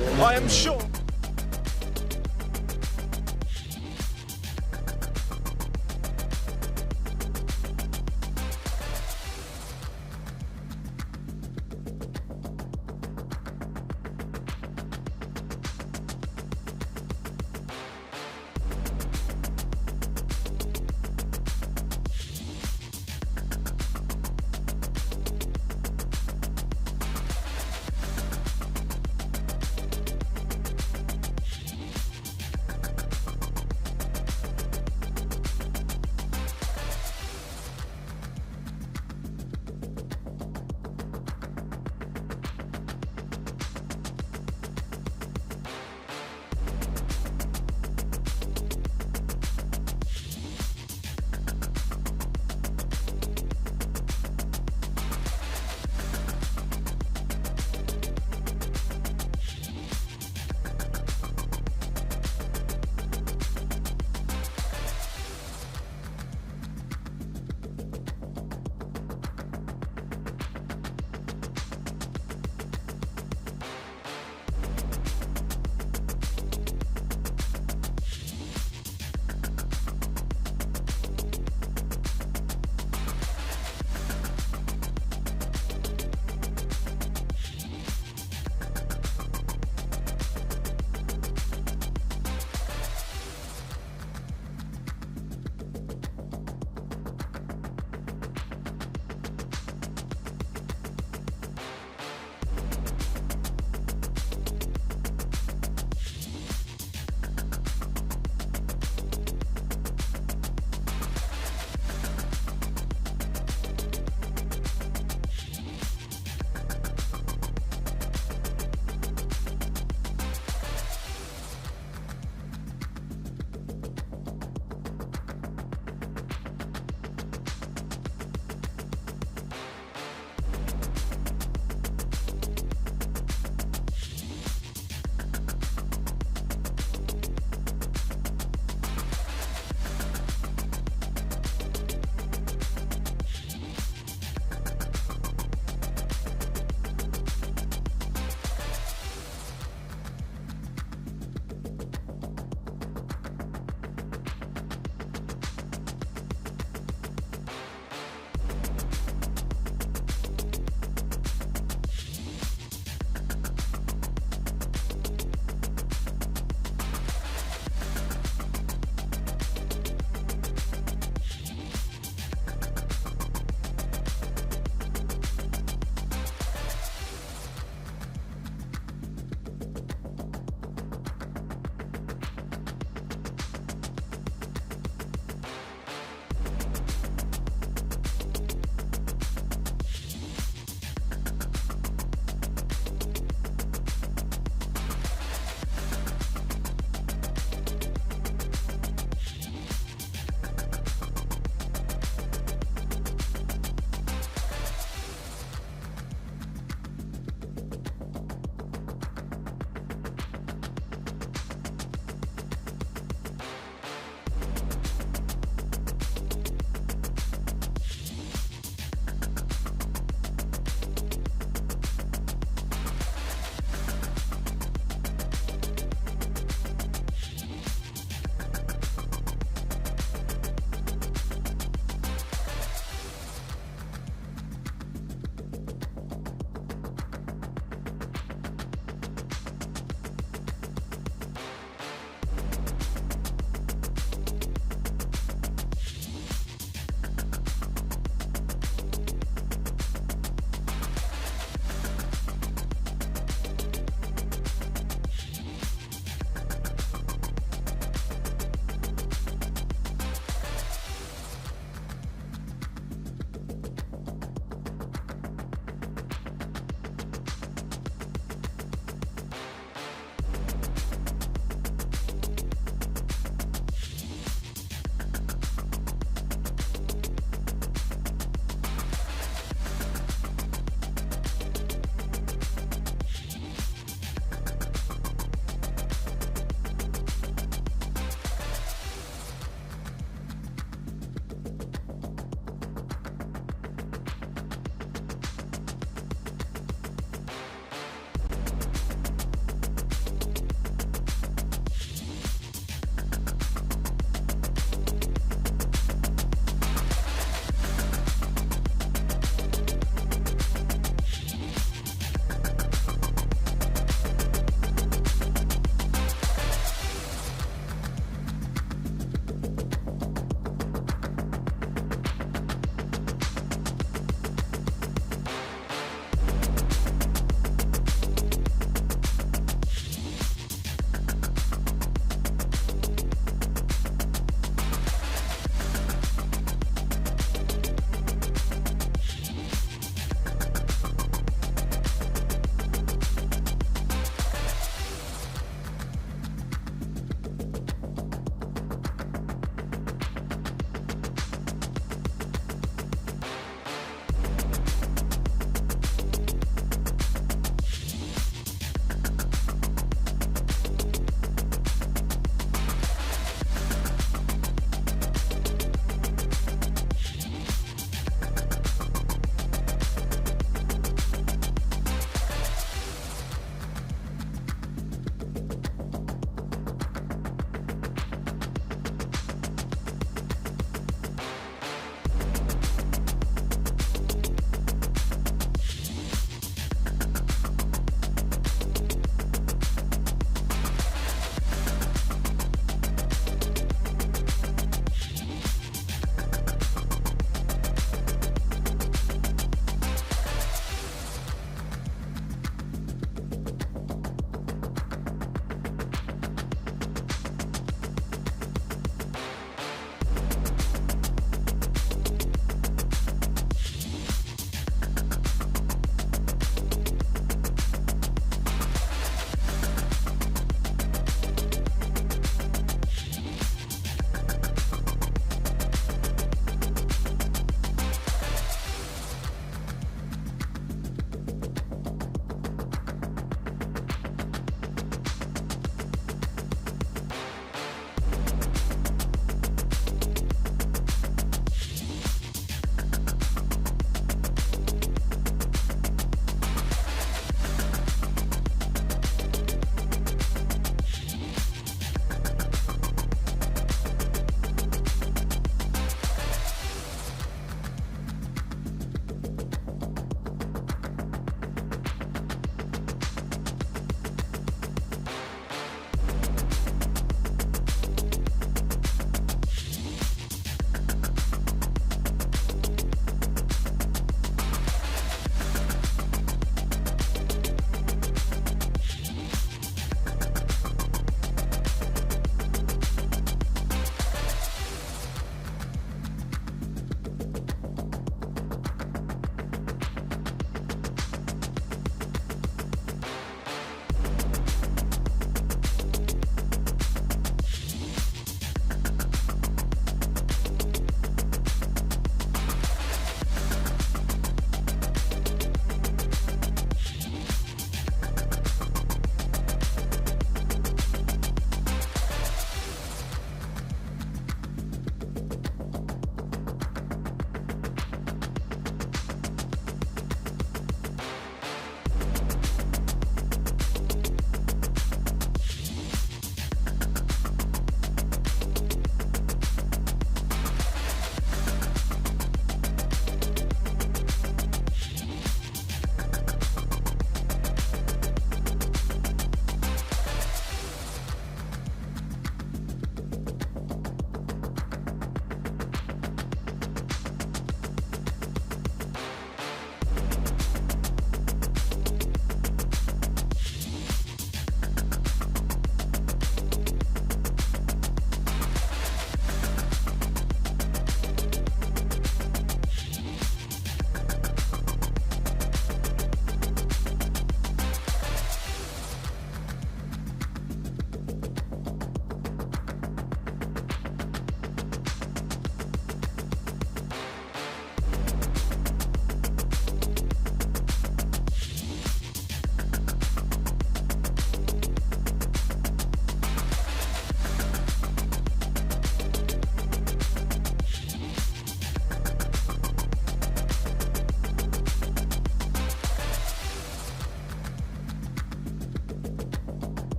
I am sure.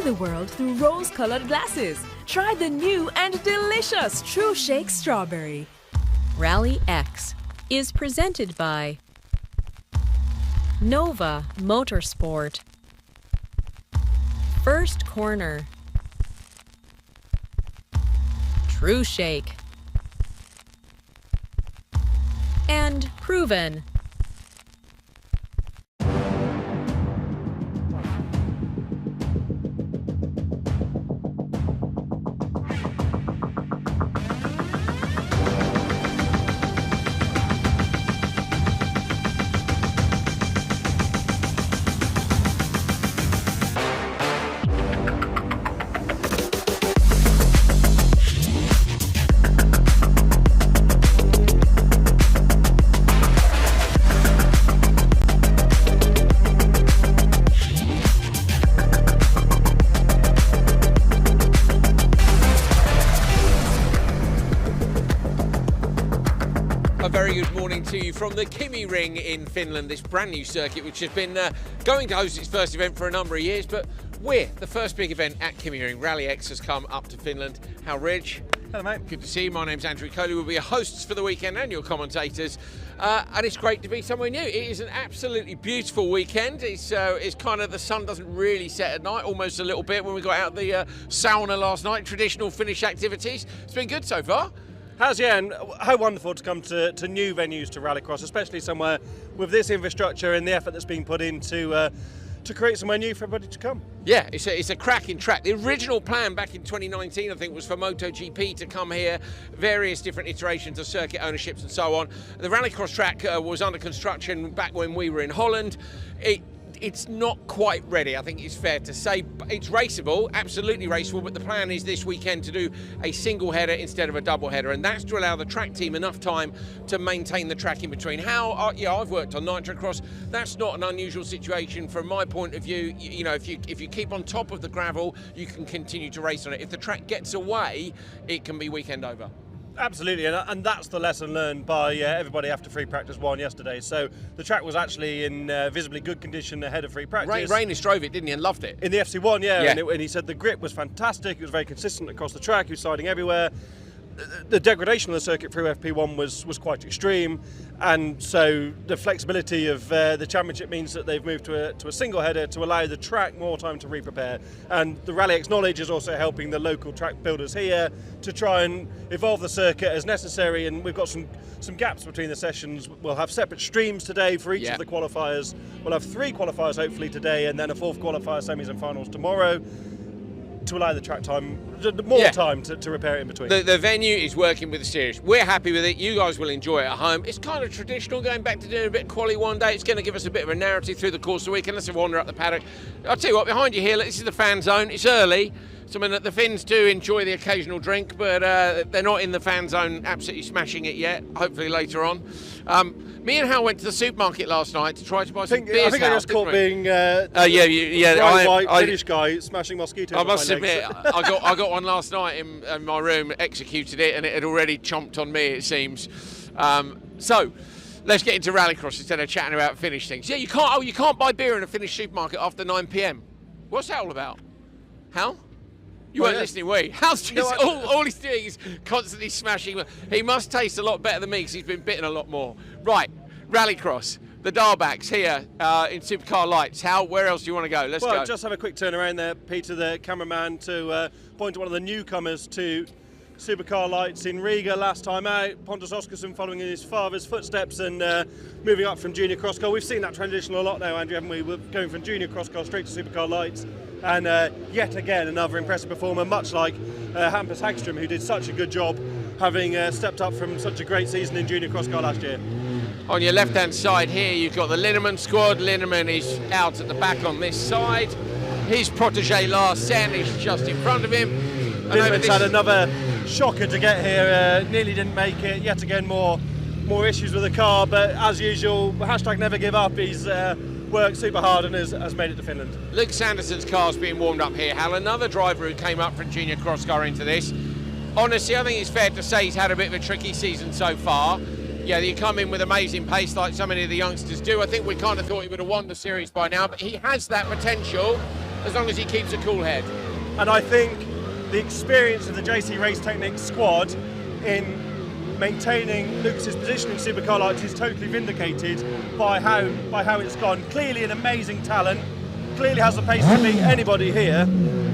The world through rose-colored glasses. Try the new and delicious True Shake Strawberry. Rallyx is presented by Nova Motorsport, First Corner, True Shake, and Proven. A very good morning to you from the Kymiring in Finland, this brand new circuit which has been going to host its first event for a number of years, but we're the first big event at Kymiring. Rallyx has come up to Finland. How, Reg? Hello, mate. Good to see you. My name's Andrew Coley. We'll be your hosts for the weekend and your commentators. And it's great to be somewhere new. It is an absolutely beautiful weekend. It's kind of, the sun doesn't really set at night, almost a little bit when we got out the sauna last night. Traditional Finnish activities. It's been good so far. Has, yeah, and how wonderful to come to new venues to Rallycross, especially somewhere with this infrastructure and the effort that's being put in to create somewhere new for everybody to come. Yeah, it's a cracking track. The original plan back in 2019, I think, was for MotoGP to come here, various different iterations of circuit ownerships and so on. The Rallycross track was under construction back when we were in Holland. It's not quite ready, I think it's fair to say. It's raceable, absolutely raceable, but the plan is this weekend to do a single header instead of a double header, and that's to allow the track team enough time to maintain the track in between. I've worked on nitrocross. That's not an unusual situation from my point of view. You know, if you keep on top of the gravel, you can continue to race on it. If the track gets away, it can be weekend over. Absolutely, and that's the lesson learned by everybody after free practice 1 yesterday. So the track was actually in visibly good condition ahead of free practice. Rainish drove it, didn't he, and loved it? In the FC1, yeah. And he said the grip was fantastic, it was very consistent across the track, he was sliding everywhere. The degradation of the circuit through FP1 was quite extreme, and so the flexibility of the championship means that they've moved to a single header to allow the track more time to re-prepare. And the Rallyx knowledge is also helping the local track builders here to try and evolve the circuit as necessary, and we've got some gaps between the sessions. We'll have separate streams today for each of the qualifiers. We'll have 3 qualifiers hopefully today, and then a 4th qualifier, semis and finals tomorrow, to allow the track time, more time to repair it in between. The venue is working with the series. We're happy with it. You guys will enjoy it at home. It's kind of traditional, going back to doing a bit of quali one day. It's going to give us a bit of a narrative through the course of the weekend. Let's wander up the paddock. I'll tell you what, behind you here, this is the fan zone. It's early. So, I mean, the Finns do enjoy the occasional drink, but they're not in the fan zone absolutely smashing it yet. Hopefully later on. Me and Hal went to the supermarket last night to try to buy some beers. I think I just caught being I British guy smashing mosquitoes. I must on my admit, legs. I got one last night in my room, executed it, and it had already chomped on me, it seems. So let's get into Rallycross instead of chatting about Finnish things. Yeah, you can't buy beer in a Finnish supermarket after 9 p.m. What's that all about? Hal? You weren't listening, were you? Hal's just all he's doing is constantly smashing. He must taste a lot better than me because he's been bitten a lot more. Right, Rallycross. The Darbacks here in Supercar Lights. Hal, where else do you want to go? Let's go. Just have a quick turn around there, Peter, the cameraman, to point to one of the newcomers to Supercar Lights in Riga last time out. Pontus Oskarsson following in his father's footsteps and moving up from junior crosscar. We've seen that transition a lot now, Andrew, haven't we? We're going from junior crosscar straight to Supercar Lights. And yet again, another impressive performer, much like Hampus Hagström, who did such a good job having stepped up from such a great season in junior crosscar last year. On your left-hand side here, you've got the Linneman squad. Linneman is out at the back on this side. His protege Larsen is just in front of him. Linneman's had another shocker to get here, nearly didn't make it. Yet again, more issues with the car, but as usual, hashtag never give up. He's worked super hard and has made it to Finland. Luke Sanderson's car's being warmed up here. Hal, another driver who came up from junior crosscar into this. Honestly, I think it's fair to say he's had a bit of a tricky season so far. Yeah, you come in with amazing pace like so many of the youngsters do. I think we kind of thought he would have won the series by now, but he has that potential as long as he keeps a cool head. And I think the experience of the JC Race Techniques squad in maintaining Lucas's position in Supercar Lights is totally vindicated by how it's gone. Clearly an amazing talent, clearly has the pace to beat anybody here,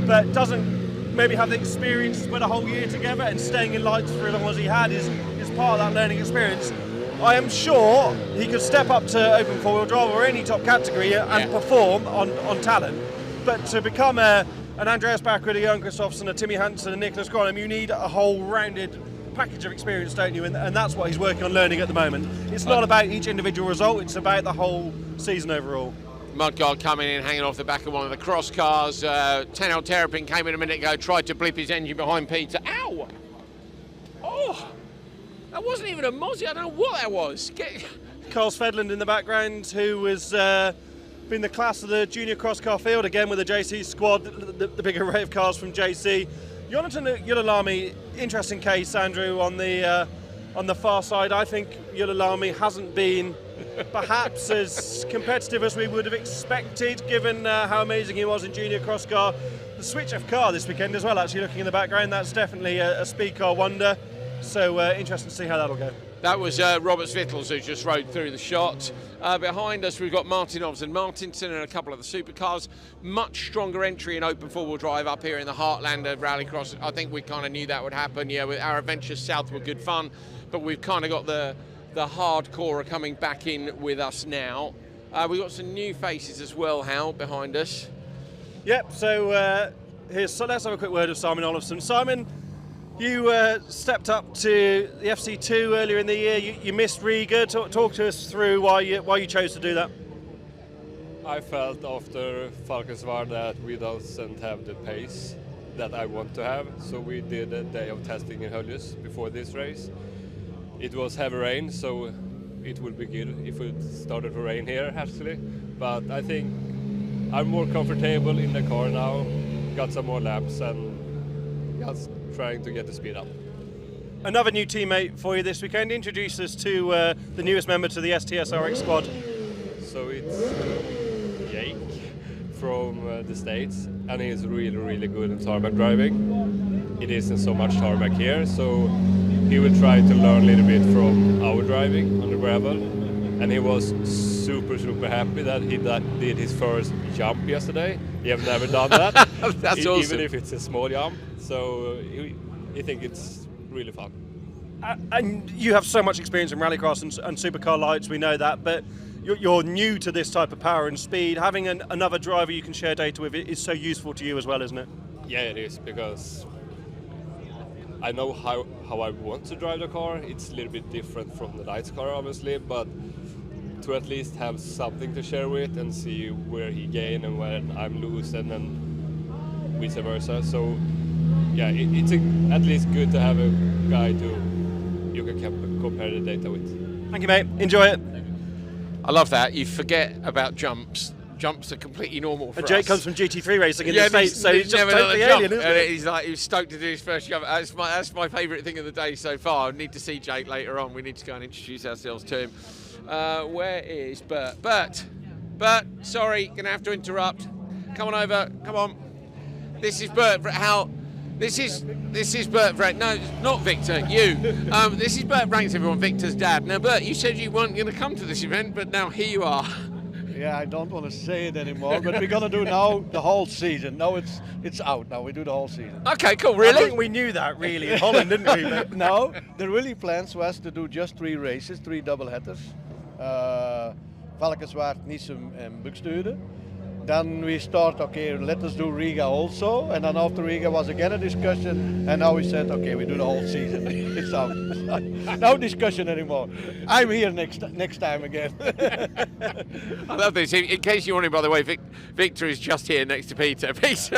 but doesn't maybe have the experience to put a whole year together, and staying in lights for as long as he had is part of that learning experience. I am sure he could step up to open four-wheel drive or any top category and perform on talent, but to become an Andreas Backward, a Jan Kristoffersson, a Timmy Hansen, a Nicholas Gronholm, you need a whole rounded package of experience, don't you? And that's what he's working on learning at the moment. It's not about each individual result, it's about the whole season overall. Mudguard coming in, hanging off the back of one of the cross cars. Tenel Terrapin came in a minute ago, tried to blip his engine behind Peter. Ow! Oh! That wasn't even a Mozzie, I don't know what that was. Carl Svedland in the background, who has been the class of the junior crosscar field, again with the JC squad, the big array of cars from JC. Jonathan Ylilami, interesting case, Andrew, on the far side. I think Ylilami hasn't been perhaps as competitive as we would have expected, given how amazing he was in junior crosscar. The switch of car this weekend as well, actually, looking in the background, that's definitely a speed car wonder. So interesting to see how that'll go. That was Robert Svittles who just rode through the shot. Behind us we've got Martinovs and Martinson and a couple of the supercars. Much stronger entry in open four-wheel drive up here in the heartland of Rallycross. I think we kind of knew that would happen. Yeah, with our adventures south were good fun, but we've kind of got the hardcore coming back in with us now. We've got some new faces as well, Hal, behind us. Yep, so let's have a quick word of Simon Olofsson. Simon, you stepped up to the FC2 earlier in the year. You missed Riga. Talk to us through why you chose to do that. I felt after Falkensvard that we doesn't have the pace that I want to have, so we did a day of testing in Höljes before this race. It was heavy rain, so it would be good if it started to rain here actually, but I think I'm more comfortable in the car now, got some more laps and just trying to get the speed up. Another new teammate for you this weekend. Introduce us to the newest member to the STSRX squad. So it's Jake from the States, and he's really, really good in tarmac driving. It isn't so much tarmac here, so he will try to learn a little bit from our driving on the gravel. And he was super, super happy that he did his first jump yesterday. He have never done that. That's awesome. Even if it's a small jump. So he think it's really fun. And you have so much experience in Rallycross and Supercar Lights, we know that, but you're new to this type of power and speed. Having another driver you can share data with is so useful to you as well, isn't it? Yeah, it is, because I know how I want to drive the car. It's a little bit different from the Lights car, obviously, but to at least have something to share with and see where he gain and when I'm loose, and then vice versa. So yeah, it's at least good to have a guy you can compare the data with. Thank you, mate. Enjoy it. I love that. You forget about jumps. Jumps are completely normal for And Jake us. comes from GT3 racing in Yeah, the States, so he's just never done totally a jump. alien, isn't And he? he's like, he was stoked to do his first jump. That's my favourite thing of the day so far. I need to see Jake later on. We need to go and introduce ourselves to him. Where is Bert? Bert, sorry, gonna have to interrupt. Come on over. Come on. This is Bert. This is Bert Frank. No, not Victor. You. This is Bert Franks, everyone. Victor's dad. Now, Bert, you said you weren't going to come to this event, but now here you are. Yeah, I don't want to say it anymore, but we're gonna do now the whole season. No, it's out now. We do the whole season. Okay, cool. I Really? think we knew that really in Holland, didn't we? But No, the really plans was to do just 3 races, 3 double headers. Valkenswaard, Niessum and Buxtehude. Then we start, okay, let us do Riga also. And then after Riga was again a discussion. And now we said, okay, we do the whole season. It's out. No discussion anymore. I'm here next time again. I love this. In case you're wondering, by the way, Victor is just here next to Peter. Here's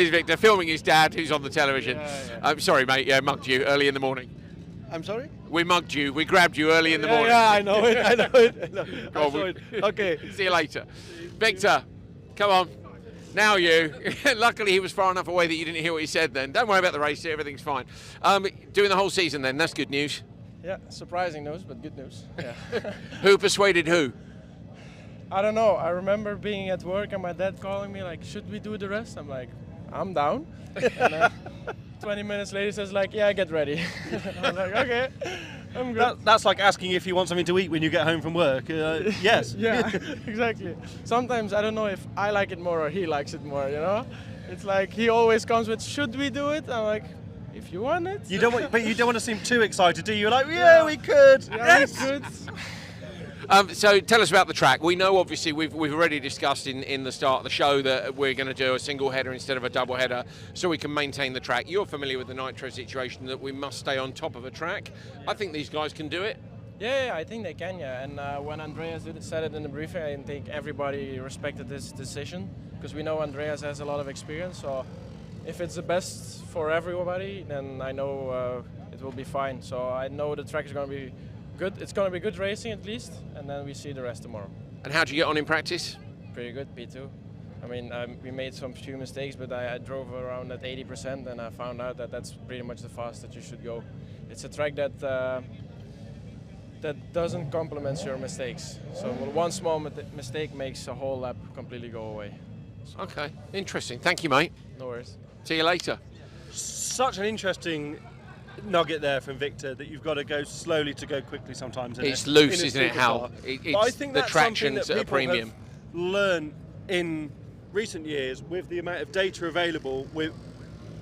Victor filming his dad, who's on the television. Yeah. I'm sorry, mate. Yeah, mugged you early in the morning. I'm sorry? We mugged you. We grabbed you early in the morning. Yeah, I know it. I saw it. Okay. See you later. Victor, come on. Now you. Luckily, he was far enough away that you didn't hear what he said then. Don't worry about the race. Everything's fine. Doing the whole season then. That's good news. Yeah, surprising news, but good news. Yeah. Who persuaded who? I don't know. I remember being at work and my dad calling me like, should we do the rest? I'm like, I'm down. And 20 minutes later he says like, yeah, get ready. I'm like, okay, I'm good. that's like asking if you want something to eat when you get home from work. Yes. Yeah, exactly. Sometimes I don't know if I like it more or he likes it more, you know? It's like he always comes with, should we do it? I'm like, if you want it. You don't want to seem too excited, do you? You're like, yeah, we could. Yeah, Yes. we could. So tell us about the track. We know, obviously, we've already discussed in the start of the show that we're going to do a single header instead of a double header so we can maintain the track. You're familiar with the nitro situation, that we must stay on top of a track. I think these guys can do it. Yeah, I think they can, yeah. And when Andreas said it in the briefing, I think everybody respected this decision because we know Andreas has a lot of experience. So if it's the best for everybody, then I know it will be fine. So I know the track is going to be good. It's going to be good racing at least, and then we see the rest tomorrow. And how do you get on in practice? Pretty good, P2. I mean, we made some few mistakes, but I drove around at 80%, and I found out that that's pretty much the fastest that you should go. It's a track that doesn't complement your mistakes. So one small mistake makes a whole lap completely go away. So, Okay, interesting. Thank you, mate. no worries. See you later. Such an interesting nugget there from Victor that you've got to go slowly to go quickly sometimes. It's loose, isn't it, Hal? But It's I think the that's something traction's that at a people premium. have learned in recent years with the amount of data available with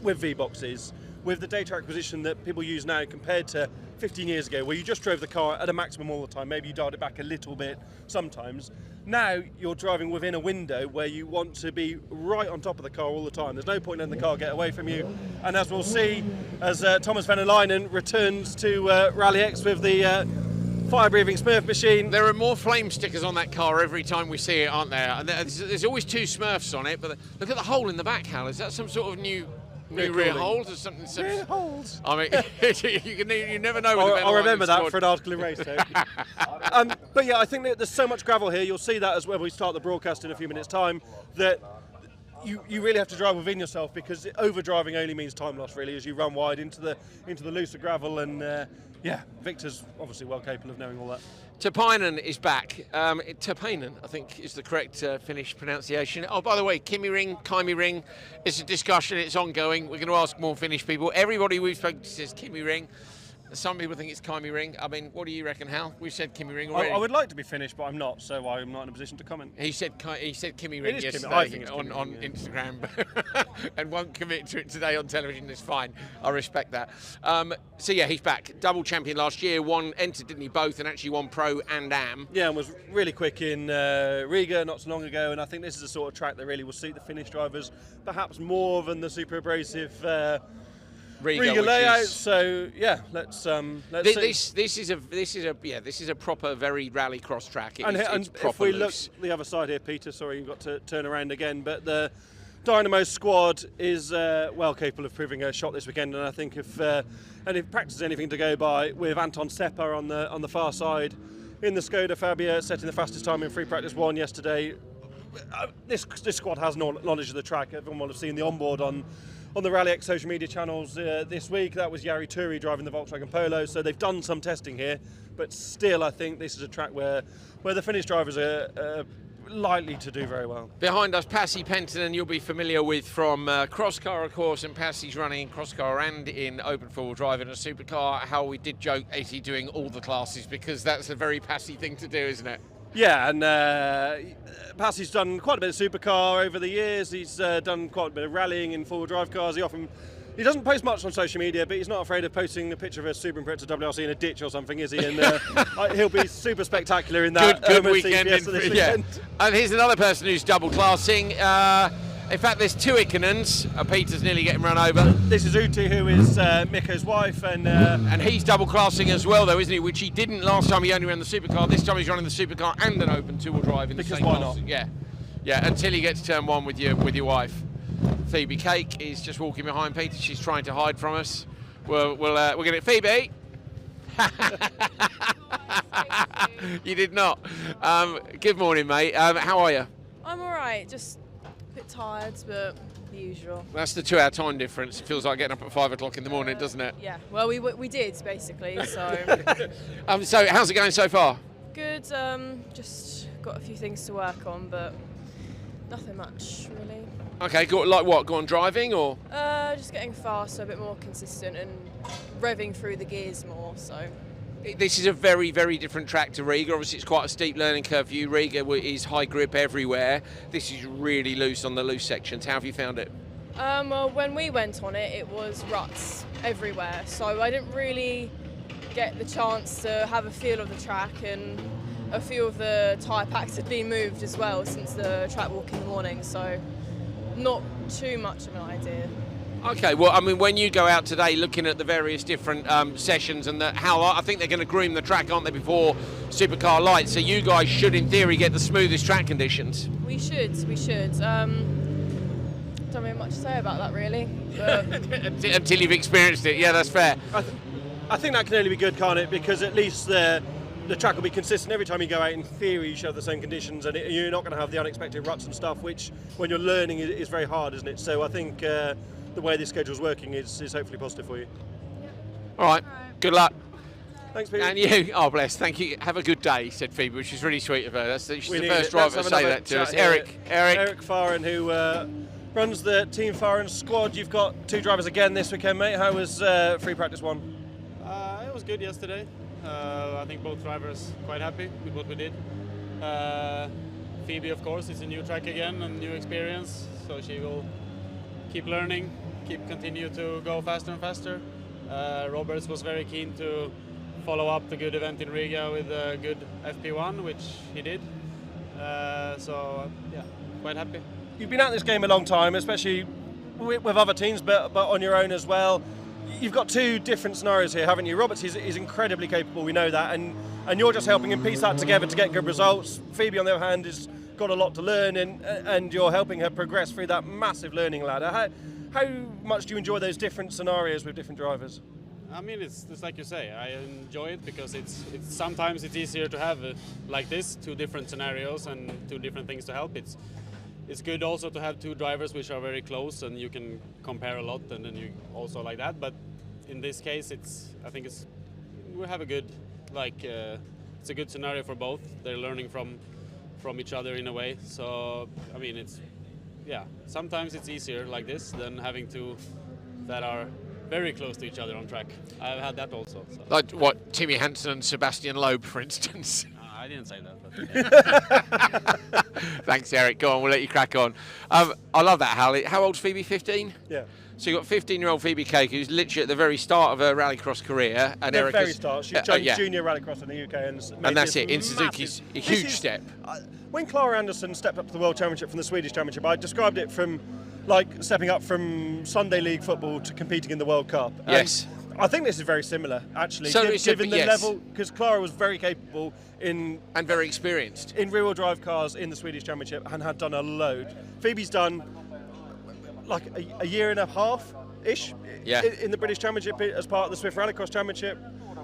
V-Boxes, with the data acquisition that people use now compared to 15 years ago, where you just drove the car at a maximum all the time. Maybe you dialed it back a little bit sometimes. Now you're driving within a window where you want to be right on top of the car all the time. There's no point letting the car get away from you. And as we'll see, as Thomas van der Leyen returns to Rallyx with the fire-breathing Smurf machine. There are more flame stickers on that car every time we see it, aren't there? And there's always 2 Smurfs on it, but look at the hole in the back, Hal. Is that some sort of new rear hole or something? Rear holes. I mean, you never know. I'll remember that for an article in Race Day. But yeah, I think that there's so much gravel here. You'll see that as when we start the broadcast in a few minutes' time, that you really have to drive within yourself, because overdriving only means time loss, really, as you run wide into the looser gravel. And yeah, Victor's obviously well capable of knowing all that. Tapainen is back. Tapainen, I think, is the correct Finnish pronunciation. Oh, by the way, Kymiring, it's a discussion, it's ongoing. We're going to ask more Finnish people. Everybody we've spoken to says Kymiring. Some people think it's Kymiring. I mean, what do you reckon, Hal? We've said Kymiring already. I would like to be Finnish, but I'm not, so I'm not in a position to comment. He said Kymiring It is yesterday I think it's on Kymiring, yeah. Instagram and won't commit to it today on television. It's fine. I respect that. So yeah, he's back. Double champion last year. Entered, didn't he, both, and actually won Pro and Am. Yeah, and was really quick in Riga not so long ago, and I think this is the sort of track that really will suit the Finnish drivers perhaps more than the super abrasive Riga layout. So yeah, let's see. This is a proper very rallycross track. And It's proper if we loose. look the other side here, Peter, sorry, you've got to turn around again, but the Dynamo squad is well capable of proving a shot this weekend, and I think if practice is anything to go by, with Anton Seppa on the far side, in the Skoda Fabia, setting the fastest time in free practice 1 yesterday. This squad has knowledge of the track. Everyone will have seen the onboard on the Rallyx social media channels this week. That was Jari Turi driving the Volkswagen Polo, so they've done some testing here, but still I think this is a track where the Finnish drivers are likely to do very well. Behind us, Pasi Penttinen, you'll be familiar with from Crosscar, of course, and Pasi's running in Crosscar and in open four-wheel drive in a supercar. How we did joke, is he doing all the classes, because that's a very Pasi thing to do, isn't it? Yeah, and Pasi's done quite a bit of supercar over the years. He's done quite a bit of rallying in four-wheel drive cars. He doesn't post much on social media, but he's not afraid of posting a picture of a Super Impreza WRC in a ditch or something, is he? And he'll be super spectacular in that. Good weekend. Weekend. And here's another person who's double classing. In fact, there's two Ikkonens. Peter's nearly getting run over. This is Uti, who is Mikko's wife, and he's double classing as well, though, isn't he? Which he didn't last time. He only ran the supercar. This time he's running the supercar and an open two-wheel drive in the same why class. not? Yeah. Until he gets to turn 1 with your wife. Phoebe Cake is just walking behind Peter. She's trying to hide from us. We'll get it. Phoebe. You did not. Good morning, mate. How are you? I'm alright, just a bit tired, but the usual. That's the 2-hour time difference. It feels like getting up at 5 o'clock in the morning, doesn't it? Yeah, well, we did, basically, so. So how's it going so far? Good, just got a few things to work on, but nothing much, really. Okay, like what? Go on driving, or? Just getting faster, a bit more consistent, and revving through the gears more, so. This is a very, very different track to Riga. Obviously, it's quite a steep learning curve for you. Riga is high grip everywhere. This is really loose on the loose sections. How have you found it? Well, when we went on it, it was ruts everywhere, so I didn't really get the chance to have a feel of the track, and a few of the tyre packs had been moved as well since the track walk in the morning, so not too much of an idea. Okay, well, I mean, when you go out today looking at the various different sessions and how I think they're going to groom the track, aren't they, before Supercar Lights? So you guys should, in theory, get the smoothest track conditions. We should. Don't really have much to say about that, really. But Until you've experienced it, yeah, that's fair. I think that can only be good, can't it? Because at least the track will be consistent every time you go out. In theory, you should have the same conditions, and you're not going to have the unexpected ruts and stuff, which, when you're learning, is very hard, isn't it? So I think the way this schedule's working is hopefully positive for you. All right. Good luck. Thanks, Phoebe. And you, oh bless, thank you. Have a good day, said Phoebe, which is really sweet of her. She's the first driver to say that to us. Eric Farren, who runs the Team Farren squad. You've got 2 drivers again this weekend, mate. How was free practice 1? It was good yesterday. I think both drivers quite happy with what we did. Phoebe, of course, is a new track again and new experience, so she will keep learning, continue to go faster and faster. Roberts was very keen to follow up the good event in Riga with a good FP1, which he did. So yeah, quite happy. You've been at this game a long time, especially with other teams, but on your own as well. You've got 2 different scenarios here, haven't you? Roberts is incredibly capable, we know that, and you're just helping him piece that together to get good results. Phoebe, on the other hand, has got a lot to learn, and you're helping her progress through that massive learning ladder. How much do you enjoy those different scenarios with different drivers? I mean, it's like you say, I enjoy it because it's sometimes it's easier to have like this, 2 different scenarios and 2 different things to help. It's good also to have 2 drivers which are very close and you can compare a lot, and then you also like that. But in this case, I think we have a good, it's a good scenario for both. They're learning from each other in a way. So I mean, sometimes it's easier like this than having 2 that are very close to each other on track. I've had that also. So. Like what, Timmy Hansen and Sebastian Loeb, for instance? I didn't say that. But Thanks, Eric. Go on, we'll let you crack on. I love that, Hal. How old's Phoebe? 15? Yeah. So you've got 15-year-old Phoebe Cake, who's literally at the very start of her rallycross career. And the very start. She's junior rallycross in the UK. And that's it. In Suzuki's a huge step. When Clara Anderson stepped up to the World Championship from the Swedish Championship, I described it from stepping up from Sunday League football to competing in the World Cup. Yes. I think this is very similar, actually, So given the level, because Clara was very capable and very experienced in rear-wheel drive cars in the Swedish Championship and had done a load. Phoebe's done like a year and a half-ish in the British Championship as part of the Swift Rallycross Championship,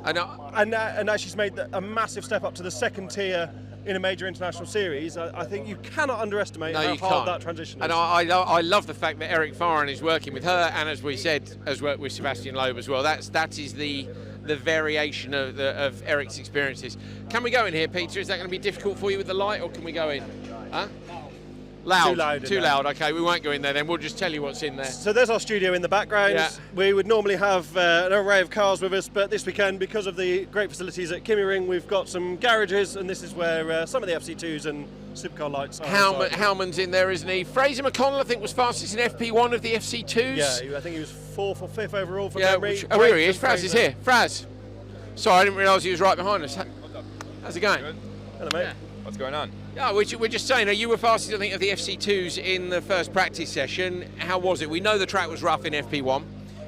And now she's made a massive step up to the second tier in a major international series. I think you cannot underestimate how hard that transition is. And I love the fact that Eric Farren is working with her, and as we said, has worked with Sebastian Loeb as well. That is the variation of Eric's experiences. Can we go in here, Peter? Is that going to be difficult for you with the light, or can we go in? Huh? Loud. Too loud. Okay, we won't go in there then. We'll just tell you what's in there. So there's our studio in the background. Yeah. We would normally have an array of cars with us, but this weekend, because of the great facilities at Kymiring, we've got some garages, and this is where some of the FC2s and Supercar lights are. Howman's in there, isn't he? Fraser McConnell, I think, was fastest in FP1 of the FC2s. Yeah, I think he was 4th or 5th overall from memory. Here he is. Fraz is here. Fraz. Sorry, I didn't realise he was right behind us. How's it going? Good. Hello, mate. Yeah. What's going on? Yeah, we're just saying, you were fastest, I think, of the FC2s in the first practice session. How was it? We know the track was rough in FP1.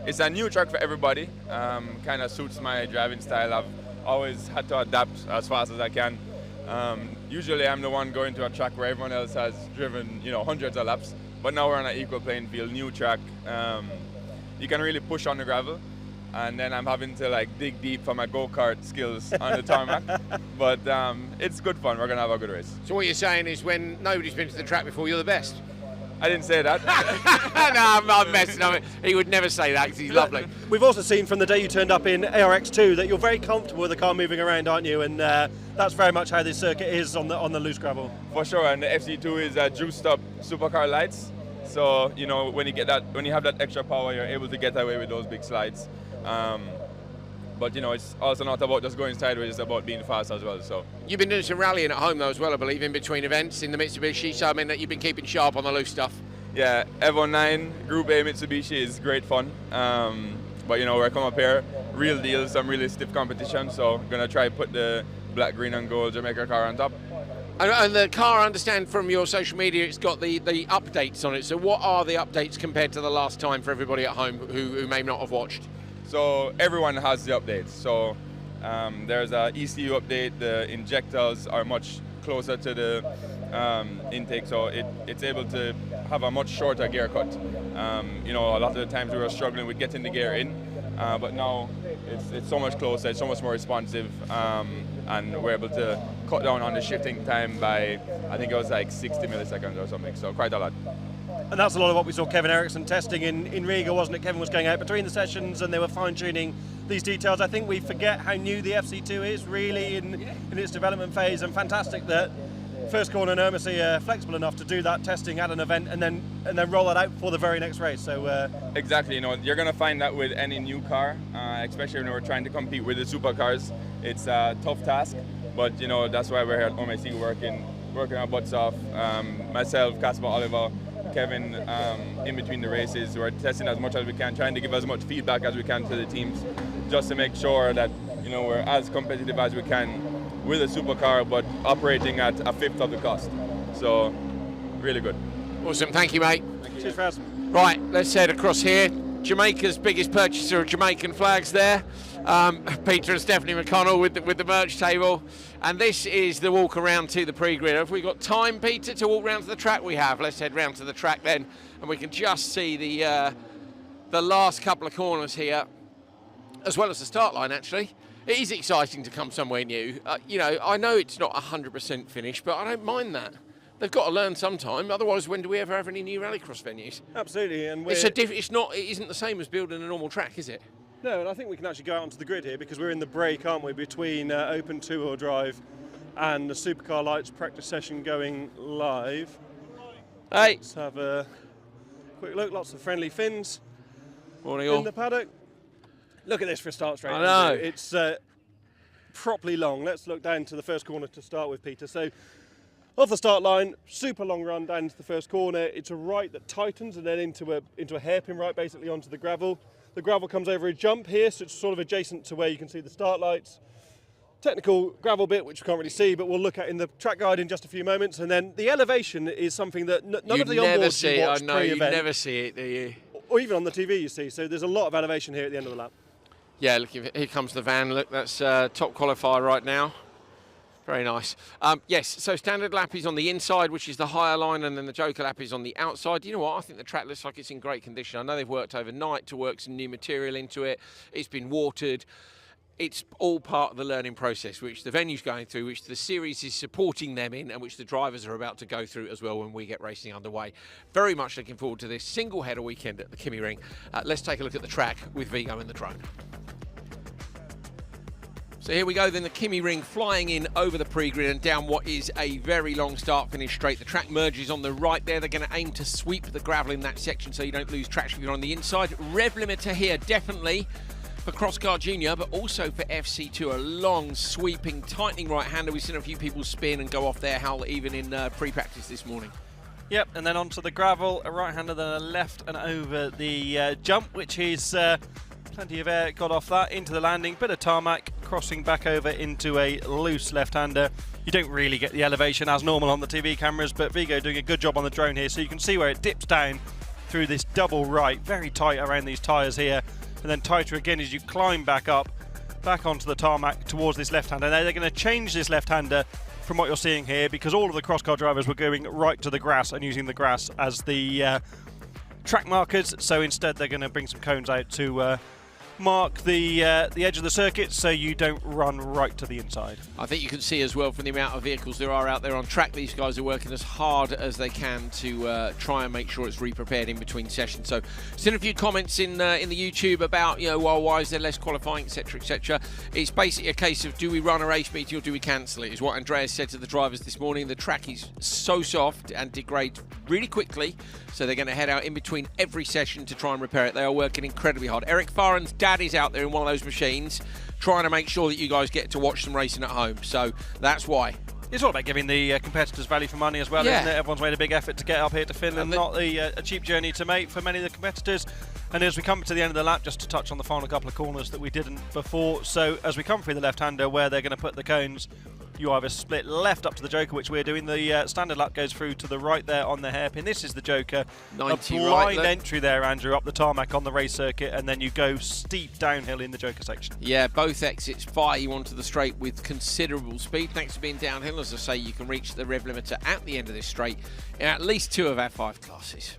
It's a new track for everybody. Kind of suits my driving style. I've always had to adapt as fast as I can. Usually I'm the one going to a track where everyone else has driven, hundreds of laps. But now we're on an equal playing field, new track. You can really push on the gravel. And then I'm having to dig deep for my go-kart skills on the tarmac. But it's good fun. We're going to have a good race. So what you're saying is when nobody's been to the track before, you're the best? I didn't say that. No, I'm messing up. He would never say that because he's lovely. We've also seen from the day you turned up in ARX2 that you're very comfortable with the car moving around, aren't you? And that's very much how this circuit is on the loose gravel. For sure, and the FC2 is juiced up supercar lights. So, when you have that extra power, you're able to get away with those big slides. But it's also not about just going sideways, it's about being fast as well. So you've been doing some rallying at home though as well, I believe, in between events in the Mitsubishi, so I mean that you've been keeping sharp on the loose stuff. Yeah, Evo 9 Group A Mitsubishi is great fun. But we're coming up here, real deal, some really stiff competition, so gonna try put the black, green and gold Jamaica car on top. And the car, I understand from your social media, it's got the updates on it. So what are the updates compared to the last time for everybody at home who may not have watched? So everyone has the updates. So there's a ECU update. The injectors are much closer to the intake, so it's able to have a much shorter gear cut. A lot of the times we were struggling with getting the gear in, but now it's so much closer, it's so much more responsive, and we're able to cut down on the shifting time by, I think it was 60 milliseconds or something, so quite a lot. And that's a lot of what we saw Kevin Eriksson testing in Riga, wasn't it? Kevin was going out between the sessions and they were fine-tuning these details. I think we forget how new the FC2 is really in its development phase, and fantastic that First Corner and Ermesy are flexible enough to do that testing at an event and then roll it out for the very next race. So exactly, you're going to find that with any new car, especially when we're trying to compete with the supercars. It's a tough task, but that's why we're here at OMC working our butts off. Myself, Casper Oliver, Kevin, in between the races, we're testing as much as we can, trying to give as much feedback as we can to the teams, just to make sure that we're as competitive as we can with a supercar, but operating at a fifth of the cost. So, really good. Awesome, thank you, mate. Cheers, Fraz. Right, let's head across here. Jamaica's biggest purchaser of Jamaican flags there. Peter and Stephanie McConnell with the merch table. And this is the walk around to the pre-grid. Have we got time, Peter, to walk round to the track? We have. Let's head round to the track then, and we can just see the last couple of corners here, as well as the start line, actually. It is exciting to come somewhere new. I know it's not 100% finished, but I don't mind that. They've got to learn sometime. Otherwise, when do we ever have any new rallycross venues? Absolutely, and it isn't the same as building a normal track, is it? No, and I think we can actually go out onto the grid here because we're in the break, aren't we, between open two-wheel drive and the Supercar Lights practice session going live. Hey, let's have a quick look. Lots of friendly Finns morning all in the paddock. Look at this for a start straight. I know. It's properly long. Let's look down to the first corner to start with, Peter. So off the start line, super long run down into the first corner. It's a right that tightens and then into a hairpin right, basically onto the gravel. The gravel comes over a jump here, so it's sort of adjacent to where you can see the start lights. Technical gravel bit, which we can't really see, but we'll look at in the track guide in just a few moments. And then the elevation is something that none of the onboards you watch pre-event. You never see it, do you? Or even on the TV you see. So there's a lot of elevation here at the end of the lap. Yeah, look, here comes the van. Look, that's top qualifier right now. Very nice. Yes, so standard lap is on the inside, which is the higher line, and then the Joker lap is on the outside. You know what? I think the track looks like it's in great condition. I know they've worked overnight to work some new material into it. It's been watered. it's all part of the learning process, which the venue's going through, which the series is supporting them in, and which the drivers are about to go through as well when we get racing underway. Very much looking forward to this single header weekend at the Kymiring. Let's take a look at the track with Vigo in the drone. So here we go then, the Kymiring flying in over the pre-grid and down what is a very long start-finish straight. The track merges on the right there. They're going to aim to sweep the gravel in that section so you don't lose traction if you're on the inside. Rev limiter here, definitely for Crosscar Junior, but also for FC2. A long, sweeping, tightening right-hander. We've seen a few people spin and go off their hull even in pre-practice this morning. Yep, and then onto the gravel, a right-hander, then a left and over the jump, which is plenty of air got off that, into the landing, bit of tarmac, crossing back over into a loose left-hander. You don't really get the elevation as normal on the TV cameras, but Vigo doing a good job on the drone here, so you can see where it dips down through this double right, very tight around these tyres here, and then tighter again as you climb back up, back onto the tarmac towards this left-hander. Now they're going to change this left-hander from what you're seeing here, because all of the Crosscar drivers were going right to the grass and using the grass as the track markers, so instead they're going to bring some cones out to mark the edge of the circuit so you don't run right to the inside. I think you can see as well from the amount of vehicles there are out there on track, these guys are working as hard as they can to try and make sure it's re-prepared in between sessions. So seen a few comments in the YouTube about, you know, well, why is there less qualifying, etc, etc. It's basically a case of, do we run a race meeting or do we cancel it, is what Andreas said to the drivers this morning. The track is so soft and degrades really quickly, so they're going to head out in between every session to try and repair it. They are working incredibly hard. Eric Farren's dad is out there in one of those machines trying to make sure that you guys get to watch some racing at home, so that's why. It's all about giving the competitors value for money as well, isn't it? Everyone's made a big effort to get up here to Finland, not a cheap journey to make for many of the competitors. And as we come to the end of the lap, just to touch on the final couple of corners that we didn't before, so as we come through the left-hander where they're going to put the cones, you either split left up to the Joker, which we're doing. The standard lap goes through to the right there on the hairpin. This is the Joker. 90 a blind entry there, Andrew, up the tarmac on the race circuit, and then you go steep downhill in the Joker section. Yeah, both exits fire you onto the straight with considerable speed. Thanks to being downhill, as I say, you can reach the rev limiter at the end of this straight in at least 2 of our 5 classes.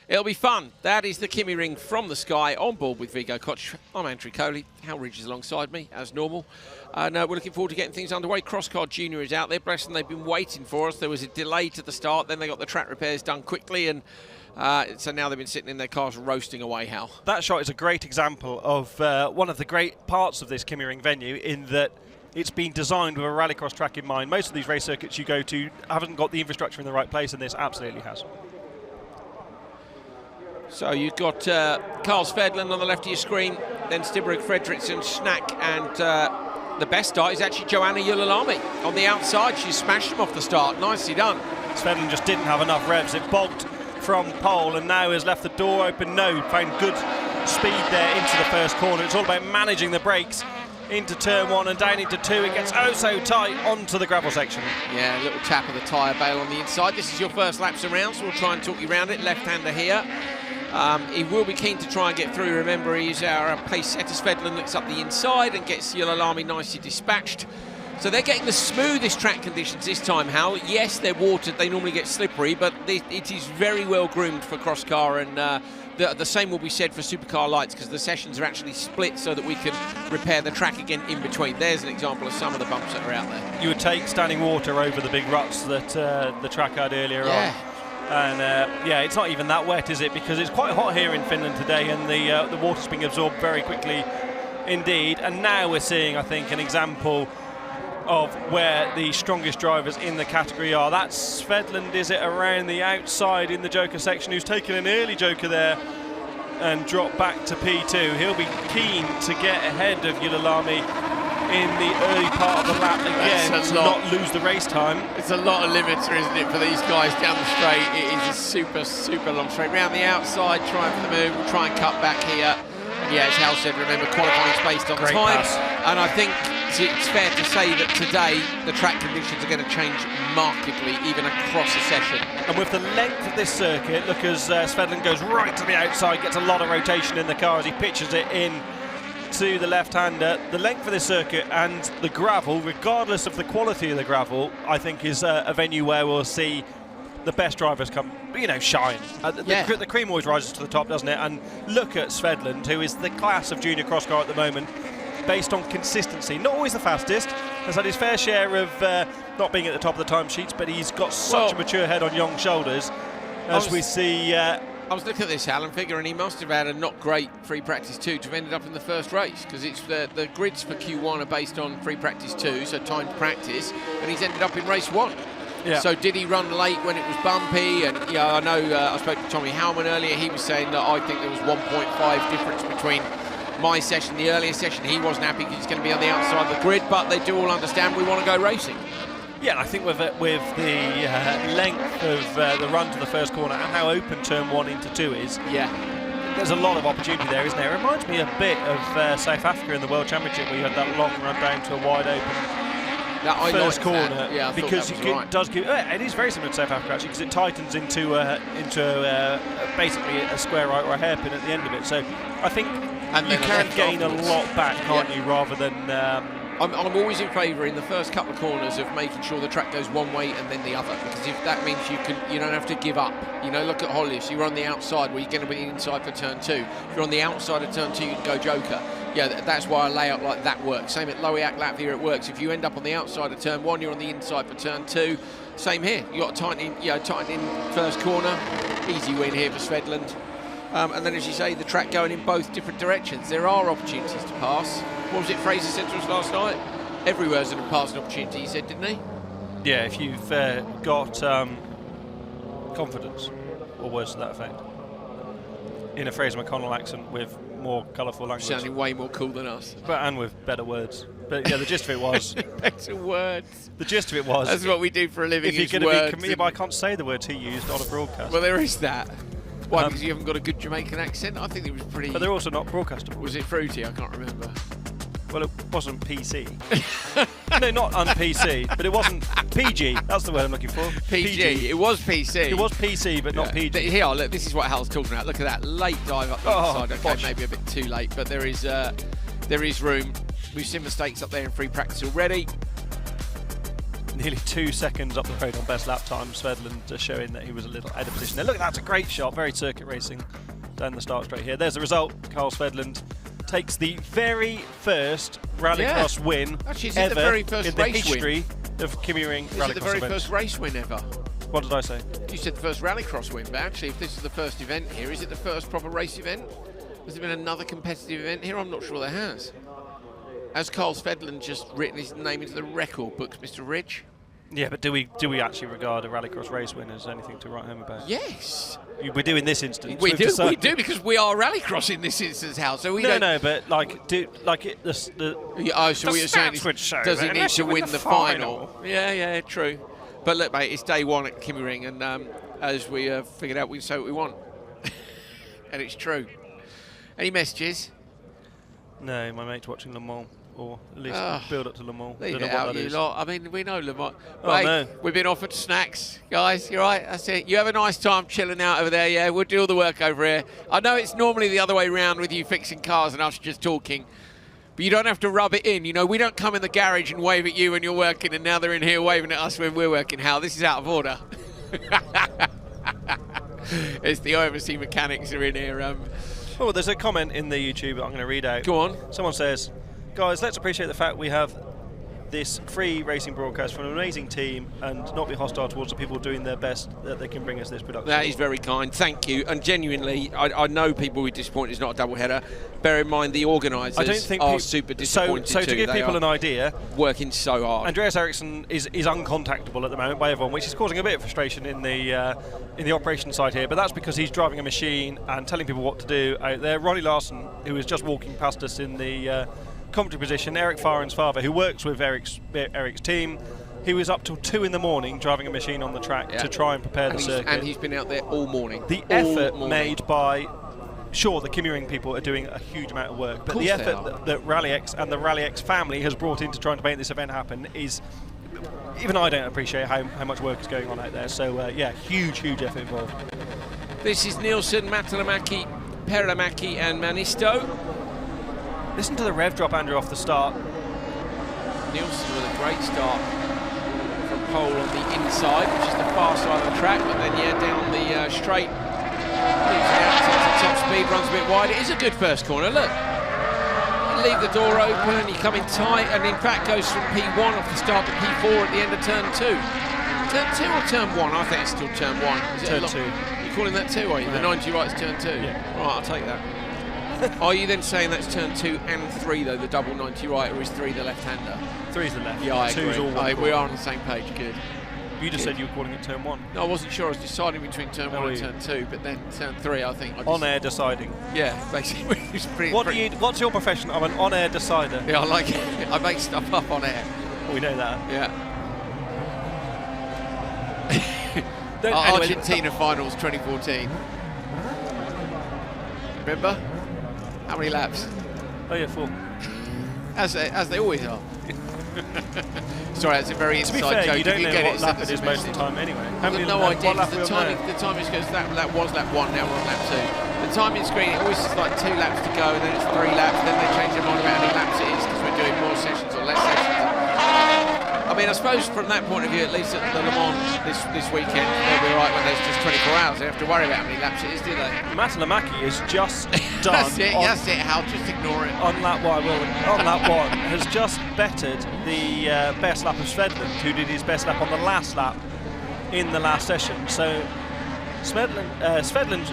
It'll be fun. That is the Kymiring from the sky, on board with Vigo Koch. I'm Andrew Coley. Hal Ridge is alongside me, as normal. And we're looking forward to getting things underway. Crosscar Junior is out there. Bless them, they've been waiting for us. There was a delay to the start. Then they got the track repairs done quickly. And so now they've been sitting in their cars roasting away, Hal. That shot is a great example of one of the great parts of this Kymiring venue, in that it's been designed with a rallycross track in mind. Most of these race circuits you go to haven't got the infrastructure in the right place, and this absolutely has. So you've got Carl Svedlund on the left of your screen, then Stibberg, Fredriksson, Schnack, and the best start is actually Joanna Yulalami on the outside. She smashed him off the start. Nicely done. Svedlund just didn't have enough revs. It bogged from pole and now has left the door open. No, found good speed there into the first corner. It's all about managing the brakes into turn 1 and down into 2. It gets oh so tight onto the gravel section. Yeah, a little tap of the tyre bail on the inside. This is your first laps around, so we'll try and talk you around it. Left-hander here. He will be keen to try and get through. Remember, he's our pace setter. Svedlund looks up the inside and gets Yulalami nicely dispatched. So they're getting the smoothest track conditions this time, Hal. Yes, they're watered, they normally get slippery, but it is very well groomed for Crosscar, and the same will be said for Supercar lights, because the sessions are actually split so that we can repair the track again in between. There's an example of some of the bumps that are out there. You would take standing water over the big ruts that the track had earlier on. And yeah, it's not even that wet, is it? Because it's quite hot here in Finland today, and the water's being absorbed very quickly indeed. And now we're seeing, I think, an example of where the strongest drivers in the category are. That's Svedlund, is it, around the outside in the Joker section, who's taken an early Joker there and dropped back to P2. He'll be keen to get ahead of Yulalami in the early part of the lap again to not lose the race time. It's a lot of limiter, isn't it, for these guys down the straight. It is a super, super long straight. Round the outside, trying for the move. We'll try and cut back here. And yeah, as Hal said, remember, qualifying is based on Great time. pass. And I think it's fair to say that today the track conditions are going to change markedly, even across a session. And with the length of this circuit, look, as Svedlund goes right to the outside, gets a lot of rotation in the car as he pitches it in to the left-hander. The length of this circuit and the gravel, regardless of the quality of the gravel, I think is a venue where we'll see the best drivers come, you know, shine. The cream always rises to the top, doesn't it? And look at Svedlund, who is the class of junior cross car at the moment. based on consistency. Not always the fastest, has had his fair share of not being at the top of the timesheets, but he's got such a mature head on young shoulders, as we see. I was looking at this, Alan, figuring he must have had a not great free practice 2 to have ended up in the first race, because it's the grids for Q1 are based on free practice 2, so timed practice, and he's ended up in race 1. Yeah. So did he run late when it was bumpy? And I know I spoke to Tommy Howman earlier. He was saying that I think there was 1.5 difference between my session, the earlier session. He wasn't happy because he's going to be on the outside of the grid, but they do all understand we want to go racing. Yeah, I think with the length of the run to the first corner and how open turn 1 into 2 is, there's a lot of opportunity there, isn't there? It reminds me a bit of South Africa in the World Championship, where you had that long run down to a wide open first corner, because it does give. It is very similar to South Africa actually, because it tightens into basically a square right or a hairpin at the end of it. So I think you can gain a lot back, can't you? Rather than I'm always in favour in the first couple of corners of making sure the track goes one way and then the other, because if that means you don't have to give up. You know, look at Hollis. You're on the outside where you're going to be inside for turn 2. If you're on the outside of turn 2, you can go joker. Yeah, that's why a layout like that works. Same at Loiak, Latvia, it works. If you end up on the outside of turn 1, you're on the inside for turn 2. Same here. You got to tighten in first corner. Easy win here for Svedland. And then, as you say, the track going in both different directions. There are opportunities to pass. What was it Fraser said to us last night? Everywhere's a passing opportunity, he said, didn't he? Yeah, if you've got confidence, or words to that effect, in a Fraser McConnell accent with more colourful language. Sounding way more cool than us. And with better words. But yeah, the gist of it was... better words. The gist of it was... That's what we do for a living, if you're going to be... I can't say the words he used on a broadcast. Well, there is that. Why, because you haven't got a good Jamaican accent? I think it was pretty... But they're also not broadcastable. Was it fruity? I can't remember. Well, it wasn't PC. No, not un-PC, but it wasn't PG. That's the word I'm looking for. PG. It was PC. It was PC, but not PG. Here, look, this is what Hal's talking about. Look at that late dive up the inside. Okay, maybe a bit too late, but there is room. We've seen mistakes up there in free practice already. Nearly 2 seconds up the road on best lap time. Svedland showing that he was a little out of position there. Look, that's a great shot. Very circuit racing down the start straight here. There's the result. Carl Svedland takes the very first Rallycross win ever in the history of Kymiring Rallycross. This is the very first race win ever. What did I say? You said the first Rallycross win, but actually, if this is the first event here, is it the first proper race event? Has there been another competitive event here? I'm not sure there has. Has Carl Svedland just written his name into the record books, Mr. Ridge? Yeah, but do we actually regard a Rallycross race win as anything to write home about? Yes. We do in this instance. We do because we are Rallycross in this instance, Hal. So we don't. No, but like, so what you're saying is, does he need to win the final? Yeah, true. But look, mate, it's day 1 at Kymiring, and as we figured out, we say what we want, and it's true. Any messages? No, my mate's watching Le Mans. Or at least build up to Le Mans. Leave it out, you lot. I mean, we know Le Mans. Oh, no. We've been offered snacks, guys. You're right. That's it. You have a nice time chilling out over there. Yeah, we'll do all the work over here. I know it's normally the other way around with you fixing cars and us just talking, but you don't have to rub it in. You know, we don't come in the garage and wave at you when you're working, and now they're in here waving at us when we're working. Hal, this is out of order. It's the overseas mechanics who are in here. Oh, there's a comment in the YouTube that I'm going to read out. Go on. Someone says, guys, let's appreciate the fact we have this free racing broadcast from an amazing team and not be hostile towards the people doing their best that they can bring us this production. That is very kind. Thank you. And genuinely, I know people will be disappointed it's not a double header. Bear in mind the organisers are super disappointed So to give people an idea, working so hard. Andreas Eriksson is uncontactable at the moment by everyone, which is causing a bit of frustration in the operations side here, but that's because he's driving a machine and telling people what to do out there. Ronnie Larson, who was just walking past us in the commentary position, Eric Farren's father, who works with Eric's team, he was up till 2 in the morning driving a machine on the track to try and prepare the circuit. And he's been out there all morning. The effort made by, sure, the Kymiring people are doing a huge amount of work, but the effort that Rallyx and the Rallyx family has brought into trying to make this event happen is, even I don't appreciate how much work is going on out there. So yeah, huge effort involved. This is Nielsen, Matalamaki, Peramaki and Manisto. Listen to the rev drop, Andrew, off the start. Nielsen with a great start from pole on the inside, which is the far side of the track, but then down the straight, leaves it out to top speed, runs a bit wide. It is a good first corner, look. leave the door open, you come in tight, and in fact goes from P1 off the start to P4 at the end of turn 2. Turn 2 or turn 1? I think it's still turn 1. Is it Turn 2. You're calling that 2, are you? The 90 right's turn 2? Yeah. Right, I'll take that. Are you then saying that's turn 2 and 3 though, the double 90 right, or is 3 the left-hander? 3's the left. Yeah, I 2's agree. all one We are on the same page, good. You just said you were calling it turn 1. No, I wasn't sure. I was deciding between turn 1 and turn 2, but then turn 3, I think. On air deciding. Yeah, basically. It's pretty, What's your profession? I'm an on air decider. Yeah, I like it. I make stuff up on air. We know that. Yeah. Anyway, Argentina finals 2014. Remember? How many laps? Oh yeah, 4. As they always are. Sorry, that's a very inside joke. You don't know get what it, lap it is most of the time anyway. I've got no idea. The timing goes that was lap 1, now we're on lap 2. The timing screen, it always is like 2 laps to go, and then it's 3 laps, then they change their mind about how many laps it is because we're doing more sessions or less sessions. I mean, I suppose from that point of view, at least at the Le Mans this weekend, they'll be right when there's just 24 hours. They don't have to worry about how many laps it is, do they? Matalamaki is just done. That's it, Hal, just ignore it. On lap 1, on lap 1, has just bettered the best lap of Svedlund, who did his best lap on the last lap in the last session. So Svedlund,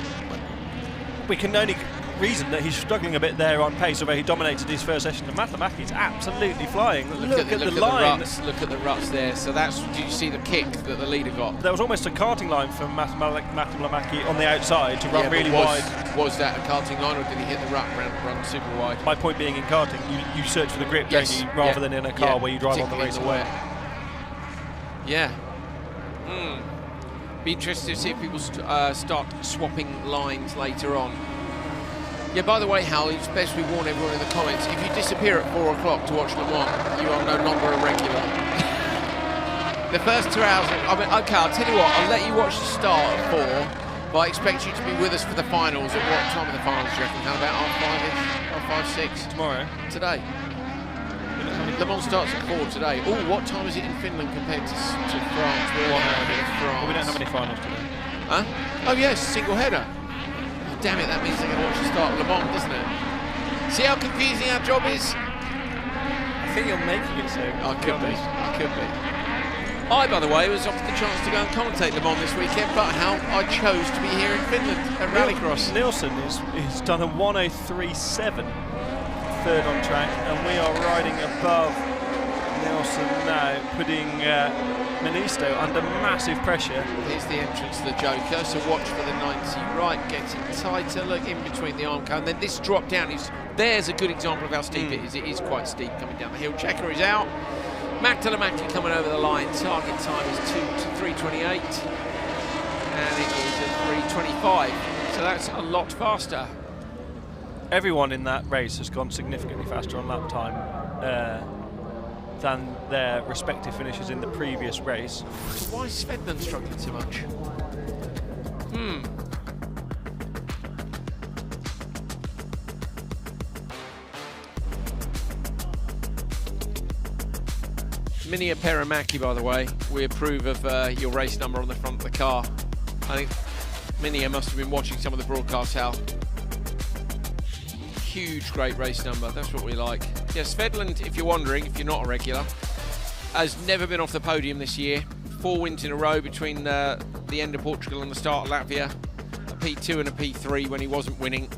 we can only reason that he's struggling a bit there on pace, although he dominated his first session. And Mathlamaki's absolutely flying. Look at the line. Look at the ruts there. So that's, did you see the kick that the leader got? There was almost a karting line from Matlamaki on the outside to run really wide. Was that a karting line, or did he hit the rut and run super wide? My point being, in karting, you search for the grip, don't you, rather than in a car where you drive on the raceway. Yeah. Be interested to see if people start swapping lines later on. Yeah, by the way, Hal, it's best we warn everyone in the comments, if you disappear at 4 o'clock to watch Le Mans, you are no longer a regular. The first 2 hours, okay, I'll tell you what, I'll let you watch the start at 4, but I expect you to be with us for the finals. At what time of the finals, do you reckon? How about half 5-ish, half 5, 6? Tomorrow. Today. Le Mans starts at 4 today. Oh, what time is it in Finland compared to France? We don't have any finals today. Huh? Oh yes, single header. Damn it, that means they're going to watch the start of Le Mans, doesn't it? See how confusing our job is? I think you're making it so. I could be. I, by the way, was offered the chance to go and commentate Le Mans this weekend, but how I chose to be here in Finland at Rallycross. Nielsen is done a 1:03.7, third on track, and we are riding above Nielsen now, putting Ministo under massive pressure. Here's the entrance to the Joker, so watch for the 90 right, getting tighter, look in between the arm cone. Then this drop down there's a good example of how steep it is. It is quite steep coming down the hill. Checker is out. Matlamaki coming over the line. Target time is 3:28, and it is at 3:25. So that's a lot faster. Everyone in that race has gone significantly faster on lap time than their respective finishes in the previous race. So why is Svedlund struggling so much? Minia Perimaki, by the way, we approve of your race number on the front of the car. I think Minia must have been watching some of the broadcasts, Hal. Huge, great race number. That's what we like. Yeah, Svedlund, if you're wondering, if you're not a regular, has never been off the podium this year. 4 wins in a row between the end of Portugal and the start of Latvia. A P2 and a P3 when he wasn't winning.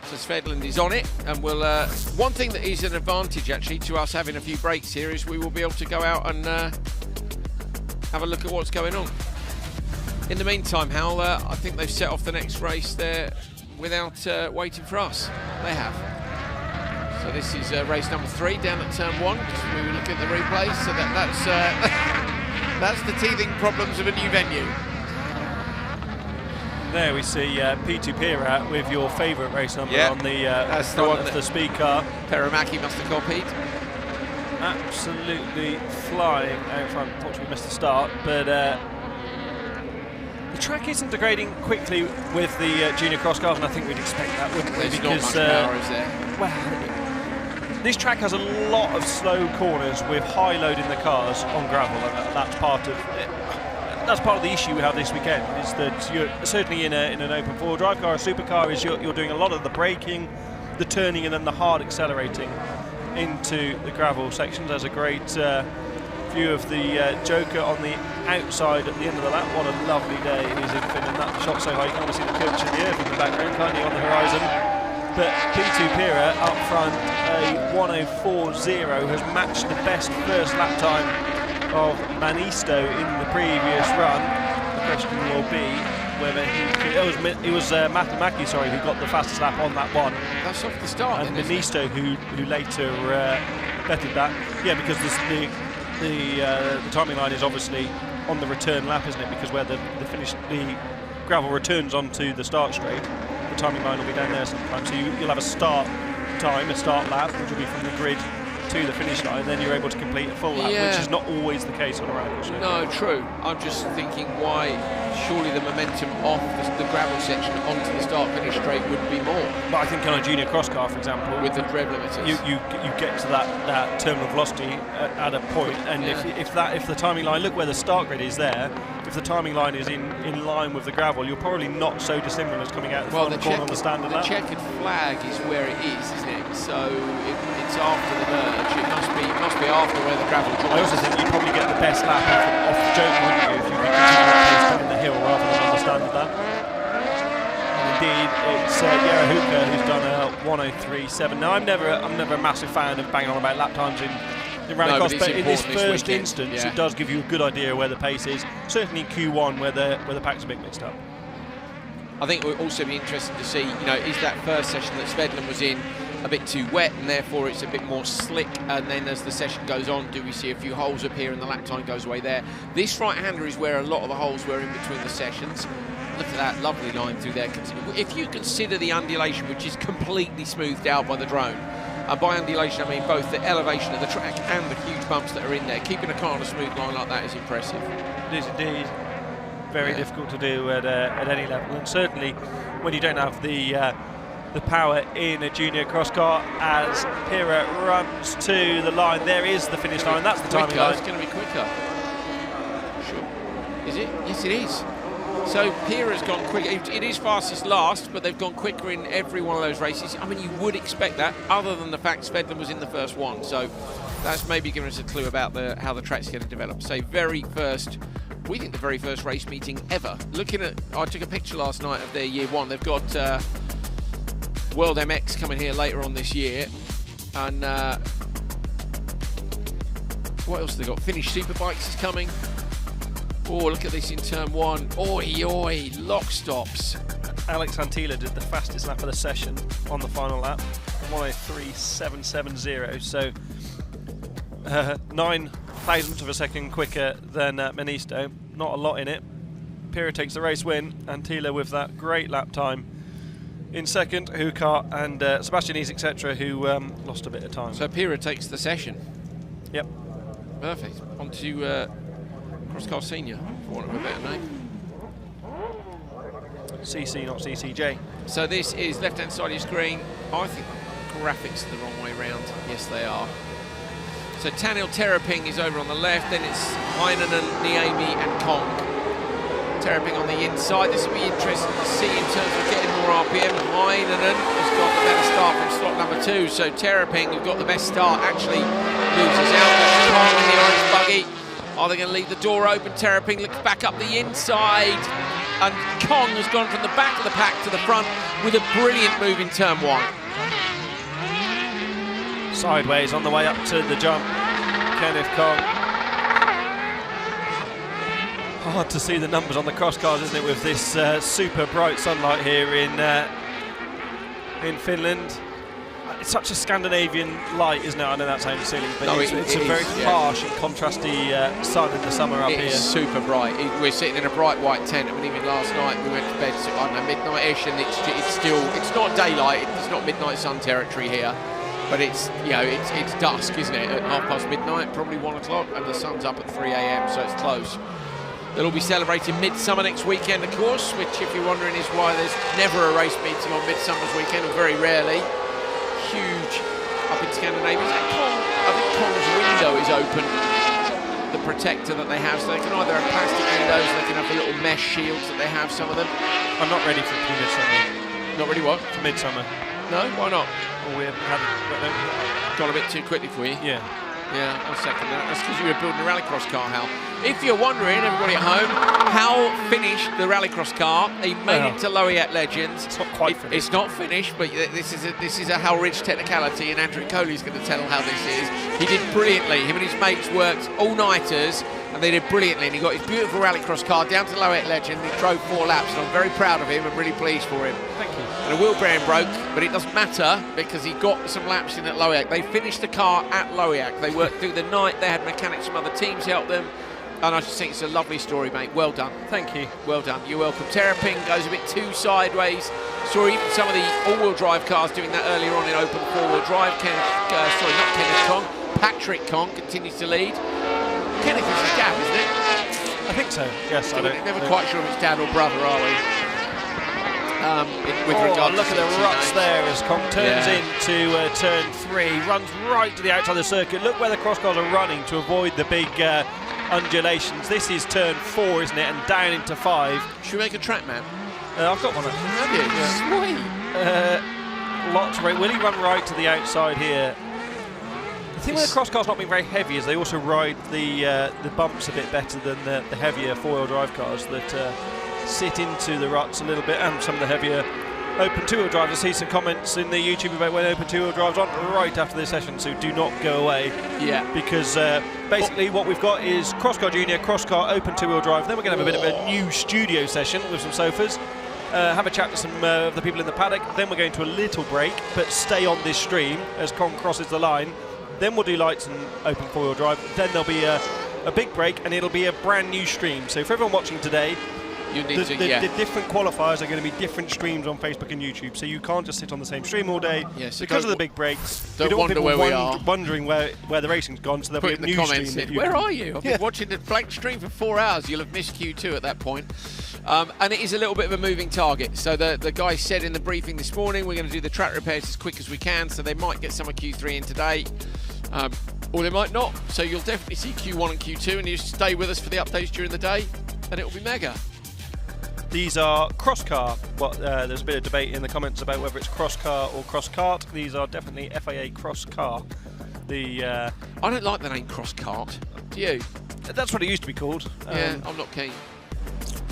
So Svedlund is on it, and we'll. One thing that is an advantage actually to us having a few breaks here is we will be able to go out and have a look at what's going on. In the meantime, Hal, I think they've set off the next race there without waiting for us. They have. So this is race number 3 down at turn 1. We will look at the replay. So that's that's the teething problems of a new venue. There we see P2 Pirat with your favourite race number on the that's front the one of the speed car. Perimaki must have copied. Absolutely flying out front. Unfortunately missed the start, but the track isn't degrading quickly with the junior cross cars, and I think we'd expect that, wouldn't we? There's because not much power, is there? Well, this track has a lot of slow corners with high load in the cars on gravel, and that's part of it. That's part of the issue we have this weekend, is that you're certainly in an open four-wheel drive car, a supercar, is you're doing a lot of the braking the turning and then the hard accelerating into the gravel sections. There's a great view of the Joker on the outside at the end of the lap. What a lovely day it is in Finland. That shot so high you can almost see the coach in the air from the background, can't you, on the horizon. But P2 Pira up front, a 1:04.0, has matched the best first lap time of Manisto in the previous run. The question will be whether it was Matamaki, sorry, who got the fastest lap on that one. That's off the start. And Manisto who later bettered that. Yeah, because the timing line is obviously on the return lap, isn't it? Because where the gravel returns onto the start straight, the timing line will be down there sometimes. So you'll have a start time, a start lap, which will be from the grid to the finish line, then you're able to complete a full lap, which is not always the case on a rally. No, true. I'm just thinking why surely the momentum off the gravel section onto the start-finish straight would be more. But I think on a junior cross car, for example, with the rev limiters, you get to that terminal velocity at a point, and if the timing line, look where the start grid is there, if the timing line is in line with the gravel, you're probably not so dissimilar as coming out the front corner on the standard lap. The checkered flag is where it is, isn't it? So it's after the merge. It must be after where the gravel joins. I also think you probably get the best lap off the Joker, wouldn't you, if you could continue that pace down the hill rather than on the standard lap. And indeed, it's Yarahuka who's done a 1:03.7. Now, I'm never a massive fan of banging on about lap times in Rallycross, but in this first instance, it does give you a good idea where the pace is. Certainly in Q1, where the pack's a bit mixed up. I think it would also be interesting to see, is that first session that Svedlund was in a bit too wet, and therefore it's a bit more slick, and then as the session goes on, do we see a few holes appear and the lap time goes away there? This right-hander is where a lot of the holes were in between the sessions. Look at that lovely line through there. If you consider the undulation, which is completely smoothed out by the drone, and by undulation I mean both the elevation of the track and the huge bumps that are in there, keeping a car on a smooth line like that is impressive. It is indeed very difficult to do at any level, and certainly when you don't have the power in a junior cross car. As Pira runs to the line, there is the finish line. That's the timing line. It's going to be quicker. Sure. Is it? Yes, it is. So Pira's gone quicker. It is fastest last, but they've gone quicker in every one of those races. I mean, you would expect that, other than the fact Svedlund was in the first one. So that's maybe giving us a clue about how the track's going to develop. So we think the very first race meeting ever. I took a picture last night of their year one. They've got World MX coming here later on this year, and what else have they got? Finnish Superbikes is coming. Oh, look at this in turn one. Oi, lock stops. Alex Antila did the fastest lap of the session on the final lap, 1:03.770. So 9 thousandths of a second quicker than Manisto. Not a lot in it. Pira takes the race win. Antila with that great lap time in second. Hukar and Sebastian Ease, etc., who lost a bit of time. So Pira takes the session. Yep. Perfect. On to Crosscar Senior, for want of a better name. CC, not CCJ. So this is left-hand side of your screen. I think the graphics are the wrong way round. Yes, they are. So Tanil Terraping is over on the left, then it's Heinonen, Niemi and Kong. Terraping on the inside. This will be interesting to see in terms of getting more RPM. Heinonen has got the better start from slot number 2, so Terraping, who've got the best start, actually loses out. Kong in the orange buggy. Are they going to leave the door open? Terraping looks back up the inside, and Kong has gone from the back of the pack to the front with a brilliant move in turn 1. Sideways on the way up to the jump, Kenneth Kong. Hard to see the numbers on the cross cars, isn't it, with this super bright sunlight here in Finland. It's such a Scandinavian light, isn't it? I know that sounds silly, but no, it's a very harsh and contrasty sun in the summer up here. It's super bright. We're sitting in a bright white tent. I mean, even last night we went to bed, I don't know, midnight-ish, and it's not daylight. It's not midnight sun territory here. But it's dusk, isn't it? At midnight, probably 1 o'clock, and the sun's up at 3 a.m, so it's close. They'll all be celebrating Midsummer next weekend, of course, which, if you're wondering, is why there's never a race meeting on Midsummer's weekend, or very rarely. Huge up in Scandinavia. I think Kong's window is open, the protector that they have, so they can either have plastic windows, or they can have the little mesh shields that they have, some of them. I'm not ready for Midsummer. Not ready what? For Midsummer. No, why not? Or we haven't had Gone a bit too quickly for you. Yeah. Yeah, I'll second that. That's because you were building a rallycross car, Hal. If you're wondering, everybody at home, Hal finished the rallycross car. He made it to Lowiat Legends. It's not quite finished. It's not finished, but this is a Hal Ridge technicality, and Andrew Coley's going to tell how this is. He did brilliantly. Him and his mates worked all-nighters, and they did brilliantly. And he got his beautiful rallycross car down to Lowiat Legend. He drove 4 laps, and I'm very proud of him and really pleased for him. Thank you. And a wheel bearing broke, but it doesn't matter because he got some laps in at Lowiat. They finished the car at Lowiat. They worked through the night. They had mechanics from other teams help them. And I just think it's a lovely story, mate. Well done. Thank you. Well done. You're welcome. Terrapin goes a bit too sideways. Saw even some of the all-wheel drive cars doing that earlier on in open four-wheel drive. Kenneth Kong. Patrick Kong continues to lead. Kenneth is his dad, isn't it? I think so. Yes, Never quite sure if it's dad or brother, are we? With regard look to at the ruts there as Kong turns into turn 3, runs right to the outside of the circuit. Look where the cross cars are running to avoid the big undulations. This is turn 4, isn't it? And down into 5. Should we make a track map? I've got one. Have you? Sweet. Lots of will he run right to the outside here? The thing with the cross cars not being very heavy is they also ride the bumps a bit better than the heavier 4-wheel drive cars that sit into the ruts a little bit, and some of the heavier open 2-wheel drives. I see some comments in the YouTube about when open 2-wheel drives on right after this session, so do not go away. Yeah. Because basically what we've got is Crosscar Junior, Crosscar open 2-wheel drive. Then we're going to have a bit of a new studio session with some sofas. Have a chat to some of the people in the paddock. Then we're going to a little break, but stay on this stream as Kong crosses the line. Then we'll do lights and open 4-wheel drive. Then there'll be a big break, and it'll be a brand new stream. So for everyone watching today, the different qualifiers are going to be different streams on Facebook and YouTube, so you can't just sit on the same stream all day. Yes, because of the big breaks. Don't wonder where we are. Wondering where the racing's gone, so there'll be a new stream. Where are you? I've been watching the blank stream for 4 hours. You'll have missed Q2 at that point. And it is a little bit of a moving target. So the guy said in the briefing this morning, we're going to do the track repairs as quick as we can, so they might get some of Q3 in today. Or they might not. So you'll definitely see Q1 and Q2, and you stay with us for the updates during the day, and it will be mega. These are Crosscar. There's a bit of debate in the comments about whether it's Crosscar or Crosskart. These are definitely FIA Crosscar. I don't like the name Crosskart. Do you? That's what it used to be called. Yeah, I'm not keen.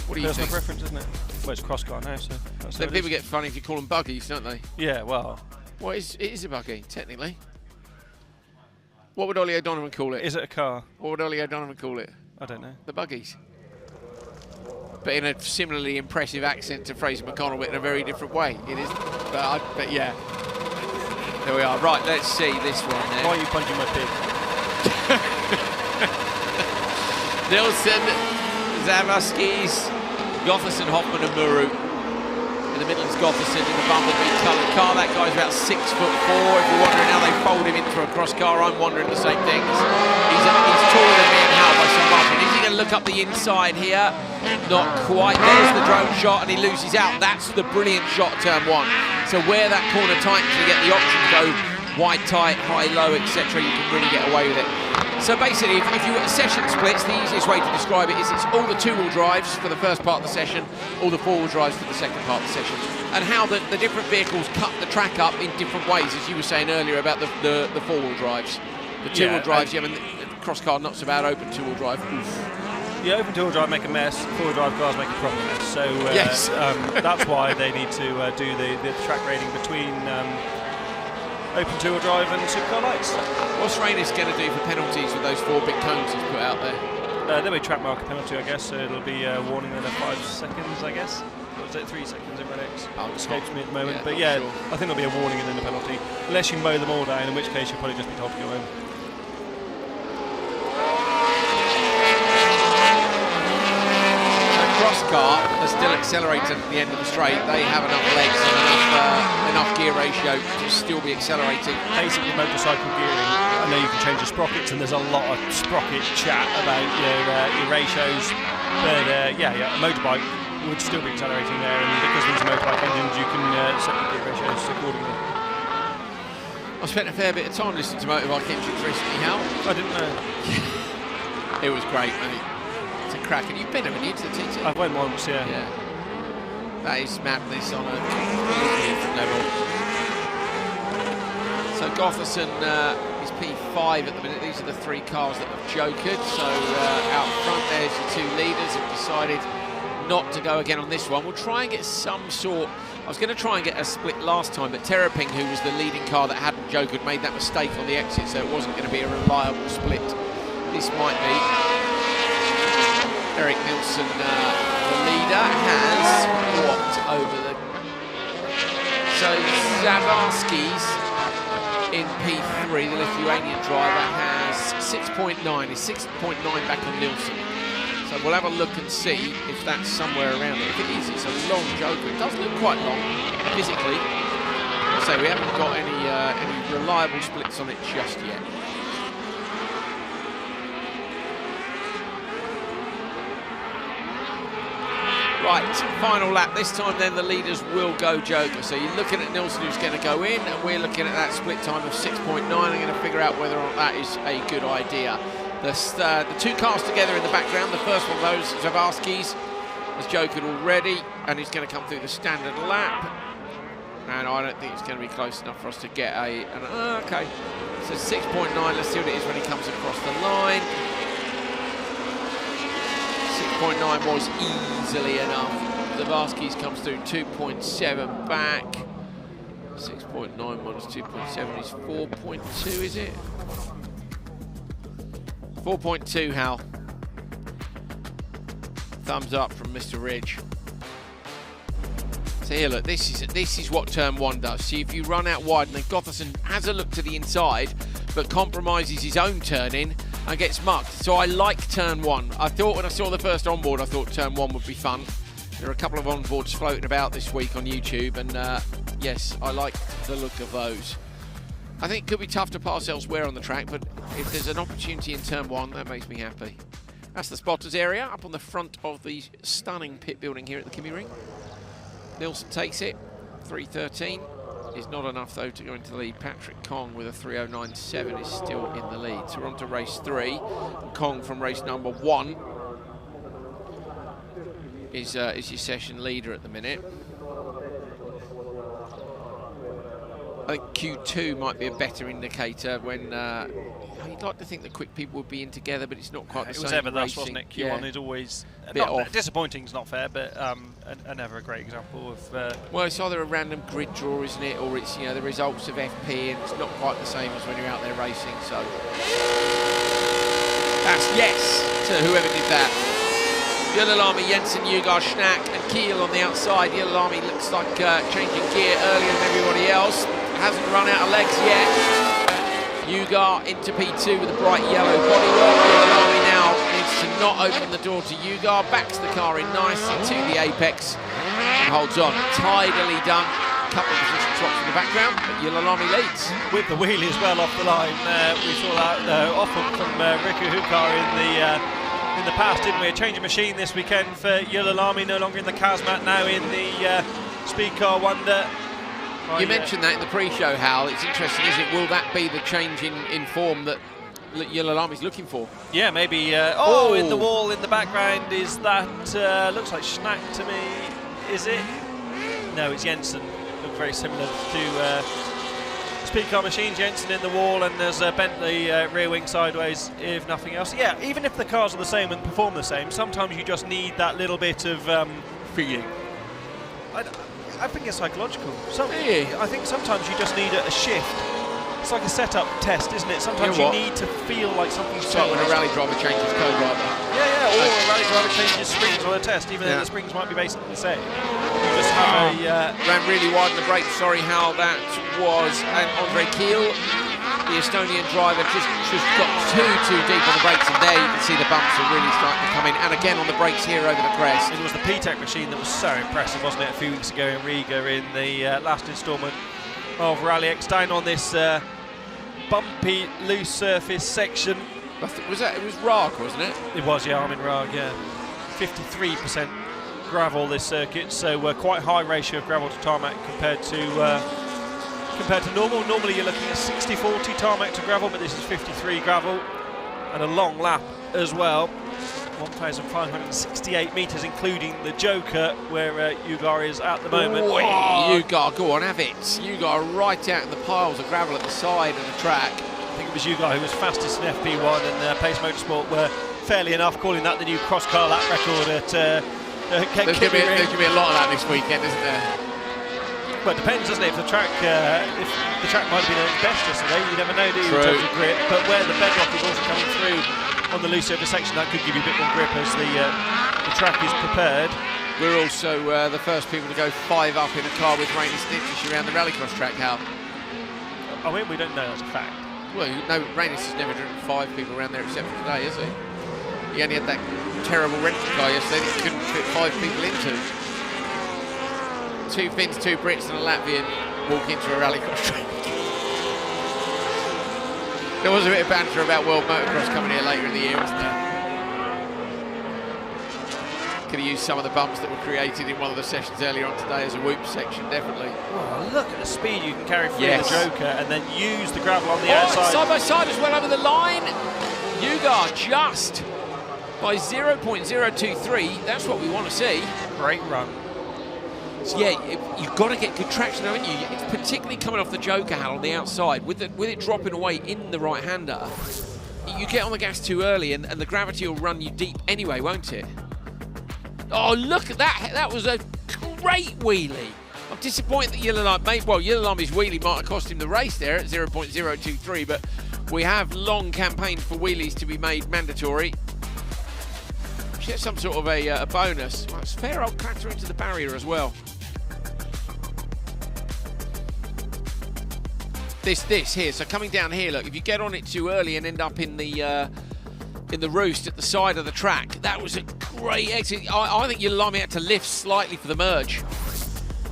What do you personal think? preference, isn't it? Well, it's Crosscar now, so that's then people get funny if you call them buggies, don't they? Yeah, well. Well, it is a buggy, technically. What would Ollie O'Donovan call it? Is it a car? What would Ollie O'Donovan call it? I don't know. The buggies. But in a similarly impressive accent to Fraser McConnell, but in a very different way. It is, but yeah. There we are. Right, let's see this one then. Why are you punching my pig? Nilsson, Zavaskis, Gotherson, Hoffman and Muru. In the middle is Gotherson in the bumblebee coloured car. That guy's about 6'4". If you're wondering how they fold him into a cross car, I'm wondering the same things. He's taller than me and Hal by some margin. Is he going to look up the inside here? Not quite. There's the drone shot, and he loses out. That's the brilliant shot, turn 1. So where that corner tightens, you get the option to go wide, tight, high, low, etc. You can really get away with it. So basically, if you session splits, the easiest way to describe it is it's all the 2-wheel drives for the first part of the session, all the 4-wheel drives for the second part of the session, and how the different vehicles cut the track up in different ways, as you were saying earlier about the 4-wheel drives. The 2-wheel drives, I mean, the Crosscar not so bad, open 2-wheel drive. Oof. Yeah, open 2-wheel drive make a mess, 4-wheel drive cars make a proper mess. So yes. That's why they need to do the track rating between open 2-wheel drive and Supercar lights. What's Rallyx going to do for penalties with those 4 big cones he's put out there? There'll be a track marker penalty, I guess, so it'll be a warning in 5 seconds, I guess. Or was it 3 seconds in Rallyx? It escapes me at the moment. But yeah, sure. I think there'll be a warning and then a penalty. Unless you mow them all down, in which case you'll probably just be told to go home. Crosscar are still accelerating at the end of the straight. They have enough legs and enough gear ratio to still be accelerating. Basically, motorcycle gearing. I know you can change the sprockets, and there's a lot of sprocket chat about your ratios. But a motorbike would still be accelerating there, and because these are motorbike engines, you can set the gear ratios accordingly. I spent a fair bit of time listening to motorbike engines recently, Hal. I didn't know. It was great, mate. Cracking. You've been, haven't you, to the TT? I went once, yeah. That is madness on a completely different level. Gotherson is P5 at the minute. These are the 3 cars that have jokered. So out front there's your 2 leaders have decided not to go again on this one. We'll try and get some sort. I was going to try and get a split last time, but Terraping, who was the leading car that hadn't jokered, made that mistake on the exit, so it wasn't going to be a reliable split. This might be. Eric Nilsson, the leader, has what over the. So Zavarski's in P3, the Lithuanian driver, has 6.9. Is 6.9 back on Nilsson. So we'll have a look and see if that's somewhere around it. If it is, it's a long joker. It does look quite long physically. So we haven't got any reliable splits on it just yet. Right, final lap. This time then the leaders will go joker. So you're looking at Nilsson who's going to go in, and we're looking at that split time of 6.9. I'm going to figure out whether or not that is a good idea. The 2 cars together in the background. The first one of those, Zavarski's, has jokered already, and he's going to come through the standard lap. And I don't think it's going to be close enough for us to get okay. So 6.9, let's see what it is when he comes across the line. 6.9 was easily enough. Zavarski's comes through 2.7 back. 6.9 minus 2.7 is 4.2, is it? 4.2, Hal. Thumbs up from Mr. Ridge. So here, look, this is what turn 1 does. See, if you run out wide, and then Gotherson has a look to the inside, but compromises his own turn in and gets mucked. So I like turn 1. I thought when I saw the first onboard, I thought turn 1 would be fun. There are a couple of onboards floating about this week on YouTube, and yes, I like the look of those. I think it could be tough to pass elsewhere on the track, but if there's an opportunity in turn 1, that makes me happy. That's the spotters area up on the front of the stunning pit building here at the Kymiring. Nilsson takes it. 3:13 is not enough though to go into the lead. Patrick Kong with a 3:09.7 is still in the lead. So we're on to race 3. And Kong from race number 1 is your session leader at the minute. I think Q2 might be a better indicator when you'd like to think that quick people would be in together, but it's not quite the same. It was ever thus, racing. wasn't it? Q1 is always disappointing is not fair, but never a great example of. Well, it's either a random grid draw, isn't it, or it's the results of FP, and it's not quite the same as when you're out there racing. So that's yes to whoever did that. Yulilami, Jensen, Yugar, Schnack, and Kiel on the outside. Yulilami looks like changing gear earlier than everybody else. Hasn't run out of legs yet. Yugar into P2 with a bright yellow bodywork. Yulilami now needs to not open the door to Yugar. Backs the car in nicely to the apex and holds on. Tidily done. A couple of position swaps in the background, but Yulilami leads. With the wheelie as well off the line. We saw that often from Riku Hukar in the past, didn't we? A change of machine this weekend for Yulilami, no longer in the Kazmat, now in the Speed Car Wonder. You mentioned that in the pre-show, Hal. It's interesting, isn't it? Will that be the change in form that Yulilami's looking for? Yeah, maybe. In the wall in the background, is that looks like Schnack to me? Is it? No, it's Jensen. Looks very similar to Speed Car Machine. Jensen in the wall, and there's bent the rear wing sideways, if nothing else. Yeah, even if the cars are the same and perform the same, sometimes you just need that little bit of feeling. I think it's psychological. I think sometimes you just need a shift. It's like a setup test, isn't it? Sometimes you need to feel like something's changed. Like when a rally driver changes co-driver. Yeah, or a rally driver changes springs on a test, even though the springs might be basically the same. You just have ran really wide in the brakes. Sorry, Hal, that was Andre Kiel. The Estonian driver just got too deep on the brakes, and there you can see the bumps are really starting to come in. And again on the brakes here over the crest. It was the P-Tech machine that was so impressive, wasn't it, a few weeks ago in Riga in the last instalment of Rallyx, down on this bumpy, loose surface section. It was Rag, wasn't it? It was, yeah, I'm in Rag, yeah. 53% gravel this circuit, so quite high ratio of gravel to tarmac compared to normal. Normally you're looking at 60-40 tarmac to gravel, but this is 53 gravel and a long lap as well. 1,568 metres, including the Joker, where Ugar is at the moment. Ugar, go on, have it. Ugar right out in the piles of gravel at the side of the track. I think it was Ugar who was fastest in FP1, and Pace Motorsport were fairly enough calling that the new Crosscar lap record at There's going to be a lot of that this weekend, isn't there? Well, it depends, doesn't it? If the track might have been at its best yesterday, you never know, do you, in terms of grip. But where the bedrock is also coming through on the loose surface section, that could give you a bit more grip as the track is prepared. We're also the first people to go 5 up in a car with rainy stitches around the Rallycross track, Hal. I mean, we don't know that's a fact. Well, no, Rainis has never driven 5 people around there except for today, has he? He only had that terrible rental car yesterday that he couldn't fit 5 people into. 2 Finns, 2 Brits and a Latvian walk into a Rallycross track. There was a bit of banter about World Motocross coming here later in the year, wasn't there? Could have used some of the bumps that were created in one of the sessions earlier on today as a whoop section, definitely. Oh, look at the speed you can carry through the Joker and then use the gravel on the outside. Side by side as well over the line. Ugar just by 0.023. That's what we want to see. Great run. So yeah, you've got to get good traction, haven't you? It's particularly coming off the Joker, Hal, on the outside. With it dropping away in the right-hander, you get on the gas too early and the gravity will run you deep anyway, won't it? Oh, look at that. That was a great wheelie. I'm disappointed that Yillalami's wheelie might have cost him the race there at 0.023, but we have long campaigned for wheelies to be made mandatory. Should get some sort of a bonus. Well, it's fair old clatter into the barrier as well. This here, so coming down here, look, if you get on it too early and end up in the roost at the side of the track, that was a great exit. I think Yillalami had to lift slightly for the merge.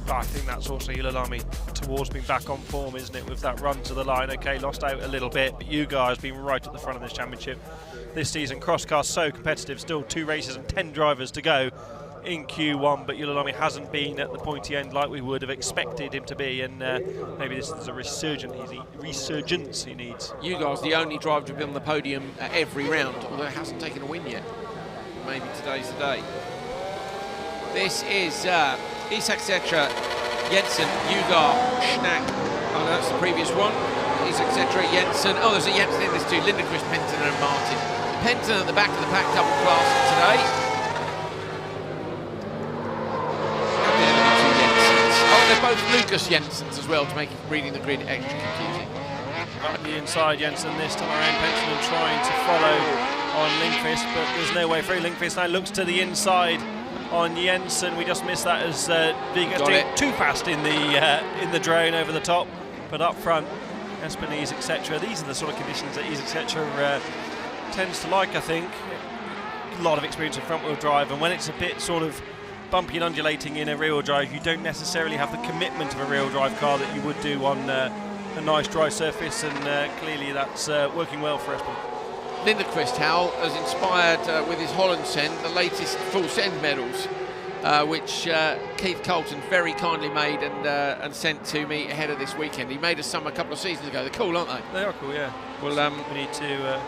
I think that's also Yillalami towards being back on form, isn't it, with that run to the line. Okay, lost out a little bit, but Ugar has been right at the front of this championship this season. Crosscar so competitive, still 2 races and 10 drivers to go in Q1, but Yillalami hasn't been at the pointy end like we would have expected him to be, and maybe this is a resurgence he needs. Ugar's the only driver to be on the podium at every round, although it hasn't taken a win yet. Maybe today's the day. This is Isak Setra, Jensen, Ugar, Schnack. Oh no, that's the previous one. Isak Setra, Jensen. Oh, there's a Jensen in this too. Lindquist, Penton and Martin. Penton at the back of the pack double class today. They're both Lucas Jensens as well to make reading the grid extra confusing. Up the inside, Jensen this time around. Penton trying to follow on Lindquist, but there's no way through. Lindquist now looks to the inside on Jensen. We just missed that as Vigas doing too fast in the drone over the top, but up front, Espinese, etc. These are the sort of conditions that etc. Tends to like, I think. A lot of experience in front wheel drive, and when it's a bit sort of bumpy and undulating in a rear-wheel drive, you don't necessarily have the commitment of a rear-wheel drive car that you would do on a nice dry surface, and clearly that's working well for Espin. Lindquist, Hal, has inspired with his Holland Send the latest full send medals, which Keith Colton very kindly made and sent to me ahead of this weekend. He made us some a couple of seasons ago. They're cool, aren't they? They are cool, yeah. Well, we need to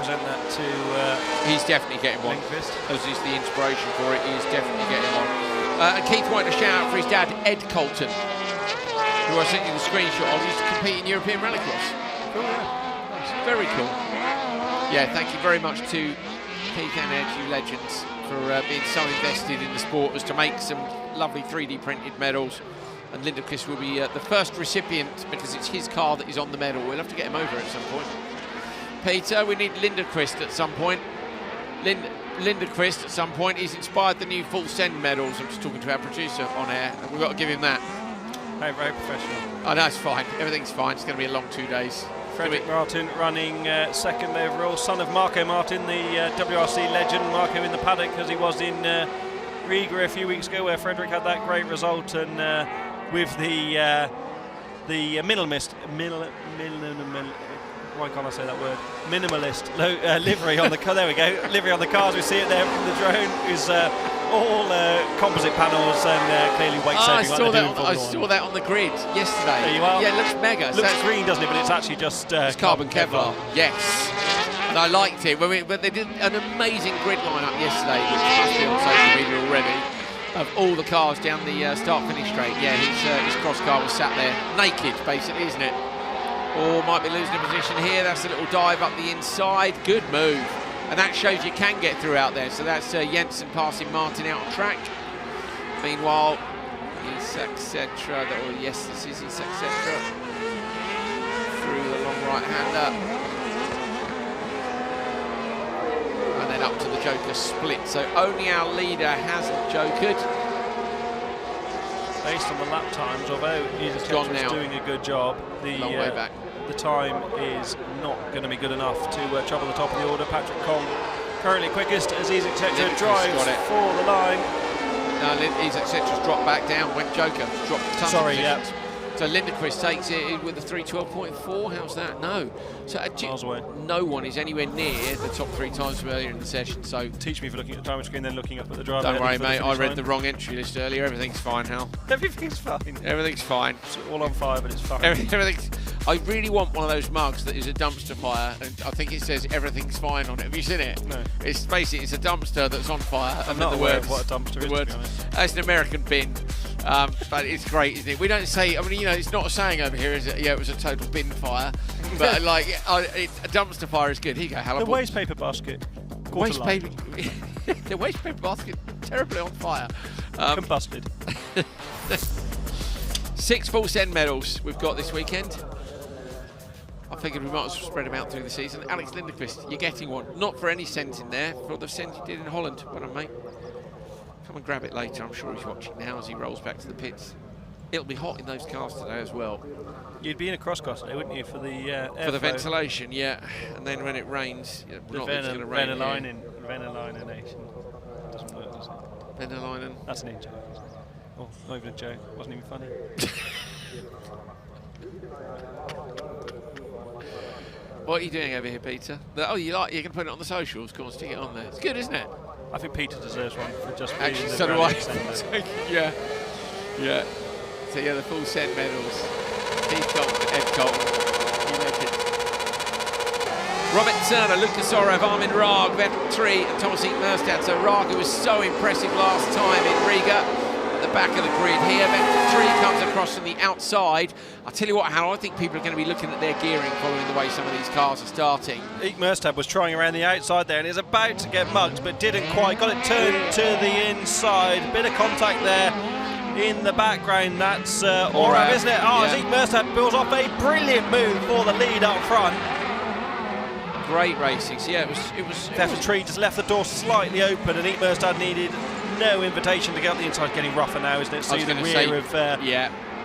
present that to he's definitely getting one. Lindquist. As is the inspiration for it. He is definitely getting one. And Keith wanted to shout out for his dad, Ed Colton, who I sent you the screenshot of. He used to compete in European Rallycross. Cool, yeah. Nice. Very cool. Yeah, thank you very much to Keith and Ed, you legends, for being so invested in the sport as to make some lovely 3D printed medals. And Lindquist will be the first recipient because it's his car that is on the medal. We'll have to get him over at some point. Peter, we need Lindquist at some point. Lindquist at some point. He's inspired the new full send medals. I'm just talking to our producer on air. We've got to give him that. Very, very professional. Oh, no, it's fine. Everything's fine. It's going to be a long 2 days. Frederick Martin running second overall. Son of Marco Martin, the WRC legend. Marco in the paddock as he was in Riga a few weeks ago, where Frederick had that great result, and with the minimalist. Why can't I say that word? Minimalist livery on the car. There we go. Livery on the cars. We see it there from the drone. Is all composite panels and clearly weight saving. I saw that on the grid yesterday. There you are. Yeah, it looks mega. Looks green, doesn't it? But it's actually just it's carbon Kevlar. Yes. I liked it. But they did an amazing grid lineup yesterday, which must be on social media already, of all the cars down the start-finish straight. Yeah, his Crosscar was sat there naked, basically, isn't it? Or might be losing a position here. That's a little dive up the inside. Good move. And that shows you can get through out there. So that's Jensen passing Martin out on track. Meanwhile, etc. Oh, yes, this is etc. Through the long right-hander. And then up to the Joker split. So only our leader hasn't jokered. Based on the lap times, although he's doing a good job, long way back. The time is not going to be good enough to trouble the top of the order. Patrick Kong currently quickest as Isaac Tetra drives for the line. No, Isaac Tetra's dropped back down, went Joker, dropped tons of positions. So Lindquist takes it with a 3:12.4. How's that? No. So miles away. No one is anywhere near the top 3 times from earlier in the session. So teach me for looking at the time screen, then looking up at the driver. Don't worry, mate. I read the wrong entry list earlier. Everything's fine, Hal. Everything's fine. Everything's fine. It's all on fire, but it's fine. Everything's. I really want one of those mugs that is a dumpster fire, and I think it says everything's fine on it. Have you seen it? No. It's basically a dumpster that's on fire. I'm not aware of what a dumpster is, to be honest. It's an American bin. But it's great, isn't it? We don't say, I mean, you know, it's not a saying over here, is it? Yeah, it was a total bin fire. But like, a dumpster fire is good. Here you go, Hal. The waste paper basket. The waste paper basket, terribly on fire. Combusted. 6 full send medals we've got this weekend. I figured we might as well spread them out through the season. Alex Lindquist, you're getting one. Not for any cent in there, for the cent you did in Holland. Well done, mate. Come and grab it later. I'm sure he's watching now as he rolls back to the pits. It'll be hot in those cars today as well. You'd be in a crosscar today, wouldn't you, for the for the ventilation, yeah. And then when it rains, the Ventilation doesn't work, does it? Ventilation. That's an in-joke. Oh, not even a joke. Wasn't even funny. What are you doing over here, Peter? Oh, you can put it on the socials. Come on, stick it on there. It's good, isn't it? I think Peter deserves one for just being actually, the so do I. Yeah. Yeah. So yeah, the full set medals. Keith Colton, Ed Colton. You make it. Robert Turner, Lucas Orov, Armin Raag, Vettel 3 and Thomas Merstad. So Raag, who was so impressive last time in Riga, at the back of the grid here. Vettel 3 comes across from the outside. I'll tell you what, Hal, I think people are going to be looking at their gearing following the way some of these cars are starting. Ike Merstad was trying around the outside there and is about to get mugged, but didn't quite. Got it turned to the inside. Bit of contact there in the background. That's Orov, isn't it? Oh, yeah. Ike Merstad builds off a brilliant move for the lead up front. Great racing. So yeah, it was Vettel Tree just left the door slightly open, and Ike Merstad needed no invitation to get up the inside. Getting rougher now, isn't it? See the rear of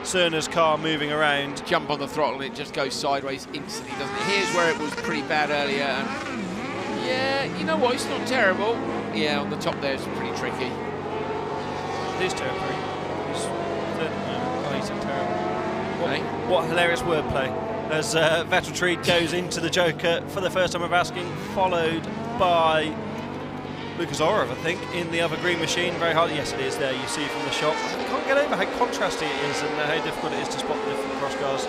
Cerner's car moving around. Jump on the throttle and it just goes sideways instantly, doesn't it? Here's where it was pretty bad earlier. And yeah, you know what? It's not terrible. Yeah, on the top there, it's pretty tricky. It is terrible. He's terrible. What hilarious wordplay. As Vettel Tree goes into the Joker for the first time of asking, followed by Lucas Orov, I think, in the other green machine. Very hard. Yes, it is there. You see from the shot. I can't get over how contrasty it is and how difficult it is to spot the different cross cars.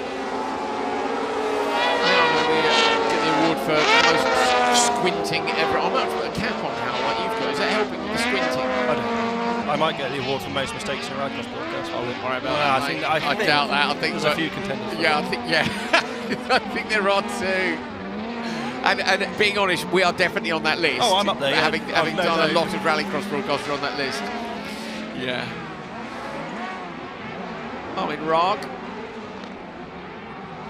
We get the award for most squinting ever. I'm going to put a cap on Hal like you've got. Is that helping with the squinting? I don't know. I might get the award for most mistakes in a Rallycross podcast. I wouldn't worry about that. I doubt that. I think there's a few contenders. Yeah, I think there are two. And being honest, we are definitely on that list. Oh, I'm up there. Yeah. Having done a lot of Rallycross broadcasts on that list. Yeah. Armin Raag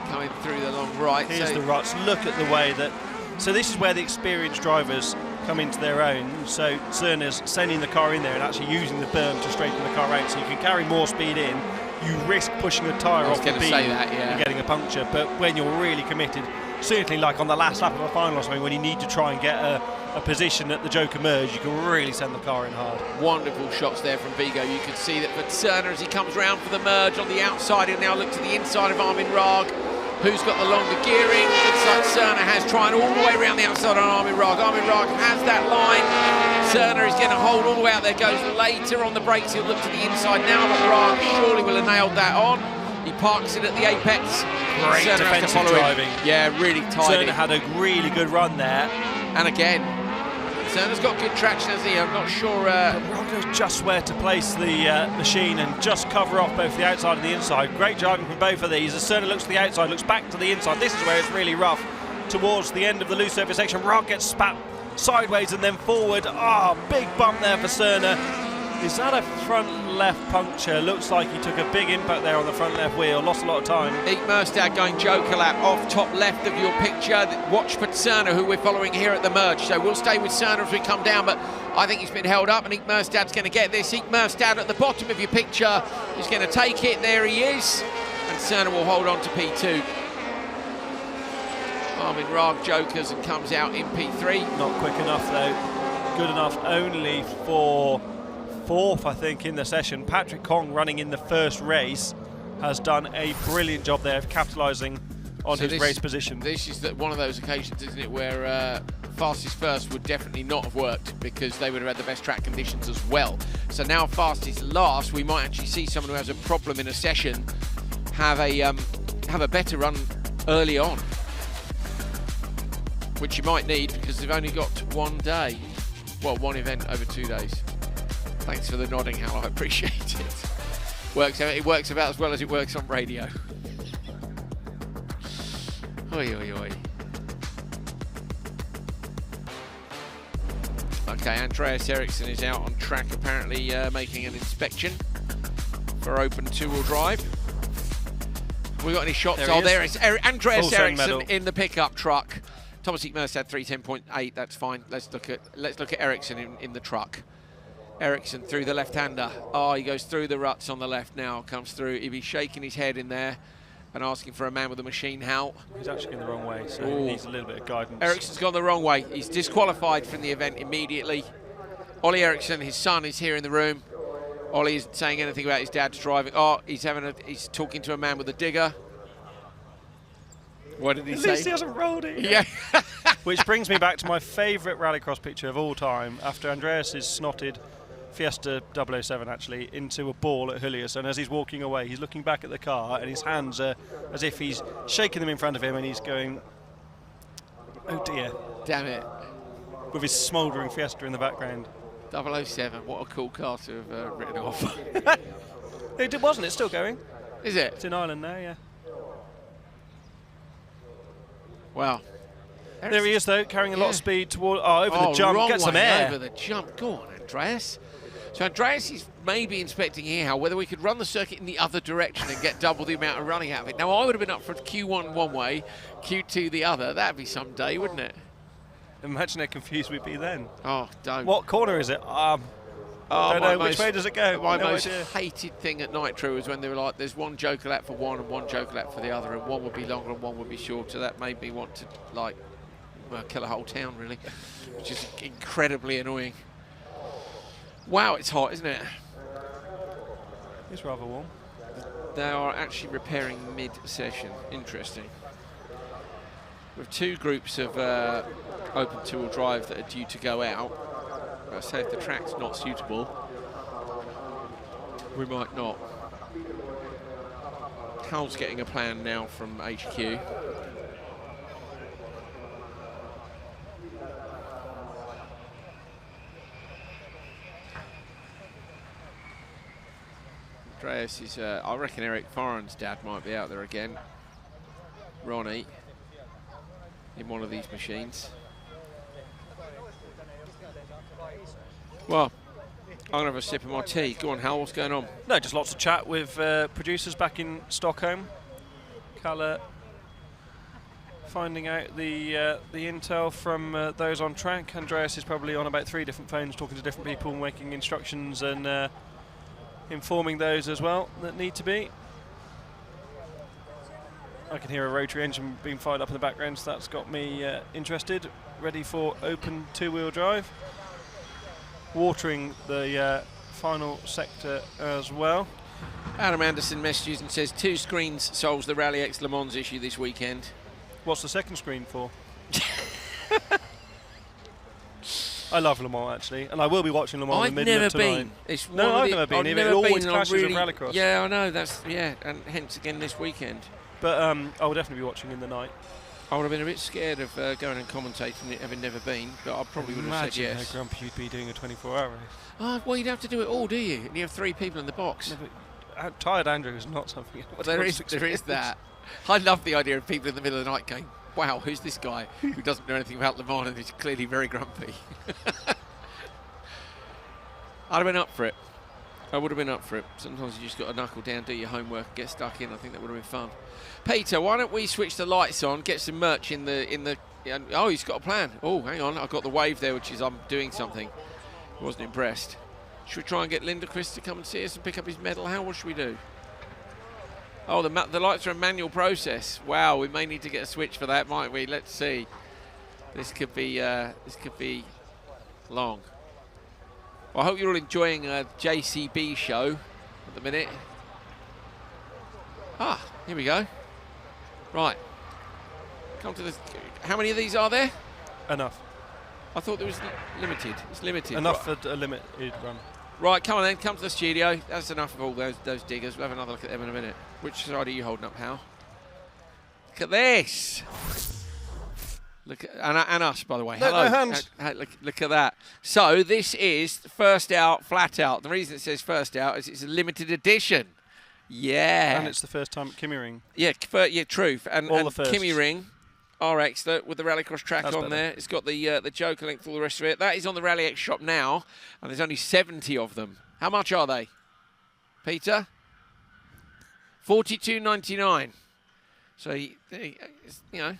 coming through the long right. Here's the ruts. Look at the way that. So this is where the experienced drivers come into their own. So Cerner's sending the car in there and actually using the berm to straighten the car out, so you can carry more speed in. You risk pushing a tyre off the beam and getting a puncture. But when you're really committed, certainly like on the last lap of a final or something, when you need to try and get a position at the Joker merge, you can really send the car in hard. Wonderful shots there from Vigo. You can see that for Cerner as he comes round for the merge on the outside, and now look to the inside of Armin Raag. Who's got the longer gearing? Looks like Cerner has, trying all the way around the outside on Armin Raag. Armin Raag has that line. Cerner is going to hold all the way out there. Goes later on the brakes. He'll look to the inside now, but Raag surely will have nailed that on. He parks it at the apex. Great Cerner has to defensive follow him. driving. Yeah, really tidy. Cerner had a really good run there. And again, Cerner's got good traction, hasn't he? I'm not sure. Rod knows just where to place the machine and just cover off both the outside and the inside. Great driving from both of these. As Cerner looks to the outside, looks back to the inside. This is where it's really rough. Towards the end of the loose surface section, Rod gets spat sideways and then forward. Big bump there for Cerner. Is that a front left puncture? Looks like he took a big impact there on the front left wheel. Lost a lot of time. Eek Merstad going joker lap off top left of your picture. Watch for Cerner, who we're following here at the merge. So we'll stay with Cerner as we come down, but I think he's been held up, and Eek Merstad's going to get this. Eek Merstad at the bottom of your picture. He's going to take it. There he is. And Cerner will hold on to P2. Armin Raag jokers and comes out in P3. Not quick enough though. Good enough only for fourth, I think, in the session. Patrick Kong, running in the first race, has done a brilliant job there of capitalising on his race position. This is one of those occasions, isn't it, where fastest first would definitely not have worked because they would have had the best track conditions as well. So now fastest last, we might actually see someone who has a problem in a session have a better run early on, which you might need because they've only got one day. Well, one event over 2 days. Thanks for the nodding, Hal, I appreciate it. It works about as well as it works on radio. Oi, oi, oi. Okay, Andreas Eriksson is out on track, apparently making an inspection for open two-wheel drive. We got any shots? There is Andreas Eriksson in the pickup truck. Thomas Eek Merstad 310.8. That's fine. Let's look at Eriksson in the truck. Eriksson through the left-hander. He goes through the ruts on the left now. Comes through. He'll be shaking his head in there and asking for a man with a machine. Hal. He's actually going the wrong way, so he needs a little bit of guidance. Eriksson's gone the wrong way. He's disqualified from the event immediately. Ollie Eriksson, his son, is here in the room. Ollie isn't saying anything about his dad's driving. He's talking to a man with a digger. What did he say? At least he hasn't rolled it. Yeah. Which brings me back to my favourite rallycross picture of all time, after Andreas is snotted Fiesta 007 actually into a ball at Julius, and as he's walking away he's looking back at the car and his hands are as if he's shaking them in front of him and he's going, oh dear. Damn it. With his smouldering Fiesta in the background. 007, what a cool car to have written off. It wasn't, it's still going. Is it? It's in Ireland now, yeah. Wow. There he is though, carrying a lot of speed toward, over the jump, get some air. Over the jump, go on Andreas. So Andreas is maybe inspecting here how whether we could run the circuit in the other direction and get double the amount of running out of it. Now I would have been up for Q1 one way, Q2 the other. That'd be some day, wouldn't it? Imagine how confused we'd be then. Oh, don't. What corner is it? Don't know. Which way does it go? My most hated thing at Nitro was when they were like, there's one joker lap for one and one joker lap for the other, and one would be longer and one would be shorter. That made me want to, like, kill a whole town, really, which is incredibly annoying. Wow, it's hot, isn't it? It's rather warm. They are actually repairing mid-session. Interesting. With two groups of open two-wheel drive that are due to go out, I say if the track's not suitable, we might not. Hal's getting a plan now from HQ. Andreas is, I reckon Eric Foran's dad might be out there again. Ronnie, in one of these machines. Well, I'm going to have a sip of my tea. Go on, Hal, what's going on? No, just lots of chat with producers back in Stockholm. Kalle finding out the intel from those on track. Andreas is probably on about 3 different phones talking to different people, making instructions and informing those as well that need to be. I can hear a rotary engine being fired up in the background, so that's got me interested. Ready for open two-wheel drive. Watering the final sector as well. Adam Anderson messages and says 2 screens solves the Rallyx Le Mans issue this weekend. What's the second screen for? I love Le Mans actually, and I will be watching Le Mans I've in the middle never of tonight. been. It's No, I've never been. It always clashes with Rallycross. Yeah, I know. That's and hence again this weekend. But I will definitely be watching in the night. I would have been a bit scared of going and commentating it, having never been, but I probably would have said yes. Imagine how grumpy you'd be doing a 24-hour race. Oh, well, you'd have to do it all, do you? And you have 3 people in the box. No, but tired Andrew is not something. There is that. I love the idea of people in the middle of the night going, wow, who's this guy who doesn't know anything about Le Mans and is clearly very grumpy. I'd have been up for it. I would have been up for it. Sometimes you just got to knuckle down, do your homework, get stuck in. I think that would have been fun. Peter, why don't we switch the lights on, get some merch in the. Oh, he's got a plan. Oh, hang on, I've got the wave there, which is I'm doing something. I wasn't impressed. Should we try and get Linda Chris to come and see us and pick up his medal? What should we do? Oh, the lights are a manual process. Wow, we may need to get a switch for that, might we? Let's see. This could be long. Well, I hope you're all enjoying JCB show at the minute. Ah, here we go. Right. Come to the. How many of these are there? Enough. I thought there was limited. It's limited. Enough for a limited run. Right, come on then. Come to the studio. That's enough of all those diggers. We'll have another look at them in a minute. Which side are you holding up, Hal? Look at this. Look at, and us, by the way. No, Hello. no hands. Look at that. So this is first out, flat out. The reason it says first out is it's a limited edition. Yeah. And it's the first time at Kymiring. Yeah, true. And All the firsts. Kymiring RX with the Rallycross track That's on better. there. It's got the Joker length, all the rest of it. That is on the Rallyx shop now, and there's only 70 of them. How much are they, Peter? $42.99. So you know,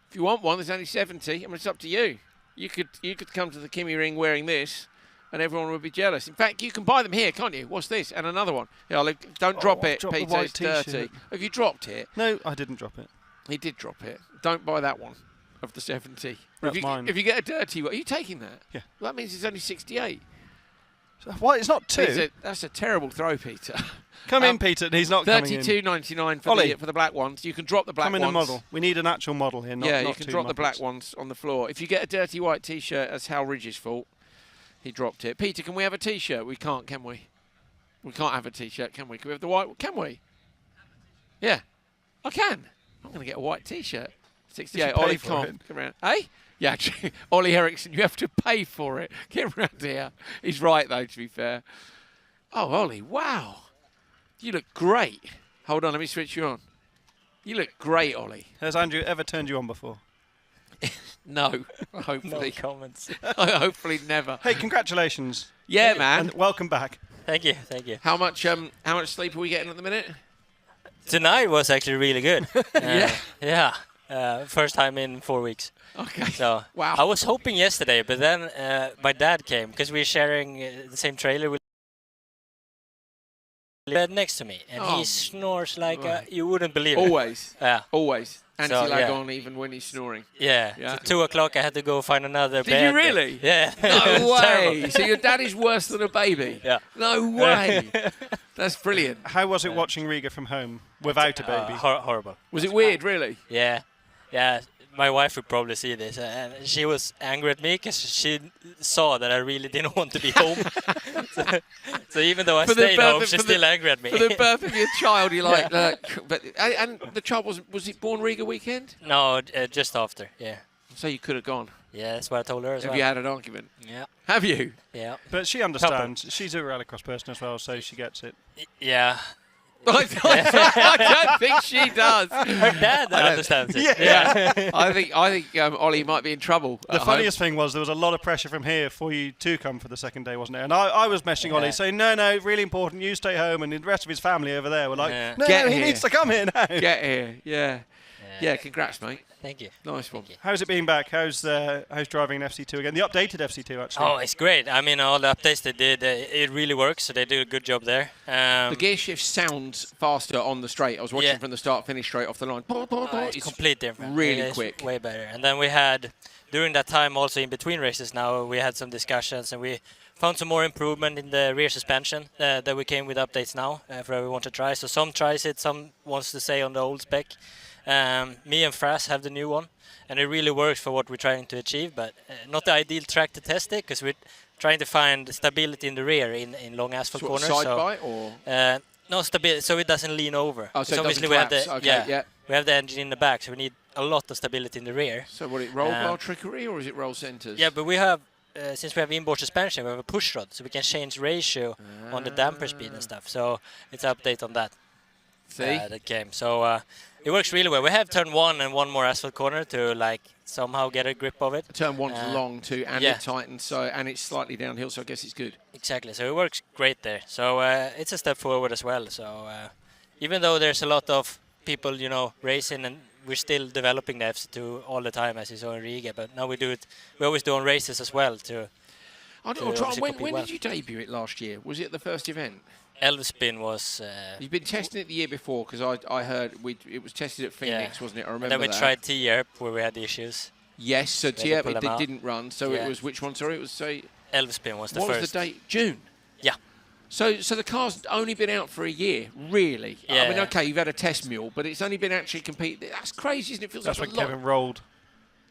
if you want one, there's only 70. I mean, it's up to you. You could come to the Kymiring wearing this, and everyone would be jealous. In fact, you can buy them here, can't you? What's this? And another one. Yeah, don't drop it, dropped the Peter. white It's dirty. t-shirt. Have you dropped it? No, I didn't drop it. He did drop it. Don't buy that one of the 70. That's mine. If you get a dirty one, are you taking that? Yeah. Well, that means it's only 68. So, why? It's not 2. That's a terrible throw, Peter. Come in, Peter. He's not coming in. $32.99 for the black ones. You can drop the black ones. Come in a model. We need an actual model here, not you can drop the black ones on the floor. If you get a dirty white T-shirt, that's Hal Ridge's fault. He dropped it. Peter, can we have a T-shirt? We can't, can we? We can't have a T-shirt, can we? Can we have the white? Can we? Yeah, I can. I'm going to get a white T-shirt. 68. Ollie, come around. Hey? Yeah, actually, Ollie Eriksson, you have to pay for it. Get around here. He's right, though, to be fair. Oh, Ollie, wow. You look great. Hold on, let me switch you on. You look great, Ollie. Has Andrew ever turned you on before? No, hopefully. No comments. Hopefully never. Hey, congratulations. Yeah, man. And welcome back. Thank you, thank you. How much sleep are we getting at the minute? Tonight was actually really good. Yeah. Yeah. First time in 4 weeks. Okay. So wow. I was hoping yesterday, but then my dad came because we're sharing the same trailer with bed next to me, and he snores like you wouldn't believe it. Always. Yeah. Always. Anti-lag So, on even when he's snoring. Yeah. So 2 o'clock I had to go find another bed. Did you really? Yeah. No way. Terrible. So your dad is worse than a baby? Yeah. No way. That's brilliant. How was it watching Riga from home without a baby? Horrible. Was it weird, really? Yeah. Yeah. My wife would probably see this, and she was angry at me because she saw that I really didn't want to be home. so even though I stayed home, she's still angry at me. For the birth of your child, you're like, but and the child was it born Riga weekend? No, just after. Yeah. So you could have gone. Yeah, that's what I told her as well. Have you had an argument? Yeah. Have you? Yeah. But she understands. She's a rallycross person as well, so she gets it. Yeah. I don't think she does. Her dad understands it. Yeah. I think Ollie might be in trouble. The funniest thing was there was a lot of pressure from here for you to come for the second day, wasn't there? And I was messaging Ollie saying, no, really important, you stay home, and the rest of his family over there were like, no, he needs to come here now. Get here, yeah. Yeah, congrats, mate. Thank you. Nice one. How's it being back? How's driving an FC2 again? The updated FC2, actually. Oh, it's great. I mean, all the updates they did, it really works, so they do a good job there. The gear shift sounds faster on the straight. I was watching from the start, finish straight off the line. It's completely different. Really quick. Way better. And then we had, during that time, also in between races now, we had some discussions, and we found some more improvement in the rear suspension that we came with updates now for everyone to try. So some tries it, some wants to stay on the old spec. Me and Fras have the new one, and it really works for what we're trying to achieve, but not the ideal track to test it, because we're trying to find stability in the rear in long asphalt corners. Side so, bite or? No, stability, so it doesn't lean over. Oh, so it obviously doesn't we have collapse. the Okay, we have the engine in the back, so we need a lot of stability in the rear. So what, roll bar trickery or is it roll centers? Yeah, but we have, since we have inboard suspension, we have a push rod, so we can change ratio on the damper speed and stuff. So it's an update on that. See? That came. So it works really well. We have turn 1 and one more asphalt corner to like somehow get a grip of it. Turn 1's long too, and it tightens, so and it's slightly downhill, so I guess it's good. Exactly. So it works great there. So it's a step forward as well. So even though there's a lot of people, you know, racing, and we're still developing the FC2 all the time, as you saw in Riga. But now we do it. We always do on races as well. When did you debut it last year? Was it the first event? Elvspin was... You've been testing it the year before, because I heard it was tested at Phoenix, wasn't it? I remember that. Then we tried Tierp, where we had issues. Yes, so Tierp it didn't run, so it was which one? Sorry, it was... Elvspin was the first. What was the date? June? Yeah. So the car's only been out for a year, really? Yeah. I mean, okay, you've had a test mule, but it's only been actually competed. That's crazy, isn't it? Feels That's like when a lot. Kevin rolled.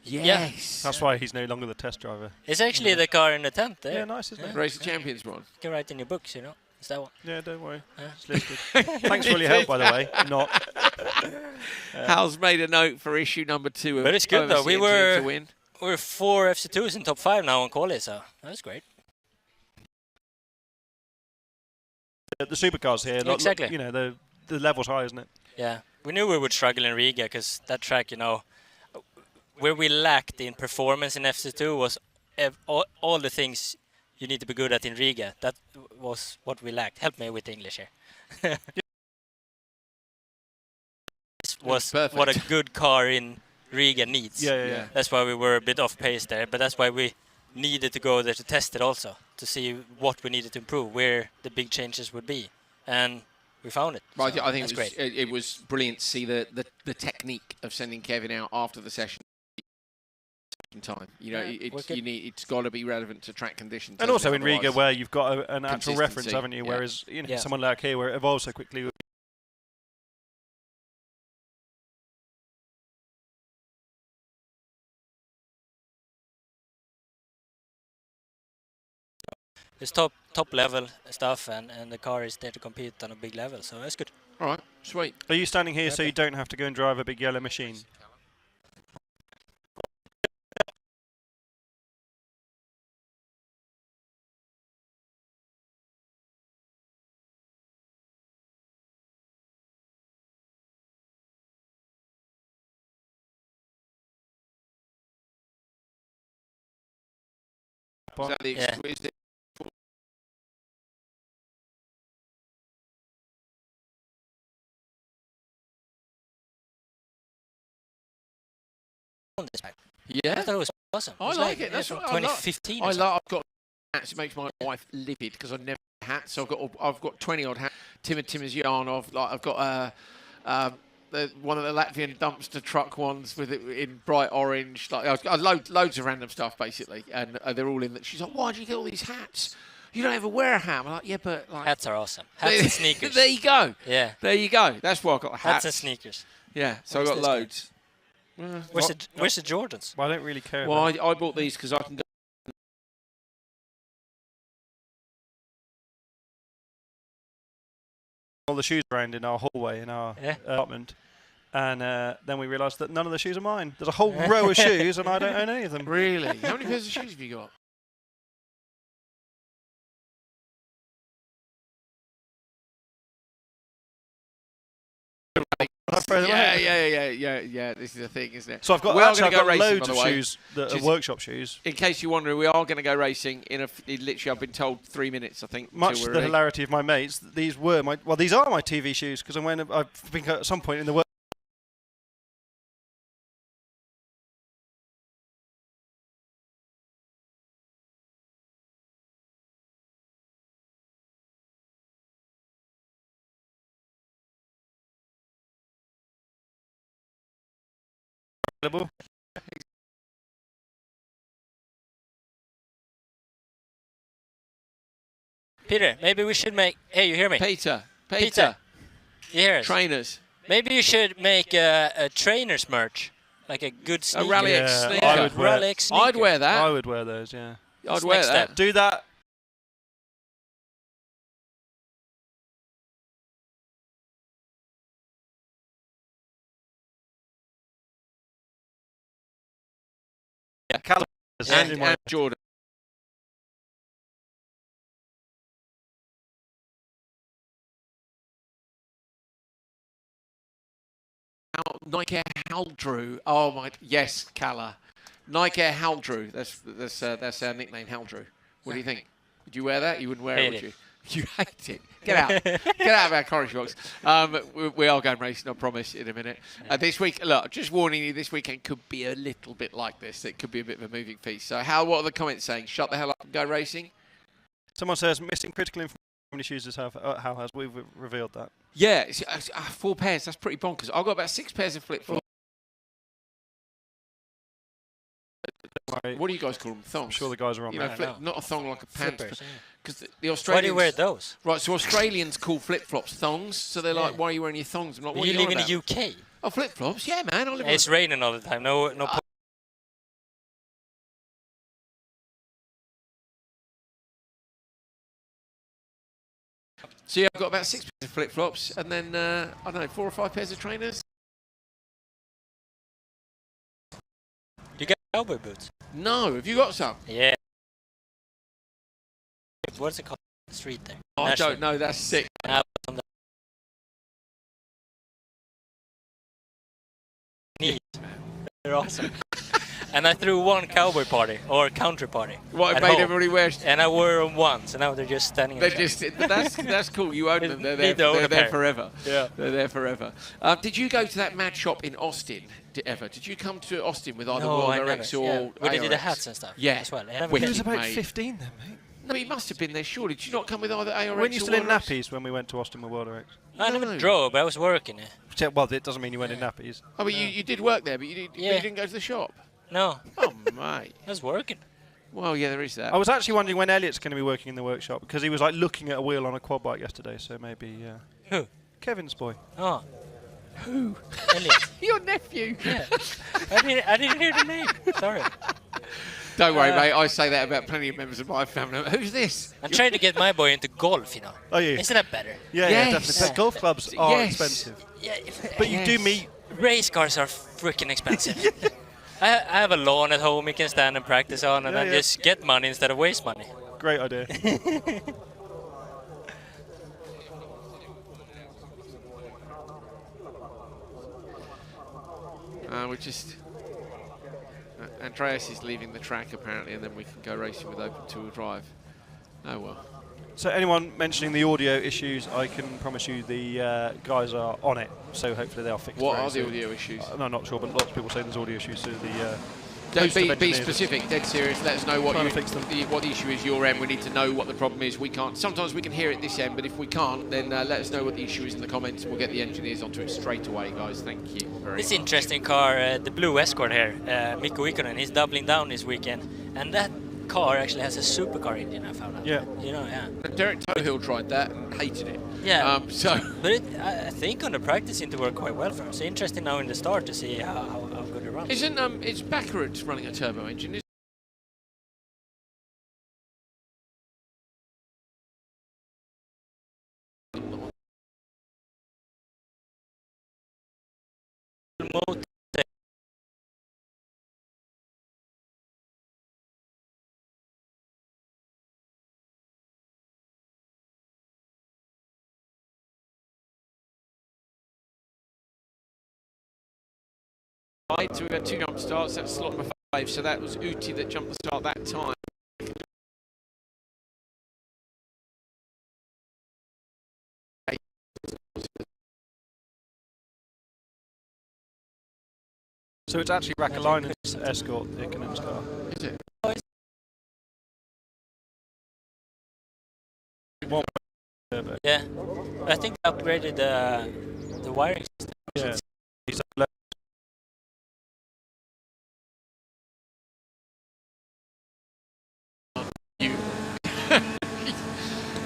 Yes. That's why he's no longer the test driver. It's actually the car in the tent there. Yeah, nice, isn't it? Race of Champions one. You can write in your books, you know. Is that one? Yeah, don't worry. It's listed. Thanks for all your help, by the way. Not. Hal's made a note for issue number 2 of But it's good though. We to win. were 4 FC2s in top 5 now on Coley, so that's great. The supercars here, Exactly. You know, the level's high, isn't it? Yeah, we knew we would struggle in Riga, because that track, you know, where we lacked in performance in FC2 was all the things you need to be good at in Riga. That was what we lacked. Help me with English here. This was what a good car in Riga needs. Yeah. That's why we were a bit off pace there, but that's why we needed to go there to test it also, to see what we needed to improve, where the big changes would be, and we found it. Right, so I think it was brilliant to see the technique of sending Kevin out after the session time. You know, it's got to be relevant to track conditions. And also in Riga, where you've got an actual reference, haven't you? Whereas you know, someone like here, where it evolves so quickly. It's top level stuff, and the car is there to compete on a big level, so that's good. All right, sweet. Are you standing here so you don't have to go and drive a big yellow machine? Is that the Yeah, I thought it was awesome. I like it. That's from what 2015. I love. I've got hats. It makes my wife livid because I've never had hats. So I've got 20 odd hats. Timothy's yarn of like I've got one of the Latvian dumpster truck ones with it in bright orange. Like loads of random stuff basically, and they're all in. She's like, why do you get all these hats? You don't ever wear a hat. I'm like, yeah, but like hats are awesome. Hats and sneakers. There you go. Yeah. There you go. That's why I got hats. Hats and sneakers. Yeah. So I got loads. Where's the Jordans? Well, I don't really care. Well, I bought these because I can go. All the shoes around in our hallway in our apartment, and then we realised that none of the shoes are mine. There's a whole row of shoes, and I don't own any of them. Really? How many pairs of shoes have you got? Yeah. This is the thing, isn't it? So I've got loads of shoes that are workshop shoes. In case you're wondering, we are going to go racing in literally. I've been told 3 minutes, I think. Much to the hilarity of my mates, these are my TV shoes because I think at some point in the work. Peter, maybe we should make... Hey, you hear me? Peter. You hear us? Trainers. Maybe you should make a trainer's merch, like a good sneaker. A Rallyx sneaker. Rallyx sneaker. I'd wear that. I would wear those, yeah. I'd wear next that. step. Do that. Yeah. Calipers And Jordan. Nike Haldrew. Oh my, yes, Calla. Nike Haldrew. That's our nickname, Haldrew. What do you think? Would you wear that? You wouldn't wear it, would you? You hate it. Get out. Get out of our Cornish box. We are going racing, I promise, in a minute. This week, look, just warning you, this weekend could be a little bit like this. It could be a bit of a moving feast. So what are the comments saying? Shut the hell up and go racing? Someone says missing critical information. How many shoes does how has we've revealed that? Yeah, 4 pairs. That's pretty bonkers. I've got about 6 pairs of flip-flops. What do you guys call them? Thongs? I'm sure the guys are on that. Not a thong like a pants. Because the Australians. Why do you wear those? Right, so Australians call flip-flops thongs. So they're like, why are you wearing your thongs? I'm like, what you are live on in about? the UK? Oh, flip-flops? Yeah, man. I live It's raining all the time. No. So yeah, I've got about 6 pairs of flip-flops, and then I don't know, 4 or 5 pairs of trainers. You get cowboy boots? No, have you got some? Yeah. What's it called? The street there. Oh, I don't know. That's sick. They're awesome. And I threw one cowboy party or country party. What, made everybody wear? And I wore them once, and now they're just standing. They're just. That's cool. You own them. They're there forever. Yeah. They're there forever. Did you go to that mad shop in Austin ever? Did you come to Austin with either World Rallyx or where they did the ARX? hats and stuff? Yeah. As well. He was about 15 then, mate. No, he must have been there. Surely, did you not come with either ARX? Weren't you or still in World Rallyx? nappies when we went to Austin with World Rallyx? I never drove. I was working there. Well, it doesn't mean you went in nappies. Oh, but you did work there, but you didn't go to the shop. No. Oh, mate. I was working. Well, yeah, there is that. I was actually wondering when Elliot's going to be working in the workshop because he was like looking at a wheel on a quad bike yesterday. So maybe. Who? Kevin's boy. Oh. Who? Elliot. Your nephew. Yeah. I didn't hear the name. Sorry. Don't worry, mate. I say that about plenty of members of my family. Who's this? I'm trying to get my boy into golf, you know. Oh, yeah. Isn't that better? Yeah, Yes. definitely. But golf clubs are expensive. Yeah. But you do meet. Race cars are freaking expensive. I have a lawn at home you can stand and practice on, and I just get money instead of waste money. Great idea. We're just. Andreas is leaving the track apparently, and then we can go racing with open two-wheel drive. Oh well. So anyone mentioning the audio issues, I can promise you the guys are on it. So hopefully they'll fix. What are the audio issues? I'm not sure, but lots of people say there's audio issues. So the Don't be specific, dead serious. Let us know what what the issue is your end. We need to know what the problem is. We can't. Sometimes we can hear it this end, but if we can't, then let us know what the issue is in the comments. We'll get the engineers onto it straight away, guys. Thank you very This much. interesting car, the blue Escort here, Mikko Ikonen, he's doubling down this weekend, and that car actually has a supercar engine. I found out. Yeah. You know, yeah. Derek Tohill tried that and hated it. Yeah. But I think on the practice seemed to work quite well for him. So interesting now in the start to see how good it runs. Isn't it's Baccarat running a turbo engine? So we've had 2 jump starts. That's slot number 5. So that was Uti that jumped the start that time. So it's actually Rackalainen's Escort, Ikonen's car. Is it? Yeah, I think they upgraded the wiring system. Yeah.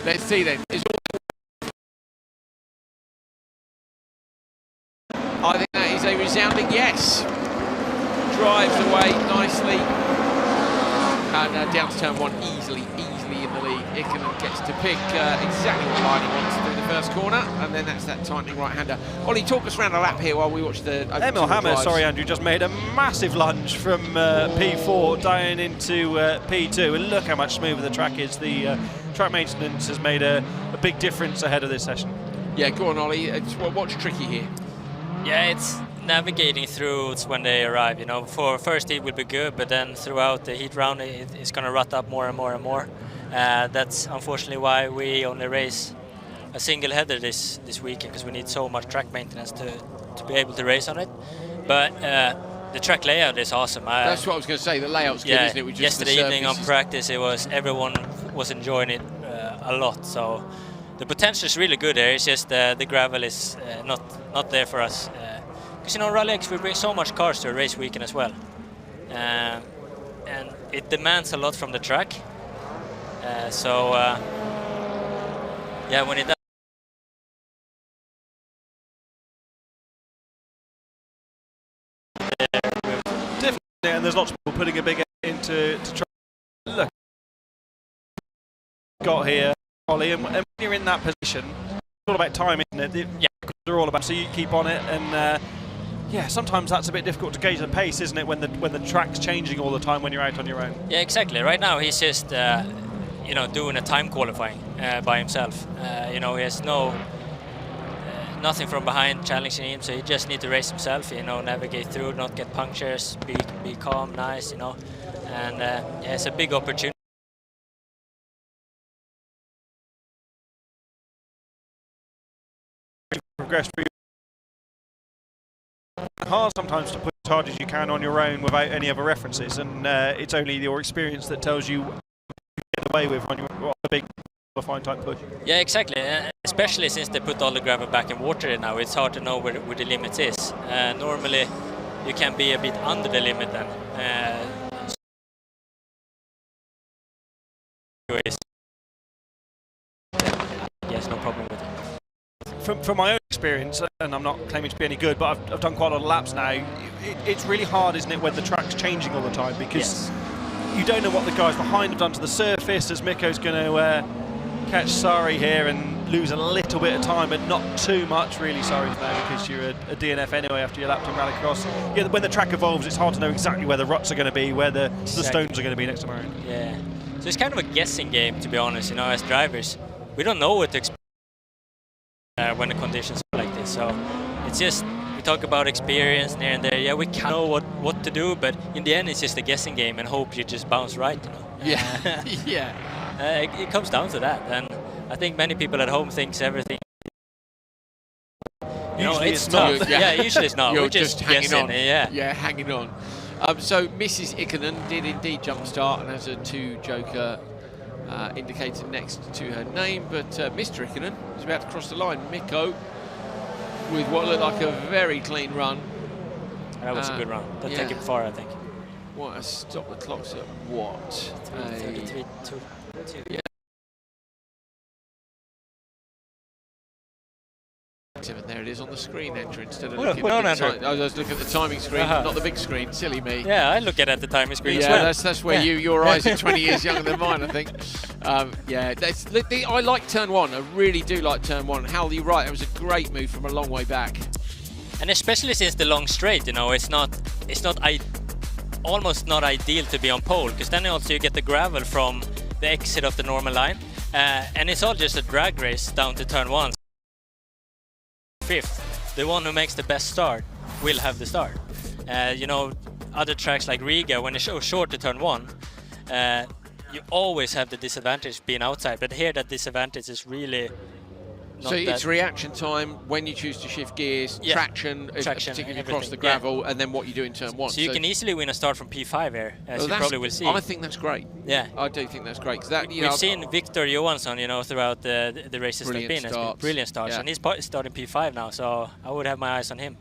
Let's see then. Is I think that is a resounding yes. Drives away nicely. And down to turn 1 easily in the lead. Ikonen gets to pick exactly what line he wants through the first corner, and then that's that tightening right-hander. Ollie, talk us around a lap here while we watch the Emil Hammer, sorry Andrew, just made a massive lunge from P4 down into P2, and look how much smoother the track is. The track maintenance has made a big difference ahead of this session. Yeah, go on Ollie, what's tricky here? Yeah, it's navigating through when they arrive, you know. For first heat will be good, but then throughout the heat round it's going to rut up more and more and more. That's unfortunately why we only race a single header this weekend, because we need so much track maintenance to be able to race on it. But the track layout is awesome. That's what I was going to say, the layout's good, isn't it? With just yesterday evening on practice, everyone was enjoying it a lot, so the potential is really good there. It's just the gravel is not there for us. Because, you know, Rallyx, we bring so much cars to a race weekend as well. And it demands a lot from the track. Yeah, when it does. Definitely, and there's lots of people putting a big effort into try. Look, got here, Ollie, and when you're in that position, it's all about time, isn't it? Yeah, they're all about. So you keep on it, and yeah, sometimes that's a bit difficult to gauge the pace, isn't it? When the track's changing all the time when you're out on your own. Yeah, exactly. Right now he's just you know, doing a time qualifying by himself. You know, he has nothing from behind challenging him, so he just needs to race himself. You know, navigate through, not get punctures, be calm, nice. You know, and yeah, it's a big opportunity. Progress through. Hard sometimes to put as hard as you can on your own without any other references, and it's only your experience that tells you what you get away with on a big fine type push. Yeah, exactly. Especially since they put all the gravel back in water now, it's hard to know where the limit is. Normally, you can be a bit under the limit then. Yes, no problem with it. From my own experience, and I'm not claiming to be any good, but I've done quite a lot of laps now, it's really hard, isn't it, when the track's changing all the time, because you don't know what the guys behind have done to the surface, as Mikko's going to catch Sari here and lose a little bit of time, but not too much really. Sari's now, because you're a DNF anyway after your lap in Rallycross. Yeah, when the track evolves, it's hard to know exactly where the ruts are going to be, where the stones are going to be next time around. Yeah, so it's kind of a guessing game, to be honest. You know, as drivers, we don't know what to expect when the conditions are like this. So it's just, we talk about experience here and there. Yeah, we can know what to do, but in the end, it's just a guessing game and hope you just bounce right. You know. Yeah, yeah. It comes down to that, and I think many people at home thinks everything. You know, it's not. Yeah, usually it's not. You're We're just hanging on. Yeah, hanging on. So Mrs. Ikonen did indeed jump start and has a 2 joker indicator next to her name, but Mr. Ikonen is about to cross the line. Mikko with what looked like a very clean run. That was a good run. That'll take him far, I think. What a stop the clocks at what? 33, 2. Yeah. And there it is on the screen, Enter, instead of looking at the I was looking at the timing screen, not the big screen. Silly me. Yeah, I look at the timing screen as well. Yeah, that's where your eyes are 20 years younger than mine, I think. Yeah, I like turn 1. I really do like turn 1. Hal, you're right. It was a great move from a long way back. And especially since the long straight, you know, it's almost not ideal to be on pole, because then also you get the gravel from the exit of the normal line, and it's all just a drag race down to turn 1. 5th, the one who makes the best start will have the start. You know, other tracks like Riga, when it's short to turn 1, you always have the disadvantage being outside, but here that disadvantage is really not. So it's reaction time when you choose to shift gears, traction particularly across the gravel, and then what you do in turn 1. So you can easily win a start from P5 here, as you probably will see. I think that's great. Yeah, I do think that's great. We've seen Victor Johansson, you know, throughout the races they've been. Has been brilliant starts, and he's starting P5 now, so I would have my eyes on him.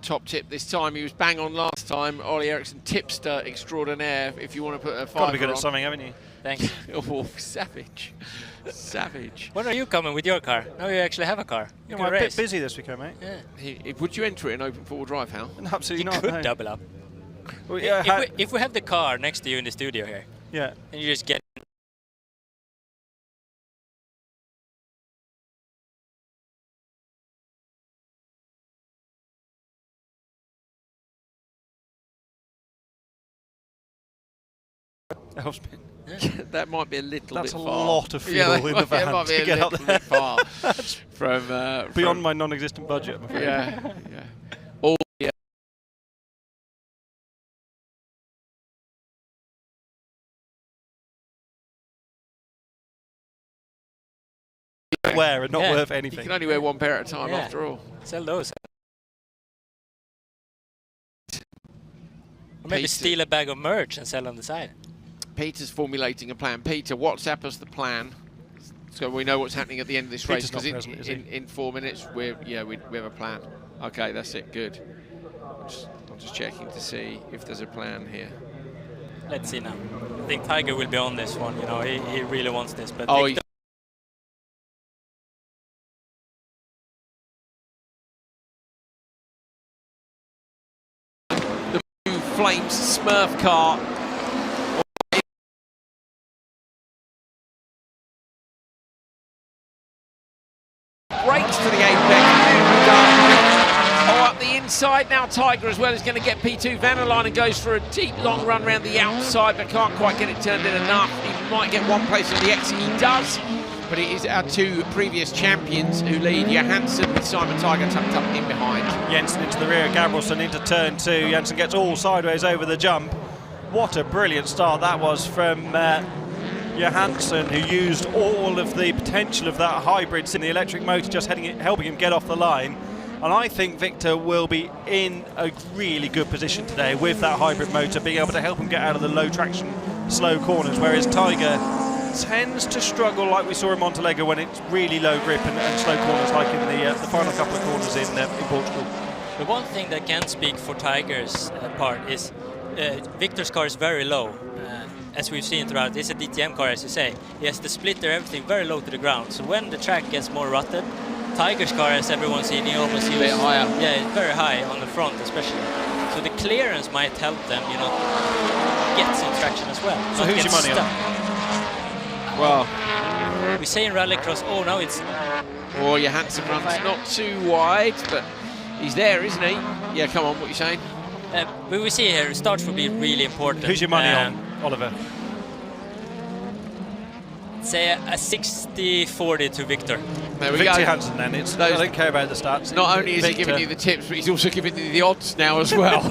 Top tip this time. He was bang on last time. Ollie Eriksson, tipster extraordinaire. If you want to put a 5 got to be good at something, haven't you? Thanks. Oh, savage. Savage. When are you coming with your car? Now you actually have a car. You can I'm a race. bit busy this weekend, mate. Yeah. Would you enter it in open four-wheel drive, Hal? Absolutely You not. could no. double up. Well, yeah, If we have the car next to you in the studio here, yeah. and you just get That might be a little That's bit a far. lot of fuel in the van might be to a get up little there. bit far from Beyond my non-existent budget, I'm afraid. Yeah, yeah. All the wear and not worth You anything. can only wear one pair at a time Yeah. after all. sell those. Or maybe Peter. steal a bag of merch and sell on the side. Peter's formulating a plan. Peter, WhatsApp us the plan, so we know what's happening at the end of this race. Peter's not Because present, is he? in 4 minutes, we have a plan. Okay, that's it. Good. I'm just checking to see if there's a plan here. Let's see now. I think Tiger will be on this one. You know, he really wants this. But Oh, Victor, the blue Flames Smurf car. Brakes to the apex. Oh, up the inside now. Tiger as well is going to get P2 Van der Laan and goes for a deep long run around the outside, but can't quite get it turned in enough. He might get one place on the exit. He does, but it is our two previous champions who lead. Johansson with Simon Tiger tucked up in behind. Jensen into the rear, Gabrielsen into turn 2. Jensen gets all sideways over the jump. What a brilliant start that was from Johansson, who used all of the potential of that hybrids in the electric motor, just helping him get off the line. And I think Victor will be in a really good position today with that hybrid motor, being able to help him get out of the low traction, slow corners, whereas Tiger tends to struggle like we saw in Montalegre when it's really low grip and slow corners, like in the final couple of corners in Portugal. the one thing that can speak for Tiger's part is Victor's car is very low. As we've seen throughout, it's a DTM car, as you say. He has the splitter, everything very low to the ground. So when the track gets more rutted, Tiger's car, as everyone's seen, he almost a bit higher. Yeah, it's very high on the front, especially. So the clearance might help them, you know, get some traction as well. So who's your money on? Well, we say in Rallycross, oh, now it's... Oh, Johansson runs not too wide, but he's there, isn't he? Yeah, come on, what are you saying? But we see here, starts will be really important. Who's your money on, Oliver? Say a 60-40 to Victor. There we Victor go. Johansson then. I don't care about the stats. Not only is he giving you the tips, but he's also giving you the odds now as well.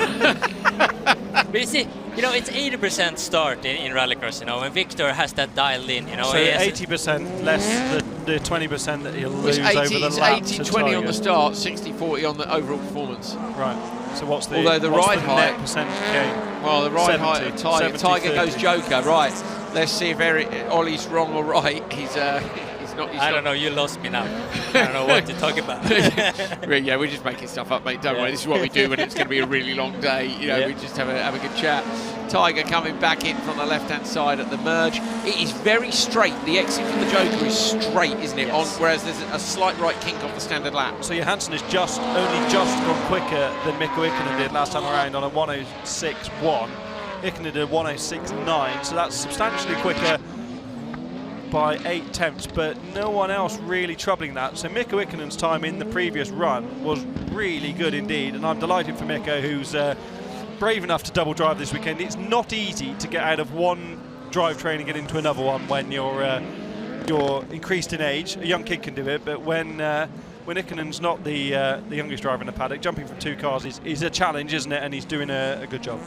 But you see, you know, it's 80% start in Rallycross, you know, and Victor has that dialed in, you know. So 80% less the 20% that he'll lose over the lap. It's 80-20 on the start, 60-40 on the overall performance. Right. So what's the, Although the ride height, net percent gain? Well, the ride 70, height of Tiger, 70, Tiger 30. goes Joker, right. Let's see if Ollie's wrong or right. He's not. I don't know, you lost me now. I don't know what to talk about. Yeah, we're just making stuff up, mate. Don't worry. This is what we do when it's going to be a really long day. You know, we just have a good chat. Tiger coming back in from the left-hand side at the merge. It is very straight. The exit from the Joker is straight, isn't it? Yes. Whereas there's a slight right kink off the standard lap. So Johansson has only just gone quicker than Mikko Ikonen did last time around on a 106.1. Ikonen did a 106.9, so that's substantially quicker by 8 tenths, but no one else really troubling that. So Mikko Ikonen's time in the previous run was really good indeed, and I'm delighted for Mikko, who's brave enough to double drive this weekend. It's not easy to get out of one drivetrain and get into another one when you're increased in age. A young kid can do it, but when Ikonen's not the youngest driver in the paddock, jumping from two cars is a challenge, isn't it? And he's doing a good job.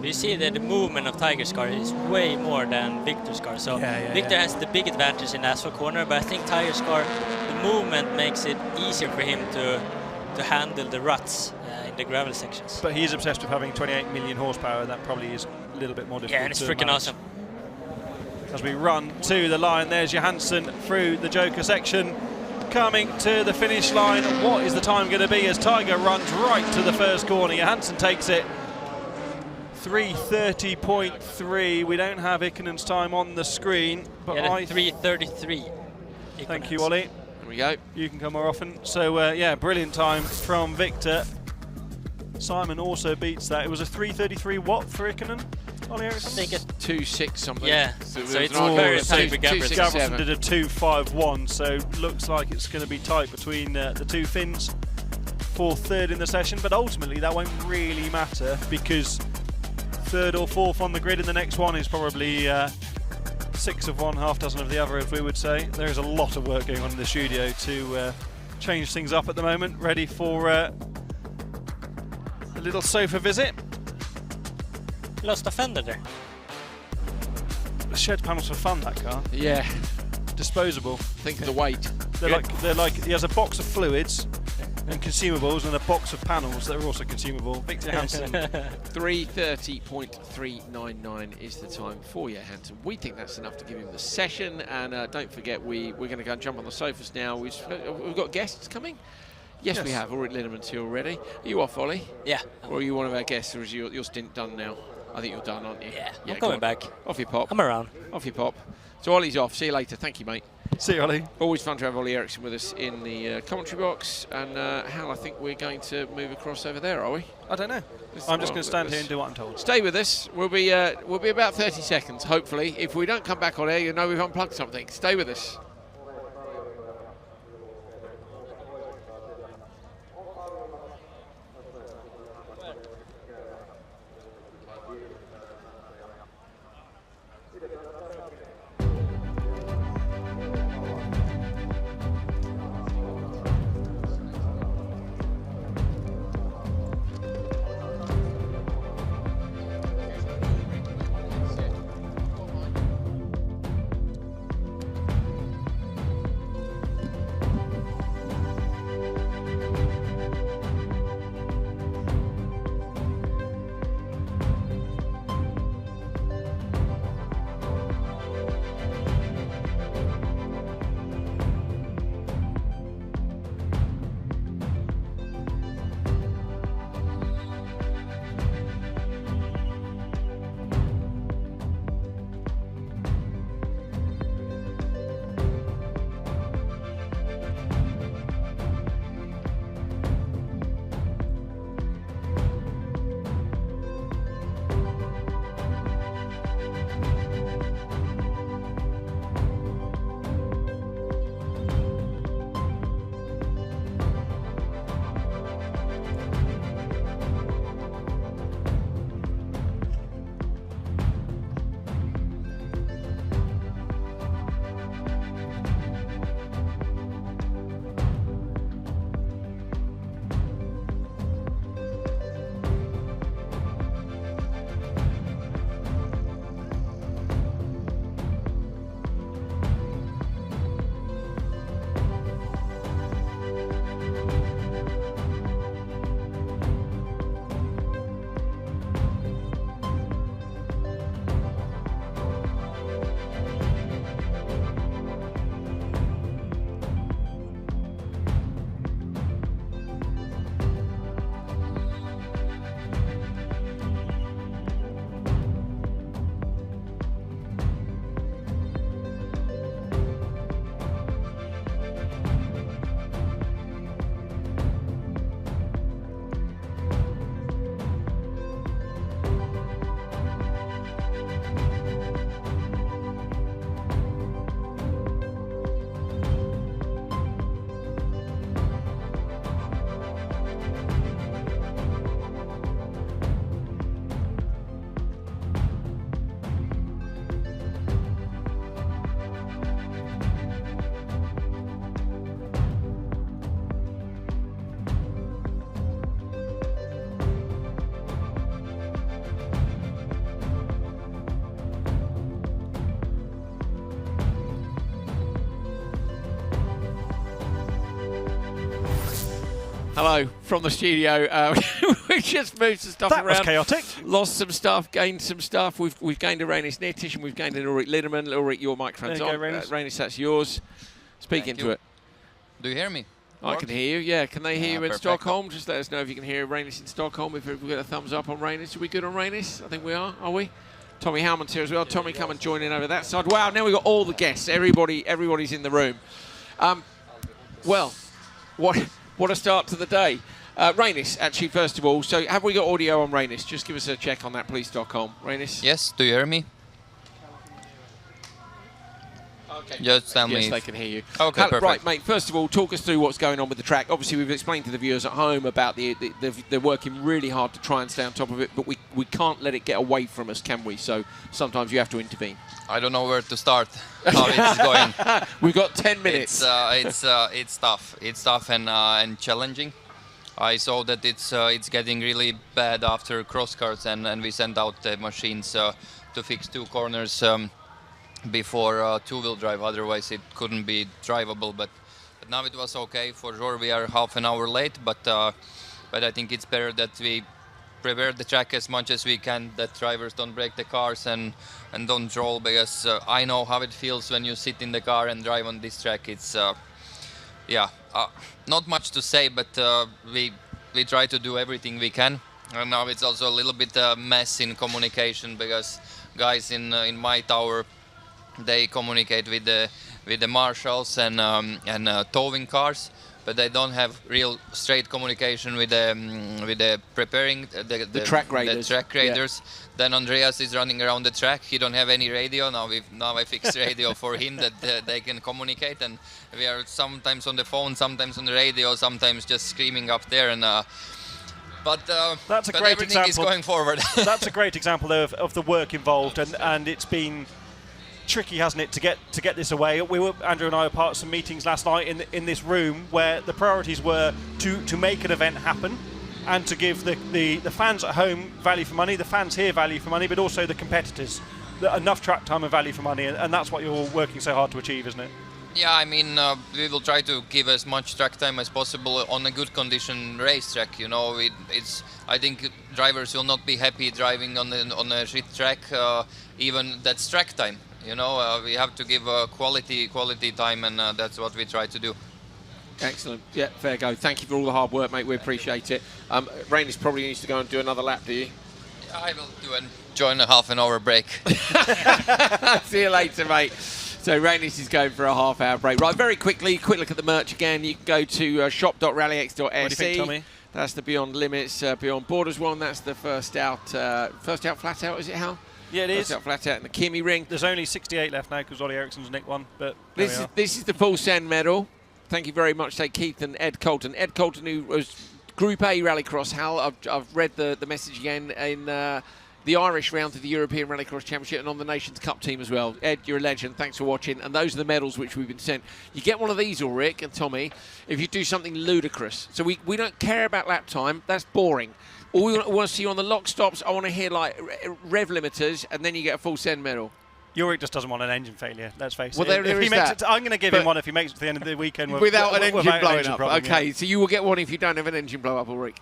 You see that the movement of Tiger's car is way more than Victor's car. So Victor has the big advantage in the asphalt corner, but I think Tiger's car, the movement makes it easier for him to handle the ruts in the gravel sections. But he is obsessed with having 28 million horsepower, and that probably is a little bit more difficult. Yeah, and it's to freaking manage. awesome. As we run to the line, there's Johansson through the Joker section, coming to the finish line. What is the time going to be as Tiger runs right to the first corner? Johansson takes it 3:30.3. We don't have Ikkonen's time on the screen, but Yeah, I 3:33. Thank you, Ollie. There we go. You can come more often. So yeah, brilliant time from Victor. Simon also beats that. It was a 3:33 what for Ikkonen? Ollie Eriksson? I think it's 2.6 something. Yeah, So so it's it's not very so tight with Gabrielson. Gabrielson did a 2:51, so looks like it's going to be tight between the two Finns for third in the session, but ultimately that won't really matter because third or fourth on the grid in the next one is probably 6 of one, half dozen of the other, as we would say. There is a lot of work going on in the studio to change things up at the moment, ready for a little sofa visit. Lost a fender there. The shed panels for fun, that car. Yeah. Disposable. Think of the weight. They're like he has a box of fluids and consumables and a box of panels that are also consumable. Victor Hansen. 3:30.399 is the time for Hansen. We think that's enough to give him the session, and don't forget we're going to go and jump on the sofas now. We've got guests coming. Yes, we have. Ulrich Lindemann already. Are you off, Ollie? Yeah. Or are you one of our guests, or is your stint done now? I think you're done, aren't you? Yeah, I'm go coming on. back. Off your pop. I'm around. Off your pop. So Ollie's off. See you later. Thank you, mate. See you, Ollie. Always fun to have Ollie Eriksson with us in the commentary box. And Hal, I think we're going to move across over there, are we? I don't know. I'm just going to stand here and do what I'm told. Stay with us. We'll be about 30 seconds, hopefully. If we don't come back on air, you know we've unplugged something. Stay with us. Hello from the studio. We just moved some stuff around. That was chaotic. Lost some stuff, gained some stuff. We've gained a Rainis Nitish and we've gained an Ulrich Lindemann. Ulrich, your microphone's there you on. go, Rainis. Rainis, that's yours. Speak into it. Do you hear me? I can hear you, yeah. Can they hear you in perfecto. Stockholm? Just let us know if you can hear Rallyx in Stockholm. If we get a thumbs up on Rallyx. Are we good on Rallyx? I think we are we? Tommy Howman's here as well. Tommy, come and join in over that side. Wow, now we've got all the guests. Everybody's in the room. Well, what a start to the day. Rallyx, actually, first of all. So have we got audio on Rallyx? Just give us a check on that, please, Stockholm. Rallyx? Yes, do you hear me? Okay. Just tell me. Yes, they can hear you. Okay, perfect. Right, mate, first of all, talk us through what's going on with the track. Obviously, we've explained to the viewers at home about they're working really hard to try and stay on top of it, but we can't let it get away from us, can we? So sometimes you have to intervene. I don't know where to start, how it's going. We've got 10 minutes. It's tough. It's tough and challenging. I saw that it's getting really bad after crosscars, and we sent out the machines to fix 2 corners before two-wheel drive. Otherwise, it couldn't be drivable. But now it was okay. For sure, we are half an hour late, but I think it's better that we prepare the track as much as we can, that drivers don't break the cars and don't roll, because I know how it feels when you sit in the car and drive on this track. It's not much to say, but we try to do everything we can. And now it's also a little bit a mess in communication, because guys in my tower, they communicate with the marshals and towing cars, but they don't have real straight communication with the preparing the track graders. The track graders. Yeah. Then Andreas is running around the track. He don't have any radio. Now I fixed radio for him that they can communicate, and we are sometimes on the phone, sometimes on the radio, sometimes just screaming up there. And but that's a but great everything example. is going forward. That's a great example of the work involved, and it's been tricky, hasn't it, to get this away. Andrew and I were part of some meetings last night in this room where the priorities were to make an event happen and to give the fans at home value for money, the fans here value for money, but also the competitors enough track time and value for money, and that's what you're working so hard to achieve, isn't it? Yeah, I mean, we will try to give as much track time as possible on a good condition racetrack. You know, I think drivers will not be happy driving on a shit track, even that's track time. You know, we have to give quality time, and that's what we try to do. Excellent. Yeah, fair go. Thank you for all the hard work, mate. We appreciate it. Rallyx probably needs to go and do another lap, do you? Yeah, I will join a half-an-hour break. See you later, mate. So Rallyx is going for a half-hour break. Right, very quickly, quick look at the merch again. You can go to shop.rallyx.se. What do you think, Tommy? That's the Beyond Limits, Beyond Borders one. That's the first out flat out, is it, Hal? Yeah, it is. First out flat out in the Kymiring. There's only 68 left now because Ollie Ericsson's nicked one. But this is the full send medal. Thank you very much to Keith and Ed Colton. Ed Colton, who was Group A Rallycross. Hal, I've read the message again in the Irish round of the European Rallycross Championship and on the Nations Cup team as well. Ed, you're a legend. Thanks for watching. And those are the medals which we've been sent. You get one of these, Ulrich and Tommy, if you do something ludicrous. So we don't care about lap time. That's boring. All we want to see you on the lock stops. I want to hear like rev limiters, and then you get a full send medal. Ulrich just doesn't want an engine failure, let's face it. Well, there is that. I'm going to give him one if he makes it to the end of the weekend without an engine blowing up. Problem, okay, yeah. so you will get one if you don't have an engine blow up, Ulrich.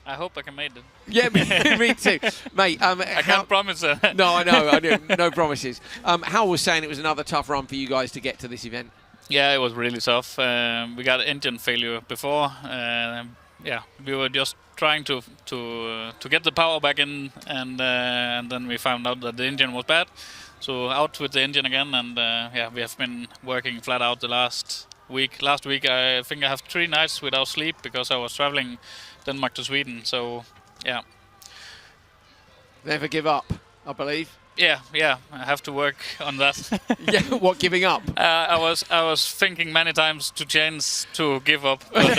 I hope I can make it. Yeah, me too. Mate, I can't promise that. No, I know. No promises. Hal was saying it was another tough run for you guys to get to this event. Yeah, it was really tough. We got engine failure before. Yeah, we were just trying to get the power back in, and then we found out that the engine was bad. So out with the engine again, and yeah, we have been working flat out the last week. Last week, I think I have 3 nights without sleep because I was traveling Denmark to Sweden. So yeah. Never give up, I believe. Yeah, I have to work on that. Yeah, what, giving up? I was thinking many times to change to give up. But,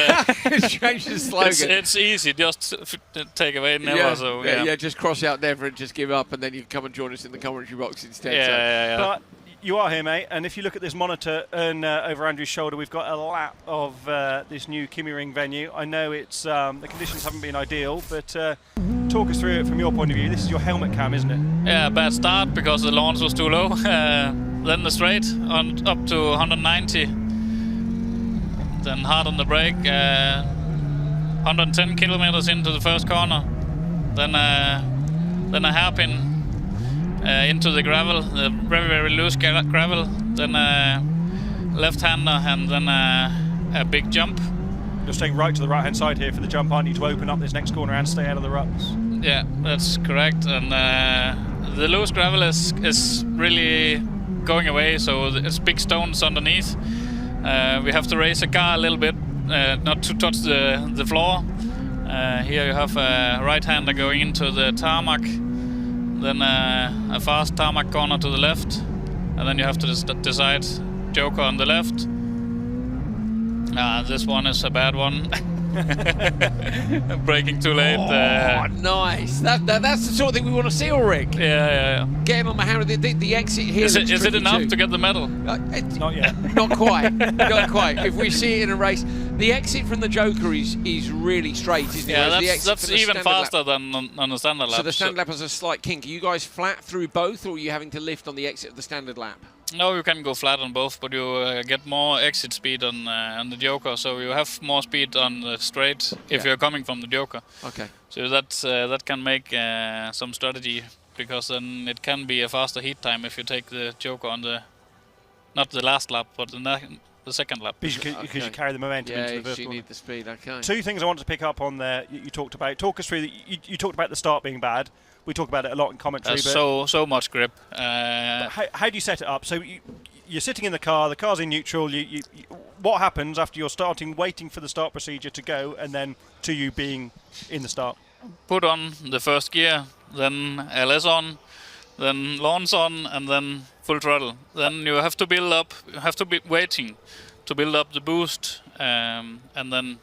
change the slogan. It's easy, just take away never. Yeah, so yeah, just cross out never and just give up, and then you can come and join us in the commentary box instead. Yeah. But you are here, mate, and if you look at this monitor and over Andrew's shoulder, we've got a lap of this new Kymiring venue. I know it's the conditions haven't been ideal, but talk us through it from your point of view. This is your helmet cam, isn't it? Yeah, bad start because the launch was too low. Then the straight up to 190. Then hard on the brake. 110 kilometers into the first corner. Then a hairpin into the gravel, the very, very loose gravel. Then left-hander, and then a big jump. You're staying right to the right-hand side here for the jump, aren't you, to open up this next corner and stay out of the ruts? Yeah, that's correct. And the loose gravel is really going away, so it's big stones underneath. We have to raise the car a little bit, not to touch the floor. Here you have a right-hander going into the tarmac, then a fast tarmac corner to the left, and then you have to decide joker on the left. This one is a bad one. Braking too late. Nice. That's the sort of thing we want to see, Ulrich. Yeah. Getting on the hammer. The exit here. Is it enough to get the medal? Not yet. Not quite. Not quite. If we see it in a race, the exit from the Joker is really straight, isn't it? Yeah, that's even faster than on the standard lap. So the standard lap has a slight kink. Are you guys flat through both, or are you having to lift on the exit of the standard lap? No, you can go flat on both, but you get more exit speed on the Joker, so you have more speed on the straight if you're coming from the Joker. Okay. So that can make some strategy, because then it can be a faster heat time if you take the Joker on not the last lap, but the second lap. Because you carry the momentum into the Yeah, vertical. you need the speed. Okay. Two things I wanted to pick up on there. You talked about. Talk us through. You talked about the start being bad. We talk about it a lot in commentary. So much grip. How do you set it up? So you're sitting in the car. The car's in neutral. What happens after you're starting, waiting for the start procedure to go, and then to you being in the start? Put on the first gear, then LS on, then launch on, and then full throttle. Then you have to build up. You have to be waiting to build up the boost, and then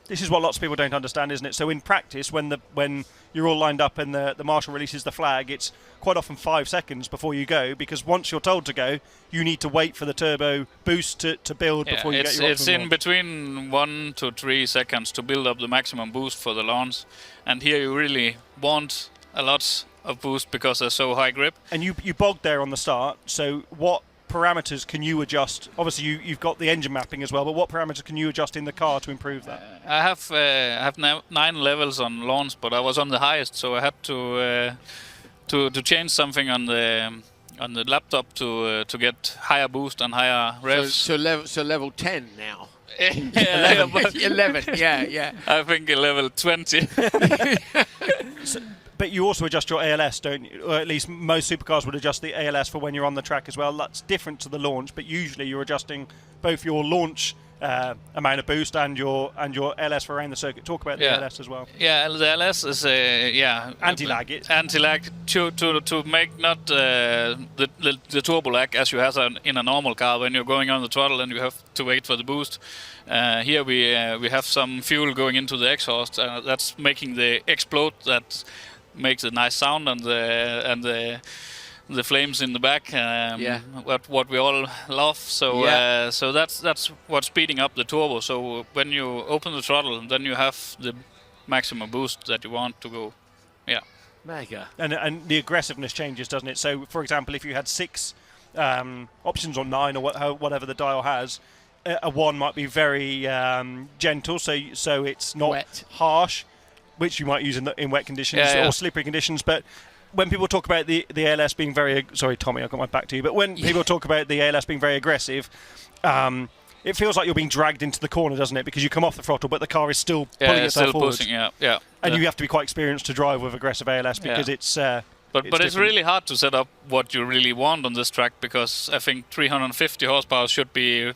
This is what lots of people don't understand, isn't it? So in practice, when you're all lined up and the marshal releases the flag, it's quite often 5 seconds before you go, because once you're told to go, you need to wait for the turbo boost to build before you get your optimum It's in launch. between 1 to 3 seconds to build up the maximum boost for the launch, and here you really want a lot of boost because there's so high grip. And you bogged there on the start, so what parameters can you adjust? Obviously you've got the engine mapping as well, but what parameters can you adjust in the car to improve that? I have 9 levels on launch, but I was on the highest, so I had to change something on the laptop to get higher boost and higher revs. So level 10 now. 11. Yeah. I think level 20. But you also adjust your ALS, don't you? Or at least most supercars would adjust the ALS for when you're on the track as well. That's different to the launch, but usually you're adjusting both your launch amount of boost and your LS for around the circuit. Talk about the LS as well. Yeah, the LS is anti-lag. Anti-lag to make not the turbo lag as you have in a normal car when you're going on the throttle and you have to wait for the boost. Here we have some fuel going into the exhaust. That's making the explode. That makes a nice sound, and the flames in the back. What we all love. So so that's what's speeding up the turbo. So when you open the throttle, then you have the maximum boost that you want to go. Yeah. Mega. And the aggressiveness changes, doesn't it? So for example, if you had 6 options or 9 or whatever the dial has, a 1 might be very gentle, so it's not wet, harsh, which you might use in wet conditions or slippery conditions. But when people talk about the ALS being very... Sorry, Tommy, I've got my back to you. But when people talk about the ALS being very aggressive, it feels like you're being dragged into the corner, doesn't it? Because you come off the throttle, but the car is still pulling itself forward. Pushing, And you have to be quite experienced to drive with aggressive ALS because it's... But it's really hard to set up what you really want on this track, because I think 350 horsepower should be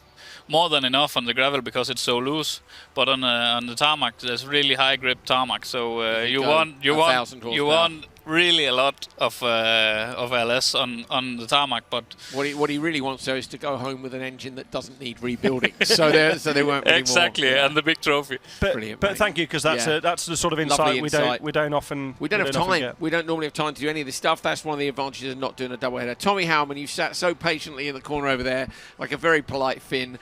more than enough on the gravel because it's so loose. But on the tarmac, there's really high grip tarmac, so you want really a lot of LS on the tarmac. But what he really wants though is to go home with an engine that doesn't need rebuilding. so they won't really exactly, and the big trophy. But thank you, because that's the sort of insight we don't often we don't have time. We don't normally have time to do any of this stuff. That's one of the advantages of not doing a doubleheader. Tommy Howman, you've sat so patiently in the corner over there, like a very polite Finn.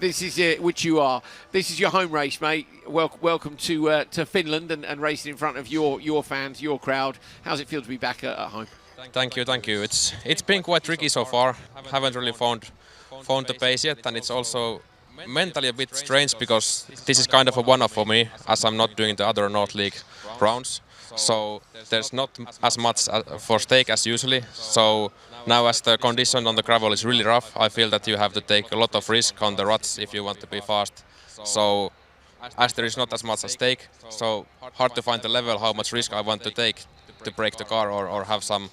This is which you are. This is your home race, mate. Welcome to Finland and racing in front of your fans, your crowd. How's it feel to be back at home? Thank you. It's been quite tricky so far. Haven't really found the pace yet, and it's also mentally a bit strange because this is kind of a one-off for me, as I'm not doing the other North League rounds. So there's not as much for stake as usually. So now, as the condition on the gravel is really rough, I feel that you have to take a lot of risk on the ruts if you want to be fast. So as there is not as much at stake, so hard to find the level how much risk I want to take to break the car or have some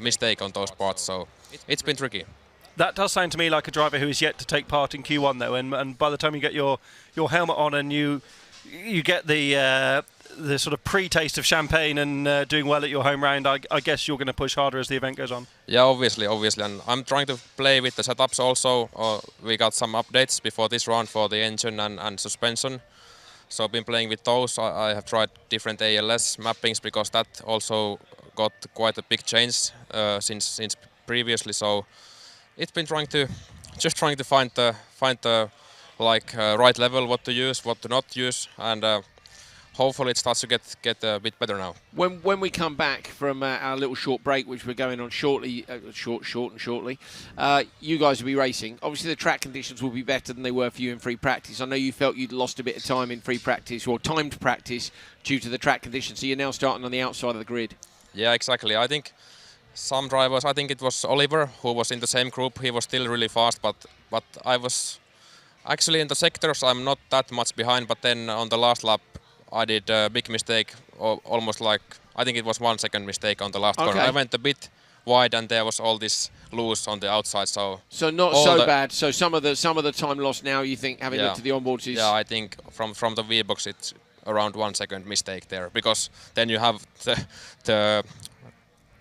mistake on those parts. So it's been tricky. That does sound to me like a driver who is yet to take part in Q1 though, and by the time you get your helmet on and you get the sort of pre-taste of champagne and doing well at your home round, I guess you're going to push harder as the event goes on. Yeah, obviously, and I'm trying to play with the setups also. We got some updates before this round for the engine and suspension, so I've been playing with those. I have tried different ALS mappings because that also got quite a big change since previously. So it's been trying to find the right level, what to use, what to not use, and hopefully it starts to get a bit better now. When we come back from our little short break, which we're going on shortly, shortly, you guys will be racing. Obviously, the track conditions will be better than they were for you in free practice. I know you felt you'd lost a bit of time in free practice or timed practice due to the track conditions, so you're now starting on the outside of the grid. Yeah, exactly. I think some drivers, I think it was Oliver who was in the same group. He was still really fast, but I was actually in the sectors. I'm not that much behind, but then on the last lap, I did a big mistake, almost like, I think it was 1 second mistake on the last corner. I went a bit wide and there was all this loose on the outside. So not so bad. So some of the time lost now, you think, having looked at the onboards is... Yeah, I think from the V-box it's around 1 second mistake there, because then you have the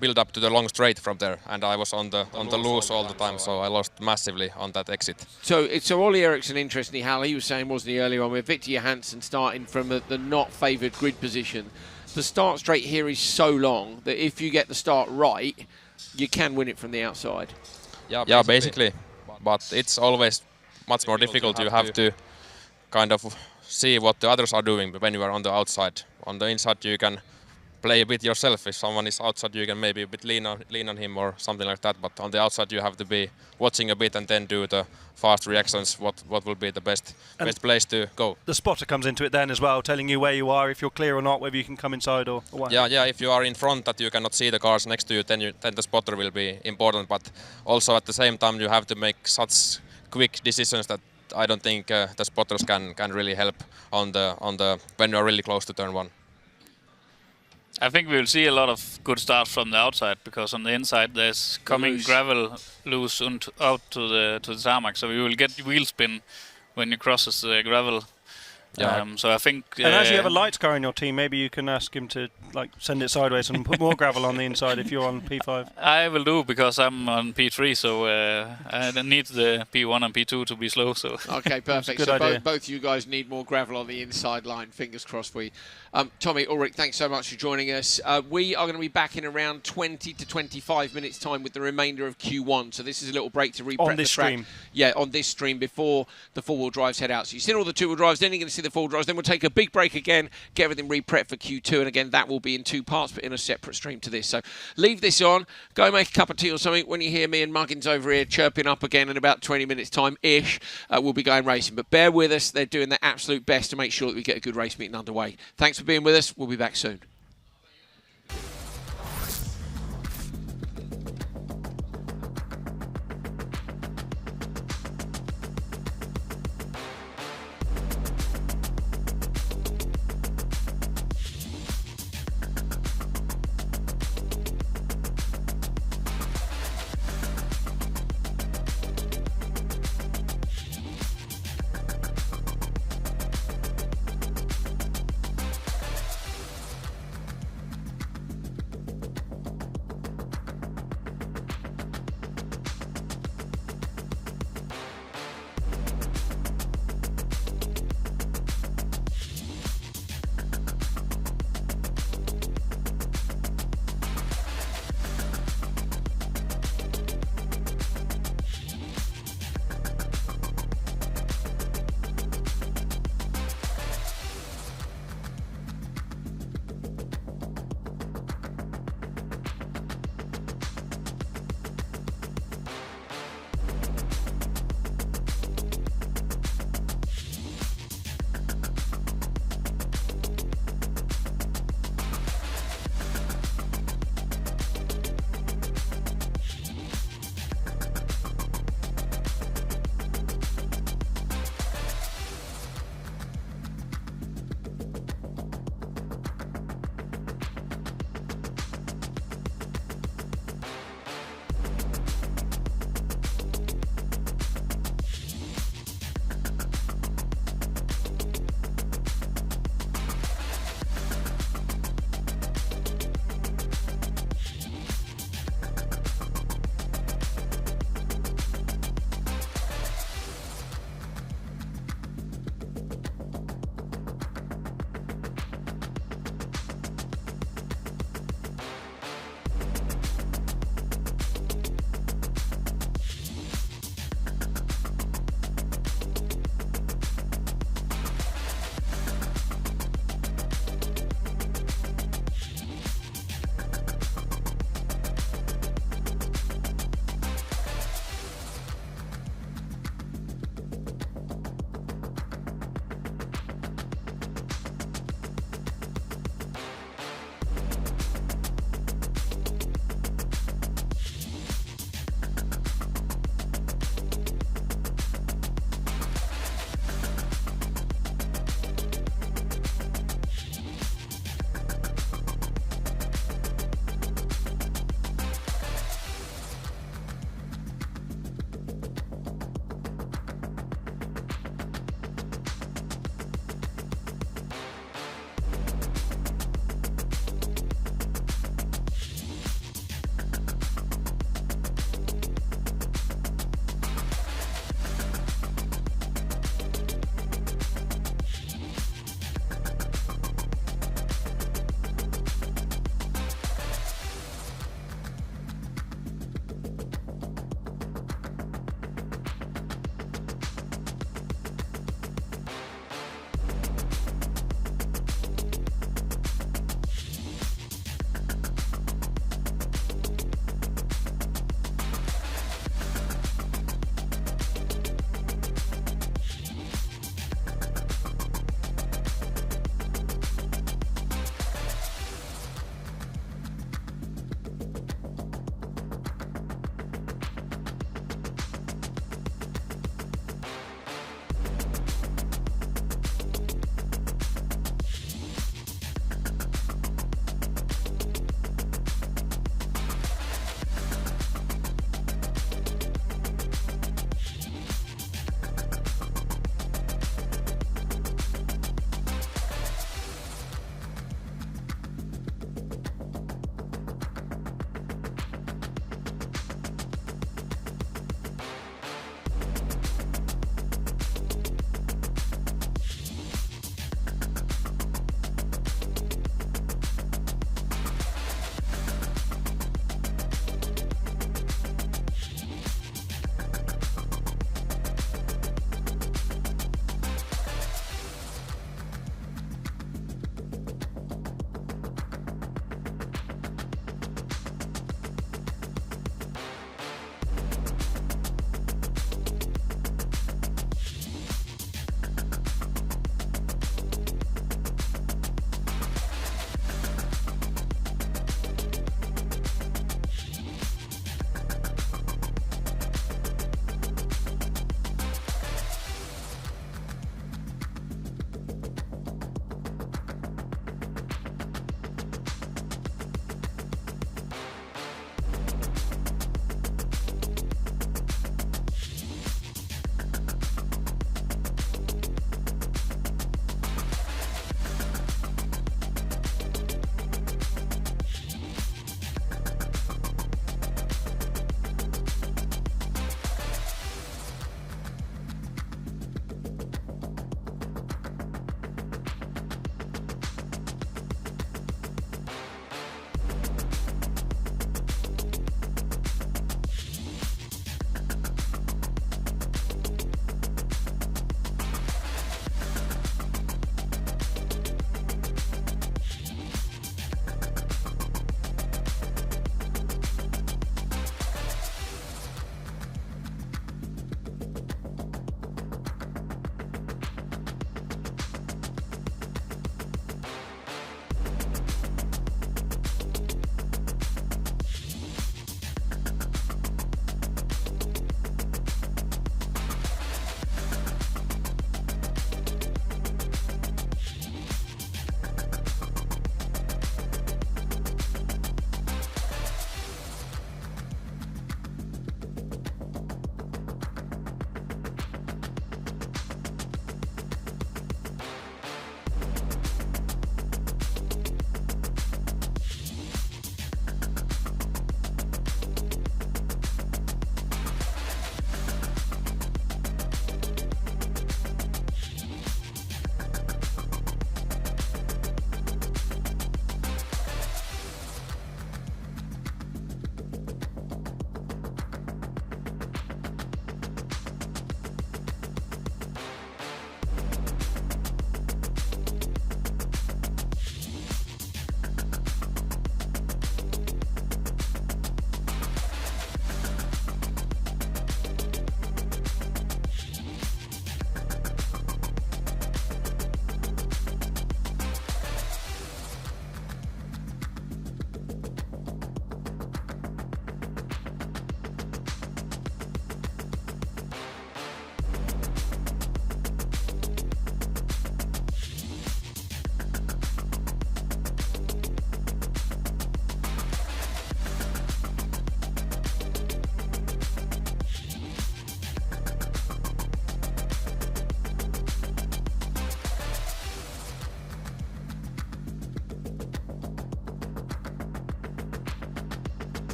build up to the long straight from there, and I was on the loose all the time, so I lost massively on that exit. So Ollie Eriksson, interestingly, Hal, he was saying, wasn't he, earlier on, with Victor Johansson starting from the not favoured grid position. The start straight here is so long that if you get the start right, you can win it from the outside. Yeah, basically. But it's always much more difficult. You have to kind of see what the others are doing when you are on the outside. On the inside, you can play a bit yourself. If someone is outside, you can maybe a bit lean on him or something like that. But on the outside, you have to be watching a bit and then do the fast reactions. What will be the best place to go? The spotter comes into it then as well, telling you where you are, if you're clear or not, whether you can come inside or what. Yeah. If you are in front that you cannot see the cars next to you, then the spotter will be important. But also at the same time, you have to make such quick decisions that I don't think the spotters can really help on the when you are really close to turn one. I think we'll see a lot of good starts from the outside, because on the inside there's coming gravel loose out to the tarmac, so we will get wheel spin when you crosses the gravel. So I think. And as you have a lights car in your team, maybe you can ask him to send it sideways and put more gravel on the inside if you're on P5. I will do, because I'm on P3, so I need the P1 and P2 to be slow. So okay, perfect. So both you guys need more gravel on the inside line. Fingers crossed for you. Tommy, Ulrich, thanks so much for joining us. We are going to be back in around 20 to 25 minutes time with the remainder of Q1. So this is a little break to reprep on this the track. Stream. Yeah, on this stream before the four-wheel drives head out. So you've seen all the two-wheel drives, then you're going to see the four-wheel drives. Then we'll take a big break again, get everything re-prepped for Q2. And again, that will be in 2 parts, but in a separate stream to this. So leave this on, go make a cup of tea or something. When you hear me and Muggins over here chirping up again in about 20 minutes time-ish, we'll be going racing. But bear with us. They're doing their absolute best to make sure that we get a good race meeting underway. Thanks for being with us. We'll be back soon.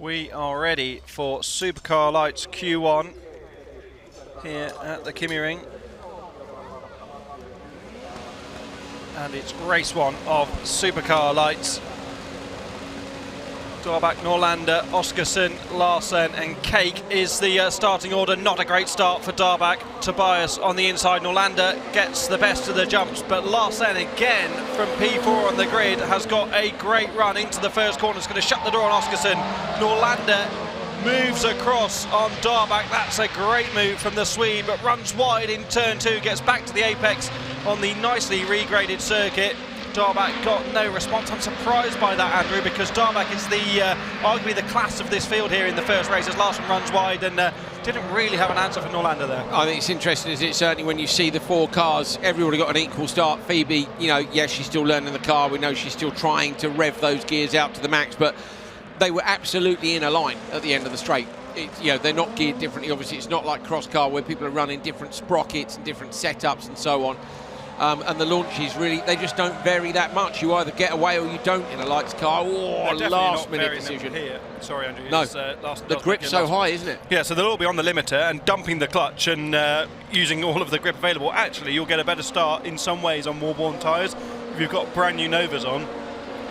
We are ready for Supercar Lights Q1 here at the Kymiring. And it's race 1 of Supercar Lights. Darback, Norlander, Oskarsson, Larsen and Cake is the starting order. Not a great start for Darback. Tobias on the inside. Norlander gets the best of the jumps, but Larsen again from P4 on the grid has got a great run into the first corner. It's going to shut the door on Oskarsson. Norlander moves across on Darback. That's a great move from the Swede, but runs wide in turn 2, gets back to the apex on the nicely regraded circuit. Darback got no response. I'm surprised by that, Andrew, because Darback is arguably the class of this field here in the first race, as Larsen runs wide and didn't really have an answer for Norlander there. I think it's interesting, isn't it? Certainly when you see the 4 cars, everybody got an equal start. Phoebe, you know, yes, she's still learning the car. We know she's still trying to rev those gears out to the max, but they were absolutely in a line at the end of the straight. You know, they're not geared differently. Obviously, it's not like Crosscar where people are running different sprockets and different setups and so on. And the launches really, they just don't vary that much. You either get away or you don't in a lights car. Oh, last minute decision. Here. Sorry, Andrew. No, the grip's so high, isn't it? Yeah, so they'll all be on the limiter and dumping the clutch and using all of the grip available. Actually, you'll get a better start in some ways on more worn tyres. If you've got brand new Novas on,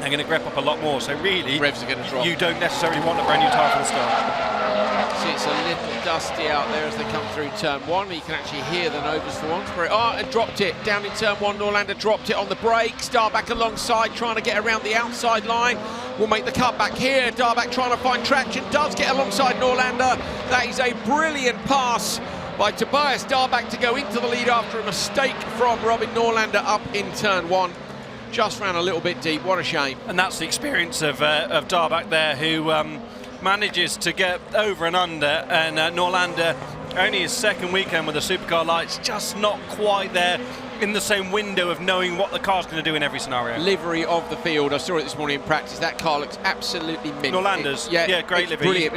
they're going to grip up a lot more. So really, revs are going to drop. You don't necessarily want a brand new tyre for the start. See, it's a little dusty out there as they come through turn 1. You can actually hear the Novas for once. And dropped it down in turn 1. Norlander dropped it on the brakes. Darback alongside, trying to get around the outside line. Will make the cut back here. Darback trying to find traction. Does get alongside Norlander. That is a brilliant pass by Tobias Darback to go into the lead after a mistake from Robin Norlander up in turn 1. Just ran a little bit deep. What a shame. And that's the experience of Darback there, who manages to get over and under, and Norlander, only his second weekend with the Supercar Lights, just not quite there in the same window of knowing what the car's going to do in every scenario. Livery of the field. I saw it this morning in practice. That car looks absolutely mint. Norlander's, yeah, great livery. Brilliant.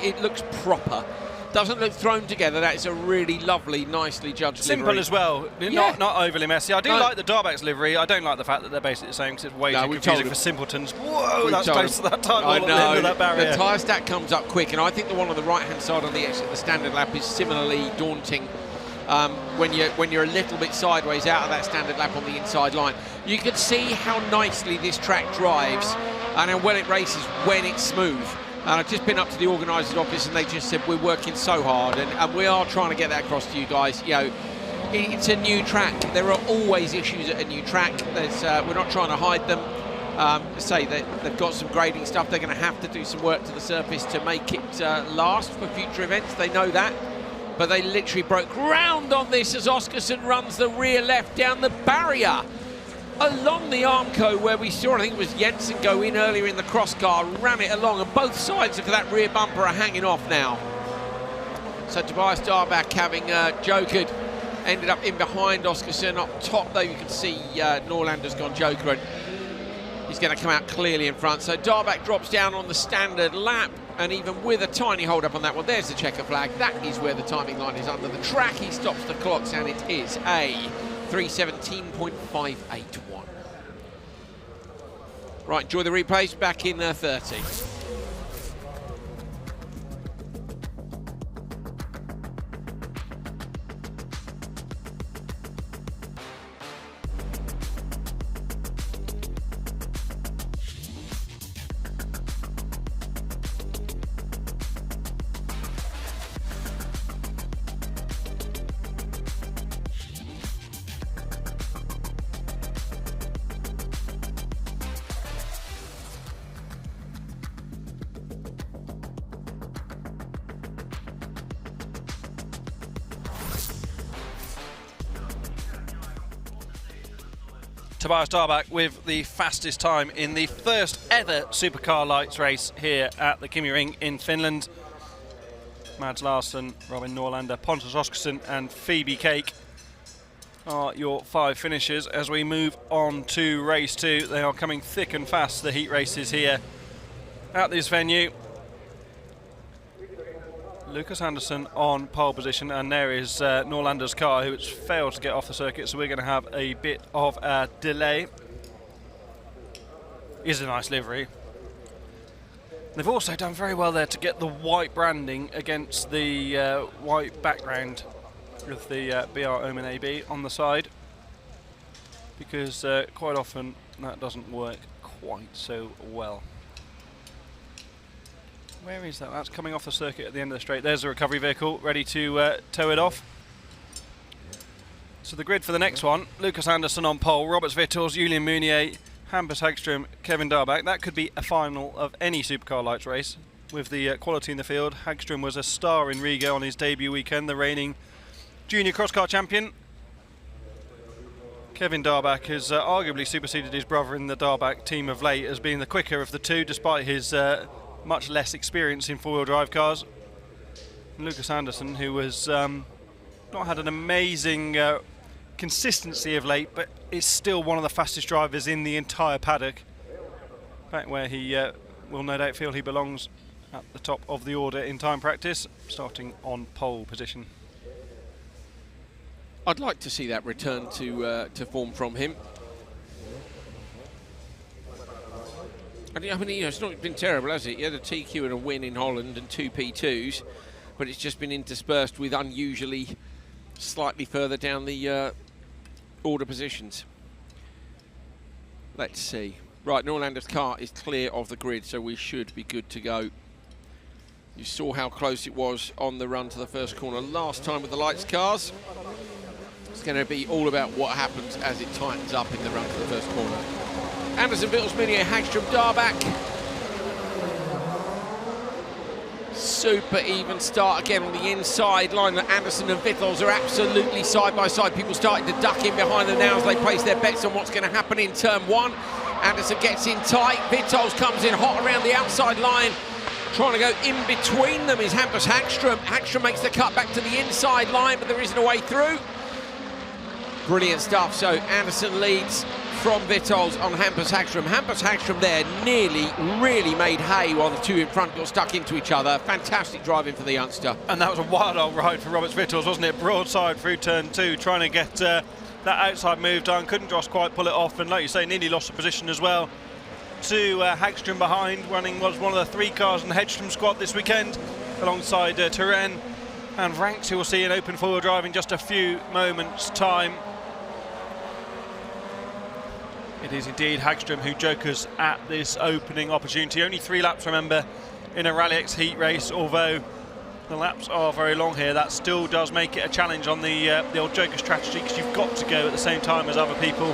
It looks proper. Doesn't look thrown together. That is a really lovely, nicely judged Simple livery. as well, Yeah. not overly messy. I do like the Darback's livery. I don't like the fact that they're basically the same, because it's way too confusing for simpletons. Whoa, that's close to that time at the end of that barrier. The tyre stack comes up quick, and I think the one on the right-hand side on the exit of the standard lap is similarly daunting. When you're a little bit sideways out of that standard lap on the inside line, you can see how nicely this track drives and how well it races when it's smooth. And I've just been up to the organiser's office and they just said we're working so hard and we are trying to get that across to you guys. You know, it's a new track. There are always issues at a new track. We're not trying to hide them. They've got some grading stuff. They're going to have to do some work to the surface to make it last for future events. They know that. But they literally broke ground on this as Oskarsson runs the rear left down the barrier. Along the Armco where we saw, I think it was Jensen go in earlier in the Crosscar, ran it along, and both sides of that rear bumper are hanging off now. So Tobias Darback having jokered, ended up in behind Oskarsson. Up top though you can see Norlander's gone joker and he's going to come out clearly in front. So Darback drops down on the standard lap, and even with a tiny hold up on that one, there's the checker flag. That is where the timing line is under the track. He stops the clocks and it is a 3:17.581. Right, enjoy the replays, back in 30. Tobias Darback with the fastest time in the first ever Supercar Lights race here at the Kymiring in Finland. Mads Larsen, Robin Norlander, Pontus Oskarsson and Phoebe Cake are your 5 finishers as we move on to race 2. They are coming thick and fast, the heat races here at this venue. Lucas Anderson on pole position, and there is Norlander's car, who has failed to get off the circuit, so we're going to have a bit of a delay. Is a nice livery. They've also done very well there to get the white branding against the white background with the BR Omen AB on the side, because quite often that doesn't work quite so well. Where is that? That's coming off the circuit at the end of the straight. There's the recovery vehicle ready to tow it off. So the grid for the next one: Lucas Anderson on pole, Robert Wittels, Julian Meunier, Hampus Hagström, Kevin Darback. That could be a final of any Supercar Lights race with the quality in the field. Hagström was a star in Riga on his debut weekend, the reigning junior cross-car champion. Kevin Darback has arguably superseded his brother in the Darback team of late as being the quicker of the two, despite his much less experience in four-wheel drive cars. And Lucas Anderson, who has not had an amazing consistency of late, but is still one of the fastest drivers in the entire paddock. Back where he will no doubt feel he belongs, at the top of the order in time practice, starting on pole position. I'd like to see that return to form from him. I mean, you know, it's not been terrible, has it? He had a TQ and a win in Holland and 2 P2s, but it's just been interspersed with unusually slightly further down the order positions. Let's see. Right, Norlander's car is clear of the grid, so we should be good to go. You saw how close it was on the run to the first corner last time with the lights cars. It's going to be all about what happens as it tightens up in the run to the first corner. Anderson, Wittels, Meunier, Hagström, Darback. Super even start again on the inside line. Anderson and Wittels are absolutely side by side. People starting to duck in behind them now as they place their bets on what's going to happen in turn one. Anderson gets in tight. Wittels comes in hot around the outside line. Trying to go in between them is Hampus Hagström. Hagström makes the cut back to the inside line, but there isn't a way through. Brilliant stuff. So Anderson leads from Wittels on Hampus Hagström. Hampus Hagström there nearly really made hay while the two in front got stuck into each other. Fantastic driving for the youngster. And that was a wild old ride for Robert Wittels, wasn't it? Broadside through turn two, trying to get that outside move done. Couldn't just quite pull it off, and like you say, nearly lost the position as well to Hagström behind. Running was one of the 3 cars in the Hagström squad this weekend, alongside Turenne and Ranks, who will see an open four-wheel drive in just a few moments' time. It is indeed Hagström who jokers at this opening opportunity. Only 3 laps, remember, in a Rallyx heat race, although the laps are very long here. That still does make it a challenge on the old joker strategy, because you've got to go at the same time as other people,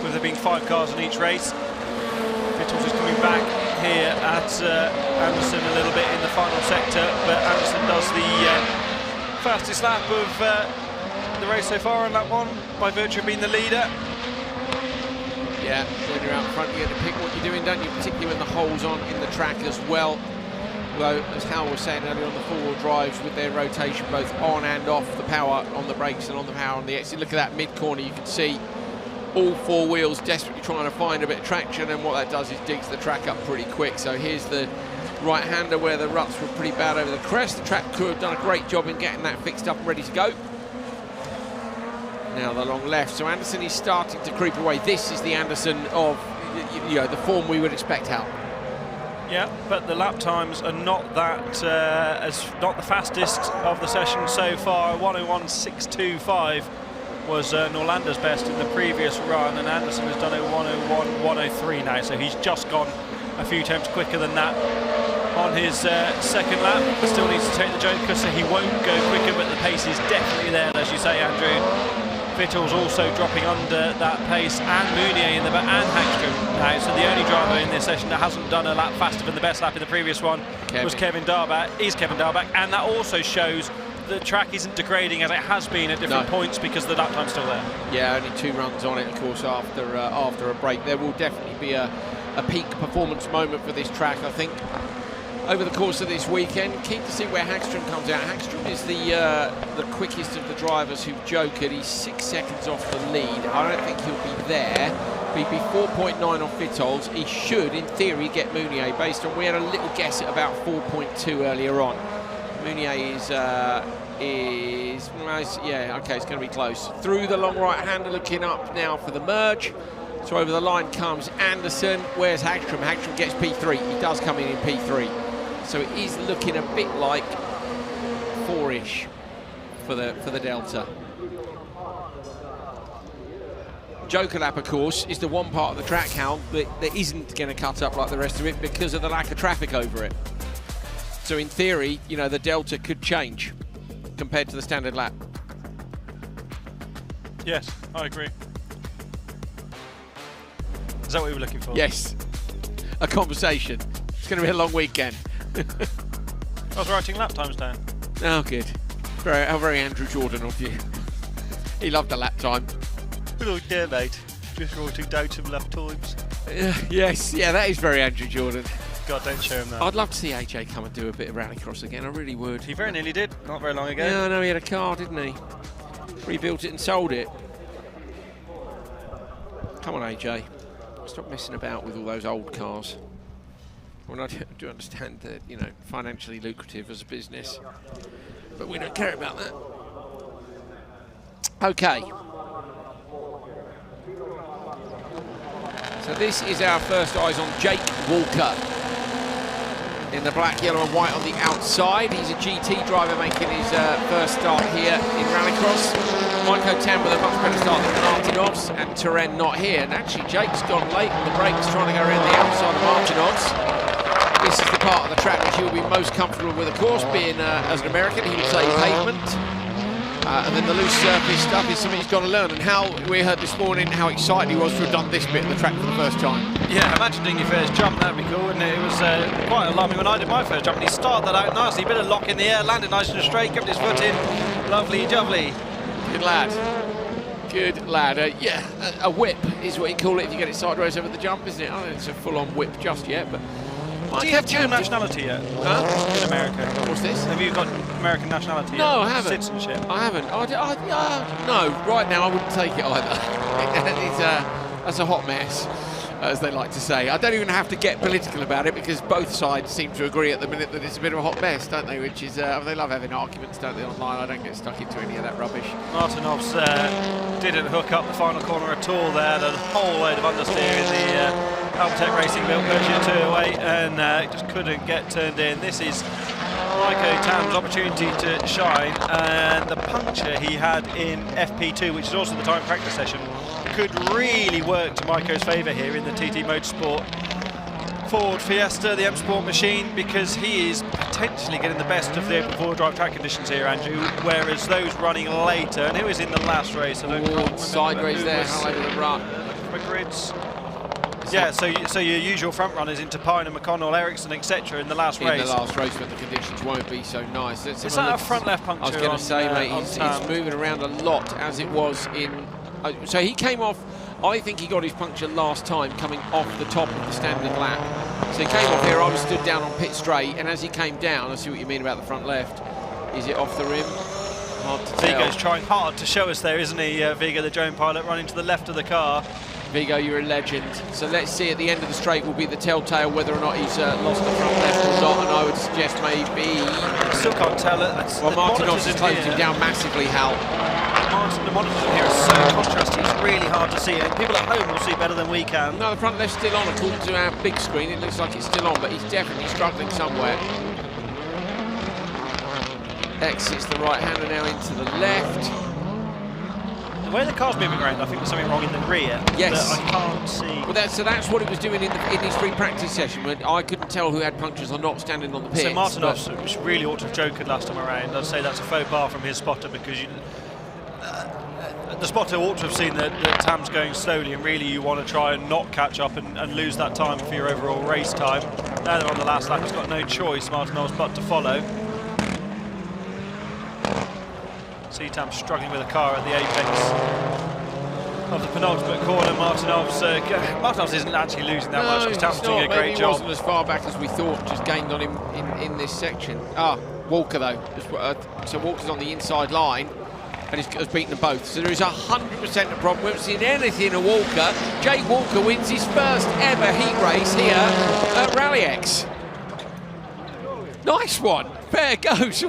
with there being 5 cars in each race. Wittels is coming back here at Anderson a little bit in the final sector, but Anderson does the fastest lap of the race so far on lap 1 by virtue of being the leader. Yeah, when you're out front, you get to pick what you're doing, don't you? Particularly when the hole's on in the track as well. Although, as Hal was saying earlier on, the four-wheel drives with their rotation both on and off, the power on the brakes and on the power on the exit. Look at that mid-corner, you can see all 4 wheels desperately trying to find a bit of traction, and what that does is digs the track up pretty quick. So here's the right-hander where the ruts were pretty bad over the crest. The track crew have done a great job in getting that fixed up and ready to go. Now the long left, so Anderson is starting to creep away. This is the Anderson of, you know, the form we would expect, Hal. Yeah, but the lap times are not that not the fastest of the session so far. 101.625 was Norlander's best in the previous run, and Anderson has done a 101.103 now, so he's just gone a few attempts quicker than that on his second lap. Still needs to take the joker, so he won't go quicker, but the pace is definitely there, as you say, Andrew. Wittels also dropping under that pace, and Meunier in the back, and Hagström now. So the only driver in this session that hasn't done a lap faster than the best lap in the previous one was Kevin Darback, and that also shows the track isn't degrading as it has been at different points, because the lap time's still there. Yeah, only 2 runs on it, of course, after a break. There will definitely be a peak performance moment for this track, I think, over the course of this weekend. Keen to see where Hagström comes out. Hagström is the quickest of the drivers who've jokered. He's 6 seconds off the lead. I don't think he'll be there. He'll be 4.9 off Wittels. He should, in theory, get Meunier, based on, we had a little guess at about 4.2 earlier on. Meunier yeah, okay, it's going to be close. Through the long right-hander, looking up now for the merge. So over the line comes Anderson. Where's Hagstrom? Hagstrom gets P3. He does come in P3. So it is looking a bit like 4-ish for the Delta. Joker lap, of course, is the one part of the track, Hal, that isn't going to cut up like the rest of it because of the lack of traffic over it. So in theory, you know, the Delta could change compared to the standard lap. Yes, I agree. Is that what you were looking for? Yes, a conversation. It's going to be a long weekend. I was writing lap times down. Oh, good. How very Andrew Jordan of you. He loved the lap time. Good old dear, mate. Just writing down some lap times. Yes, yeah, that is very Andrew Jordan. God, don't show him that. I'd love to see AJ come and do a bit of rallycross again. I really would. He very nearly did, not very long ago. Yeah, I know, he had a car, didn't he? Rebuilt it and sold it. Come on, AJ. Stop messing about with all those old cars. Well, I do understand that, you know, financially lucrative as a business, but we don't care about that. Okay. So this is our first eyes on Jake Walker in the black, yellow and white on the outside. He's a GT driver making his first start here in Rallycross. Maiko Tam with a much better start than Martinovs, and Turenne not here. And actually Jake's gone late on the brakes trying to go around the outside of Martinovs. This is the part of the track which he'll be most comfortable with, of course, being as an American, he would say pavement. And then the loose surface stuff is something he's got to learn. And how we heard this morning how excited he was to have done this bit of the track for the first time. Yeah, imagine doing your first jump, that'd be cool, wouldn't it? It was quite alarming when I did my first jump, and he started that out nicely, a bit of lock in the air, landed nice and straight, kept his foot in, lovely jubbly. Good lad. Good lad. Yeah, a whip is what you call it if you get it sideways over the jump, isn't it? I don't think it's a full-on whip just yet, but... Do you have dual nationality yet? Huh? In America. What's this? Have you got American nationality yet? No, I haven't. Citizenship? I haven't. No, right now I wouldn't take it either. That's a hot mess, as they like to say. I don't even have to get political about it because both sides seem to agree at the minute that it's a bit of a hot mess, don't they? Which is, they love having arguments, don't they, online? I don't get stuck into any of that rubbish. Martinovs didn't hook up the final corner at all there. There's a whole load of understeer in the Alptech Racing built Peugeot 208 and just couldn't get turned in. This is Maiko Tam's opportunity to shine, and the puncture he had in FP2, which is also the time practice session, could really work to Maiko's favour here in the TT Motorsport Ford Fiesta, the M Sport machine, because he is potentially getting the best of the open four drive track conditions here, Andrew, whereas those running later, and who was in the last race? I don't remember. Sideways there, how over the run. For grids. Yeah, so your usual front runners into Pine and McConnell, Ericsson, etc. in the last race. In the last race, but the conditions won't be so nice. Is that a front left puncture? I was going to say, mate, he's moving around a lot as it was in. So he came off. I think he got his puncture last time coming off the top of the standard lap. So he came off here. I was stood down on pit straight, and as he came down, I see what you mean about the front left. Is it off the rim? Hard to tell. Vigo's trying hard to show us there, isn't he? Vigo, the drone pilot, running to the left of the car. Vigo, you're a legend. So let's see at the end of the straight will be the telltale whether or not he's lost the front left or not, and I would suggest maybe... I still can't tell. Well, Martinovs has closed him down massively, Hal. The monitors in here are so contrasty, it's really hard to see, and people at home will see better than we can. No, the front left's still on according to our big screen. It looks like it's still on, but he's definitely struggling somewhere. Exits the right-hander now into the left. The way the car's moving around, I think there's something wrong in the rear. Yes. That I can't see. Well, that's what it was doing in his free practice session, when I couldn't tell who had punctures or not standing on the pits. So Martinovs really ought to have jokered last time around. I'd say that's a faux pas from his spotter, because the spotter ought to have seen that Tam's going slowly, and really you want to try and not catch up and lose that time for your overall race time. Now they're on the last lap, he's got no choice, Martinovs, but to follow. See Tam struggling with the car at the apex of the penultimate corner. Martinovs isn't actually losing that much because Tam's doing a great job. He wasn't as far back as we thought, just gained on him in this section. Walker though, so Walker's on the inside line and has beaten them both. So there is 100% a problem. We haven't seen anything of Walker. Jake Walker wins his first ever heat race here at Rallyx. Nice one, fair go. So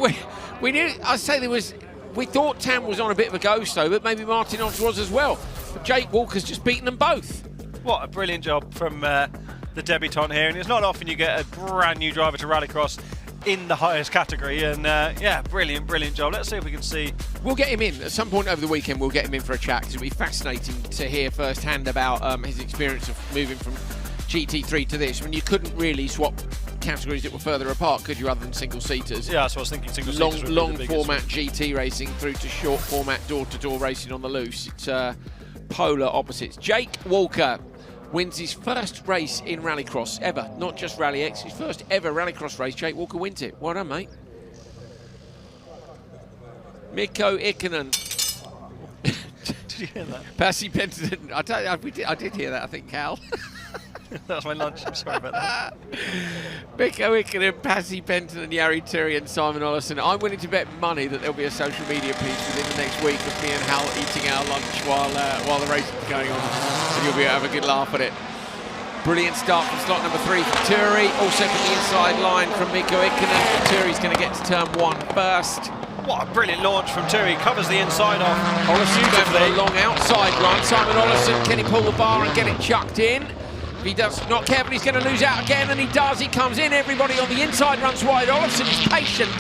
we knew, I'd say there was. We thought Tam was on a bit of a ghost though, but maybe Martinovs was as well. But Jake Walker's just beaten them both. What a brilliant job from the debutant here, and it's not often you get a brand new driver to Rallycross in the highest category, and yeah, brilliant job. Let's see if we can see. We'll get him in at some point over the weekend. We'll get him in for a chat because it'll be fascinating to hear firsthand about his experience of moving from GT3 to this. I mean, you couldn't really swap categories that were further apart, could you, other than single-seaters? Yeah, so I was thinking single-seaters. Long format GT racing through to short format door-to-door racing on the loose. It's polar opposites. Jake Walker wins his first race in Rallycross ever, not just Rallyx, his first ever Rallycross race. Jake Walker wins it. Well done, mate. Mikko Ikonen. Did you hear that? Pasi Penttinen. I did hear that, I think, Cal. That was my lunch. I'm sorry about that. Mikko Ikonen, Pasi Penttinen, Jari Turi and Simon Olsson. I'm willing to bet money that there'll be a social media piece within the next week of me and Hal eating our lunch while the race is going on. And you'll be able to have a good laugh at it. Brilliant start from slot number 3 for Turi. Also from the inside line from Mikko Ikonen. Turi's going to get to turn 1 first. What a brilliant launch from Turi. Covers the inside off. Olsson going for a long outside run. Simon Olsson, can he pull the bar and get it chucked in? If he does not careful, he's going to lose out again, and he does. He comes in. Everybody on the inside runs wide. Olsson is patient,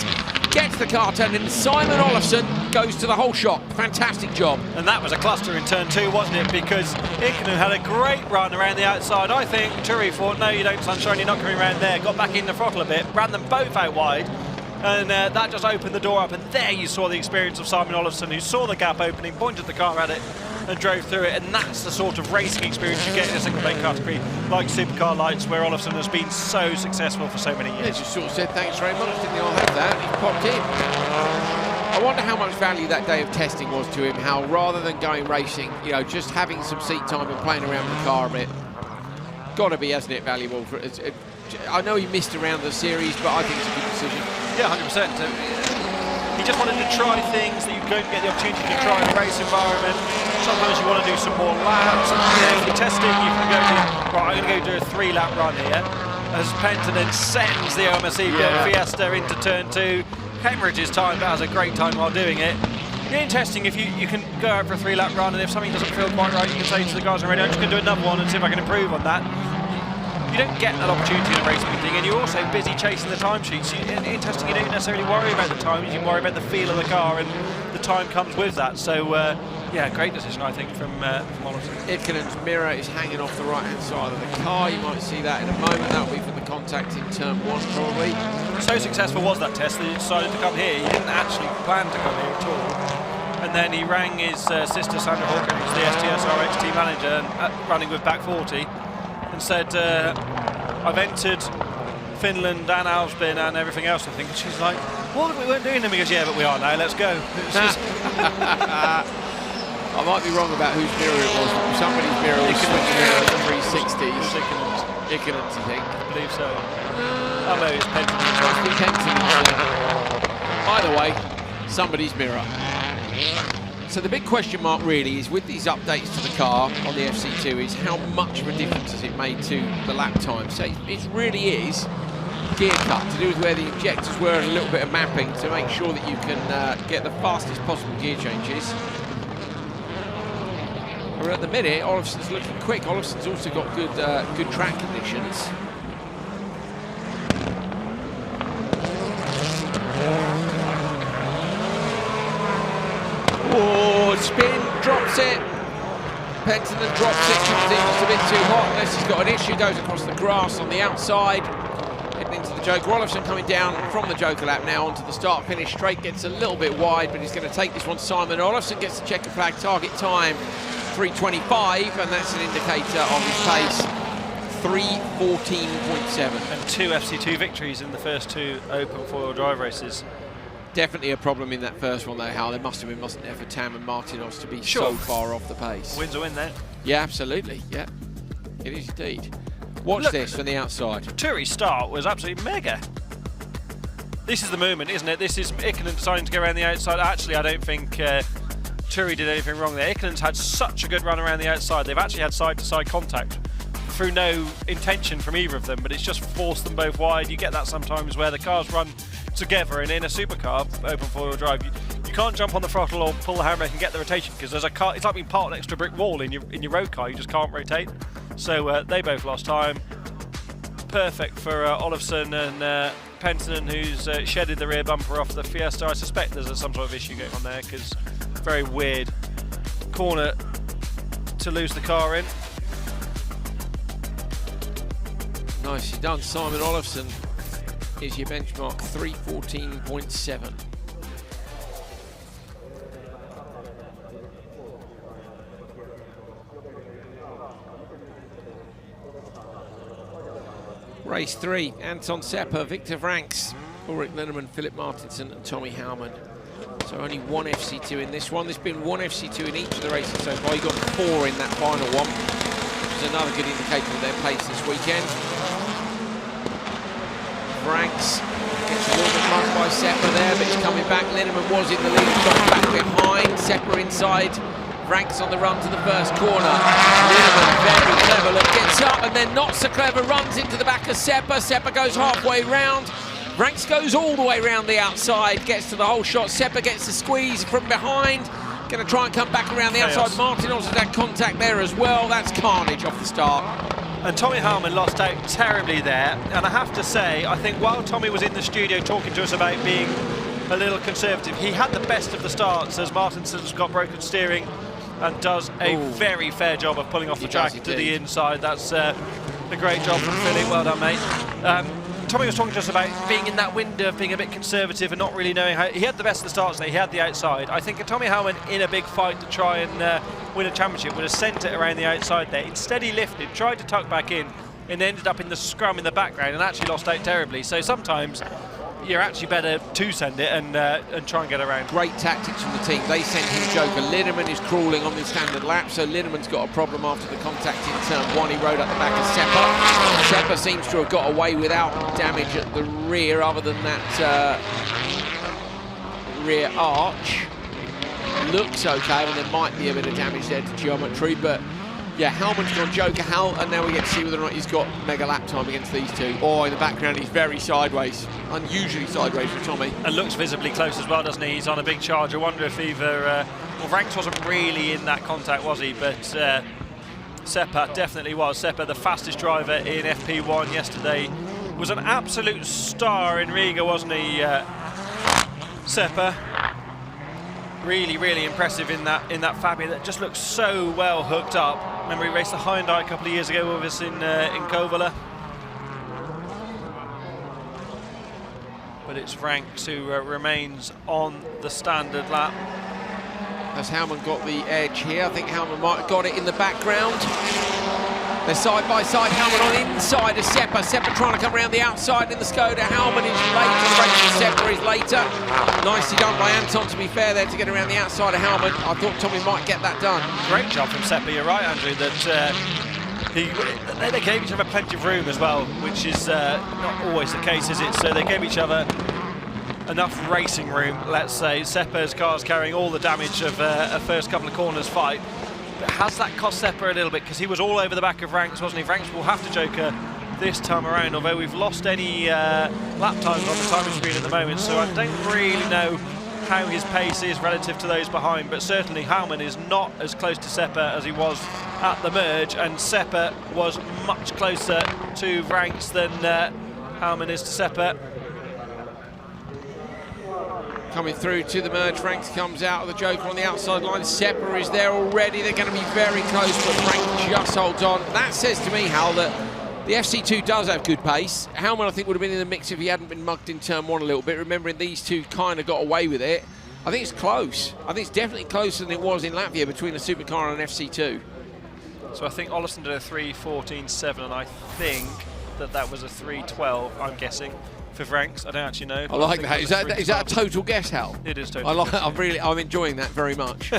gets the car turned, and Simon Olsson goes to the whole shot. Fantastic job. And that was a cluster in turn 2, wasn't it? Because Ikonen had a great run around the outside. I think Turi thought, no, you don't, Sunshine, you're not coming around there. Got back in the throttle a bit, ran them both out wide. And that just opened the door up, and there you saw the experience of Simon Olsson, who saw the gap opening, pointed the car at it and drove through it, and that's the sort of racing experience you get in a single plate category like Supercar Lights, where Olsson has been so successful for so many years. Yeah, just sort of said thanks very much, didn't he? I'll have that. He popped in. I wonder how much value that day of testing was to him, how rather than going racing, you know, just having some seat time and playing around with the car a bit, got to be, hasn't it, valuable for it. I know he missed around the series, but I think it's a good decision. Yeah, 100%. He just wanted to try things that you don't get the opportunity to try in a race environment. Sometimes you want to do some more laps. If you're testing, you can go to, right, I'm going to go do a 3-lap run here. As Penttinen sends the OMSE Fiesta into turn 2. Hemorrhages time, but has a great time while doing it. In testing, if you can go out for a 3-lap run, and if something doesn't feel quite right, you can say to the guys already, I'm just going to do another one and see if I can improve on that. You don't get that opportunity in a race meeting, and you're also busy chasing the timesheets. In testing, you don't necessarily worry about the times, you worry about the feel of the car, and the time comes with that. So, yeah, great decision, I think, from Olsson. Ikonen's mirror is hanging off the right-hand side of the car. You might see that in a moment. That'll be from the contact in turn 1, probably. So successful was that test that he decided to come here. He didn't actually plan to come here at all. And then he rang his sister, Sandra Hawker, who's the STS RX team manager, running with back 40. And said, I've entered Finland and Alsbyn and everything else, I think. And she's like, what, we weren't doing them? He goes, yeah, but we are now, let's go. I might be wrong about whose mirror it was. Somebody's mirror was swinging around the 360s. Ikonen's, I think. I believe so. Oh no, it's Penttinen. Either way, somebody's mirror. So the big question mark really is, with these updates to the car on the FC2, is how much of a difference has it made to the lap time? So it really is gear cut to do with where the injectors were and a little bit of mapping to make sure that you can get the fastest possible gear changes. But at the minute, Olofsson's looking quick. Olofsson's also got good track conditions. Oh, spin, drops it. Penttinen drops it, comes in just a bit too hot, unless he's got an issue, goes across the grass on the outside, heading into the Joker. Olofsson coming down from the Joker lap now onto the start-finish straight, gets a little bit wide, but he's going to take this one. Simon Olofsson gets the checker flag, target time 3:25, and that's an indicator of his pace, 3:14.7. And 2 FC2 victories in the first 2 open four-wheel drive races. Definitely a problem in that first one though, Hal. There must have been, mustn't there, for Tam and Martinos to be so far off the pace. Win's a win there. Yeah, absolutely, yeah. It is indeed. Watch this from the outside. Turi's start was absolutely mega. This is the moment, isn't it? This is Ikonen deciding to go around the outside. Actually, I don't think Turi did anything wrong there. Ikonen's had such a good run around the outside. They've actually had side-to-side contact through no intention from either of them, but it's just forced them both wide. You get that sometimes where the cars run together, and in a supercar open four-wheel drive, you can't jump on the throttle or pull the handbrake and get the rotation because there's a car. It's like being parked next to a brick wall in your road car. You just can't rotate. So they both lost time. Perfect for Olofsson and Penton, who's shedded the rear bumper off the Fiesta. I suspect there's some sort of issue going on there, because very weird corner to lose the car in. Nicely done, Simon Olofsson. Is your benchmark 3:14.7. Race 3, Anton Sepper, Victor Vranckx, Ulrich Linnemann, Philip Martinson and Tommy Howman. So only one FC2 in this one. There's been one FC2 in each of the races so far. You got 4 in that final one, which is another good indicator of their pace this weekend. Vranckx gets a little bit mugged by Sepper there, but he's coming back. Linnemann was in the lead, got back behind. Sepper inside. Vranckx on the run to the first corner. Linnemann, very clever look, gets up and then not so clever, runs into the back of Sepper. Sepper goes halfway round. Vranckx goes all the way round the outside, gets to the whole shot. Sepper gets the squeeze from behind. Going to try and come back around the outside. Martin also had contact there as well. That's carnage off the start. And Tommy Howman lost out terribly there. And I have to say, I think while Tommy was in the studio talking to us about being a little conservative, he had the best of the starts, as Martinson's got broken steering and does a very fair job of pulling off the track to the inside. That's a great job from Philly. Well done, mate. Tommy was talking to us about being in that window of being a bit conservative and not really knowing how. He had the best of the starts there, he had the outside. I think Tommy Howman in a big fight to try and win a championship would have sent it around the outside there. Instead he lifted, tried to tuck back in, and ended up in the scrum in the background and actually lost out terribly. So sometimes you're actually better to send it and try and get around. Great tactics from the team. They sent him Joker. Linnemann is crawling on the standard lap, so Linnemann's got a problem after the contact in turn 1. He rode up the back of Sepper. Sepper seems to have got away without damage at the rear, other than that rear arch. Looks okay, and there might be a bit of damage there to geometry, but yeah, Howman's gone Joker Hal, and now we get to see whether or not he's got mega lap time against these two. Oh, in the background, he's very sideways, unusually sideways for Tommy. And looks visibly close as well, doesn't he? He's on a big charge. I wonder if either... well, Vranckx wasn't really in that contact, was he? But Sepper definitely was. Sepper, the fastest driver in FP1 yesterday, was an absolute star in Riga, wasn't he, Sepper? Really, really impressive in that Fabia that just looks so well hooked up. Remember, he raced the Hyundai a couple of years ago with us in Kouvola. But it's Vranckx who remains on the standard lap. Has Howman got the edge here? I think Howman might have got it in the background. They're side by side. Howman on the inside of Sepper. Sepper trying to come around the outside in the Skoda. Howman is later. Sepper is later. Nicely done by Anton, to be fair, there to get around the outside of Howman. I thought Tommy might get that done. Great job from Sepper. You're right, Andrew, that they gave each other plenty of room as well, which is not always the case, is it? So they gave each other enough racing room, let's say. Sepper's car's carrying all the damage of a first couple of corners fight. But has that cost Sepper a little bit? Because he was all over the back of Vranckx, wasn't he? Vranckx will have to Joker this time around, although we've lost any lap times on the timing screen at the moment, so I don't really know how his pace is relative to those behind, but certainly Howman is not as close to Sepper as he was at the merge, and Sepper was much closer to Vranckx than Howman is to Sepper. Coming through to the merge, Vranckx comes out of the Joker on the outside line. Sepper is there already. They're going to be very close, but Vranckx just holds on. That says to me, Hal, that the FC2 does have good pace. Howman, I think, would have been in the mix if he hadn't been mugged in turn 1 a little bit. Remembering these two kind of got away with it. I think it's close. I think it's definitely closer than it was in Latvia between a Supercar and an FC2. So I think Olofsson did a 3:14.7, and I think that was a 3:12, I'm guessing, for Vranckx. I don't actually know. I like that. Is that a total guess, Hal? It is total. I'm enjoying that very much.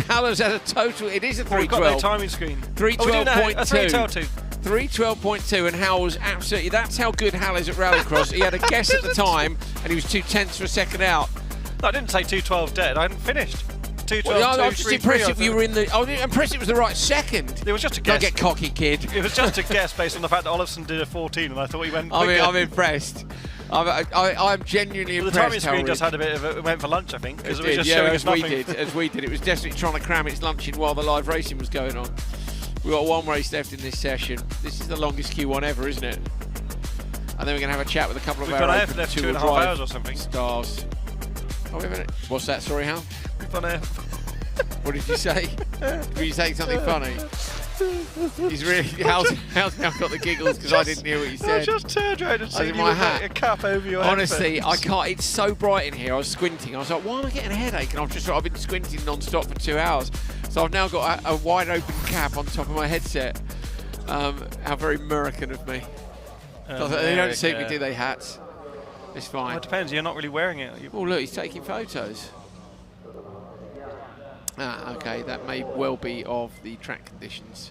Hal has had a total. It is a 3:12. We've got no timing screen. 3:12.2. 3:12.2, and Hal was absolutely. That's how good Hal is at Rallycross. He had a guess at the time, and he was 0.2 for a second out. No, I didn't say 2:12 dead. I hadn't finished. 2:12. Well, I was just impressed you were in the. I was impressed it was the right second. It was just a guess. Don't get cocky, kid. It was just a guess based on the fact that Olofsson did a 14, and I thought he went. I'm impressed. I'm genuinely impressed. The timing screen just had a bit of it went for lunch, I think, because it was just showing us nothing. As we did. It was definitely trying to cram its lunch in while the live racing was going on. We've got one race left in this session. This is the longest Q1 ever, isn't it? And then we're going to have a chat with a couple of We've our got open left 2-wheel 2.5 drive hours or something. stars. Oh, wait a minute. What's that? Sorry, Hal? We've got What did you say? Did you say something funny? He's really Hal's now got the giggles because I didn't hear what he said. I just turned around and seen you my with hat. a cap over your Honestly, headphones. I can't. It's so bright in here. I was squinting. I was like, why am I getting a headache? And I've been squinting non-stop for 2 hours. So I've now got a wide open cap on top of my headset. How very American of me. They don't suit me, do they, hats? It's fine. Well, it depends. You're not really wearing it. Oh, look, he's taking photos. Okay, that may well be of the track conditions.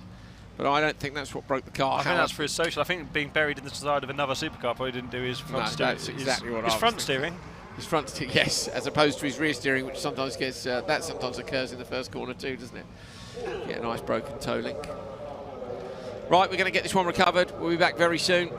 But I don't think that's what broke the car. I think that's for his social. I think being buried in the side of another supercar probably didn't do his front steering. That's exactly what I was His front thinking. steering? His front steering, yes, as opposed to his rear steering, which sometimes gets, that sometimes occurs in the first corner too, doesn't it? Get a nice broken toe link. Right, we're going to get this one recovered. We'll be back very soon.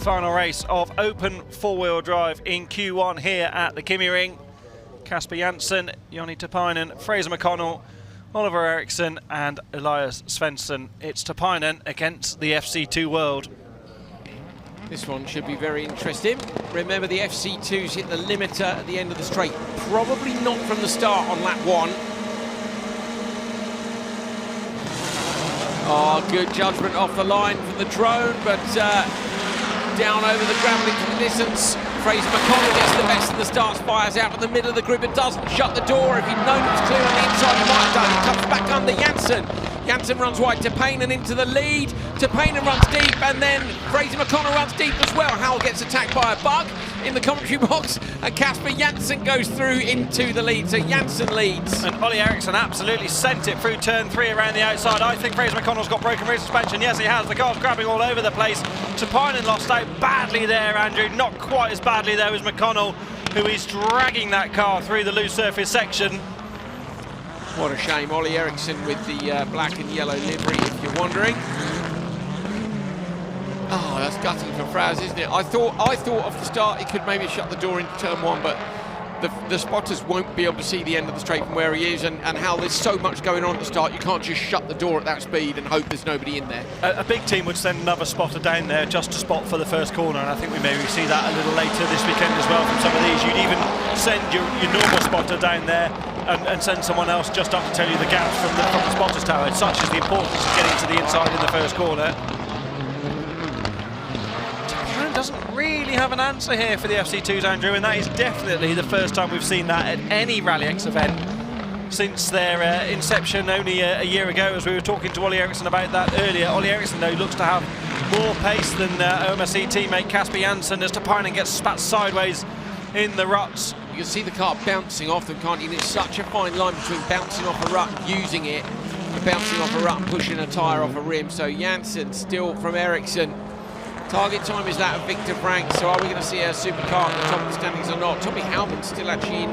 final race of open four-wheel drive in Q1 here at the Kymiring. Kasper Janssen, Joni Tapainen, Fraser McConnell, Oliver Eriksson and Elias Svensson. It's Tapainen against the FC2 World. This one should be very interesting. Remember, the FC2s hit the limiter at the end of the straight. Probably not from the start on lap 1. Oh, good judgment off the line from the drone, but down over the gravel into the distance. Fraser McConnell gets the best of the start, fires out in the middle of the grid, but doesn't shut the door. If he'd known it was clear on the inside, he might have done. He comes back under Janssen. Janssen runs wide, Tapainen into the lead. Tapainen runs deep, and then Fraser McConnell runs deep as well. Howell gets attacked by a bug in the commentary box, and Kasper Janssen goes through into the lead. So Janssen leads. And Ollie Eriksson absolutely sent it through turn 3 around the outside. I think Fraser McConnell's got broken rear suspension. Yes, he has. The car's grabbing all over the place. Tapainen lost out badly there, Andrew. Not quite as badly though as McConnell, who is dragging that car through the loose surface section. What a shame. Ollie Eriksson with the black and yellow livery, if you're wondering. Oh, that's gutting for Fraz, isn't it? I thought off the start he could maybe shut the door into turn 1, but the spotters won't be able to see the end of the straight from where he is, and how there's so much going on at the start, you can't just shut the door at that speed and hope there's nobody in there. A big team would send another spotter down there just to spot for the first corner, and I think we maybe see that a little later this weekend as well from some of these. You'd even send your normal spotter down there and send someone else just up to tell you the gaps from the spotter's tower, such is the importance of getting to the inside in the first corner. Doesn't really have an answer here for the FC2s, Andrew, and that is definitely the first time we've seen that at any Rallyx event since their inception only a year ago, as we were talking to Ollie Eriksson about that earlier. Ollie Eriksson, though, looks to have more pace than OMSE teammate Kasper Janssen as Tapainen gets spat sideways in the ruts. You can see the car bouncing off them, can't you? And it's such a fine line between bouncing off a rut and using it, and bouncing off a rut and pushing a tyre off a rim. So Janssen still from Eriksson. Target time is that of Victor Frank, so are we going to see a supercar at the top of the standings or not? Tommy Halman's still actually in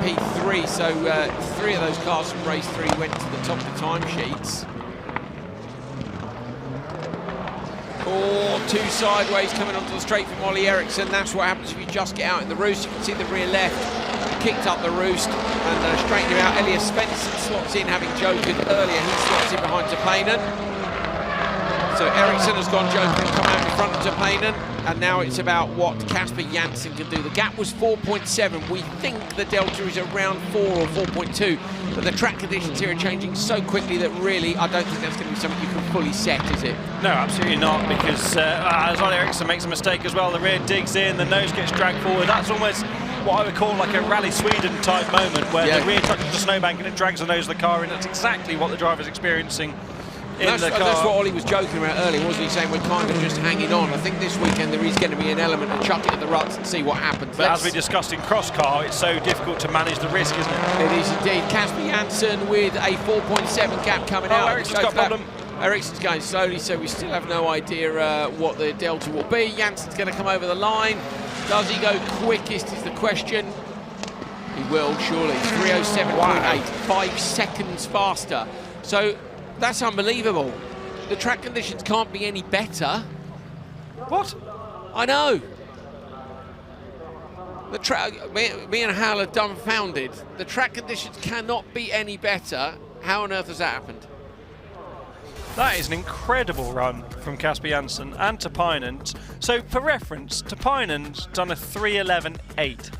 P3, so 3 of those cars from race 3 went to the top of the timesheets. Oh, 2 sideways coming onto the straight from Ollie Eriksson. That's what happens if you just get out in the roost. You can see the rear left kicked up the roost and straightened him out. Elias Svensson slots in, having jokered earlier. He slots in behind Tapainen. So Eriksson has gone joking and come out in front of Tapainen, and now it's about what Kasper Janssen can do. The gap was 4.7. We think the delta is around 4 or 4.2, but the track conditions here are changing so quickly that really I don't think that's going to be something you can fully set, is it? No, absolutely not, because as Ollie Eriksson makes a mistake as well, the rear digs in, the nose gets dragged forward. That's almost what I would call like a Rally Sweden type moment, where the rear touches the snowbank and it drags the nose of the car in. That's exactly what the driver's experiencing. That's what Ollie was joking about earlier, wasn't he? Saying we're kind of just hanging on. I think this weekend there is going to be an element of chuck it at the ruts and see what happens. But as we discussed in Crosscar, it's so difficult to manage the risk, isn't it? It is indeed. Kasper Janssen with a 4.7 gap coming out. Eriksson's got a problem. Eriksson's going slowly, so we still have no idea what the delta will be. Janssen's going to come over the line. Does he go quickest is the question. He will, surely. 3:07.8, 5 seconds faster. So that's unbelievable. The track conditions can't be any better. What? I know. The track, me and Hal are dumbfounded. The track conditions cannot be any better. How on earth has that happened? That is an incredible run from Kasper Janssen and Tapainen. So for reference, Tapainen's done a 3:11.8.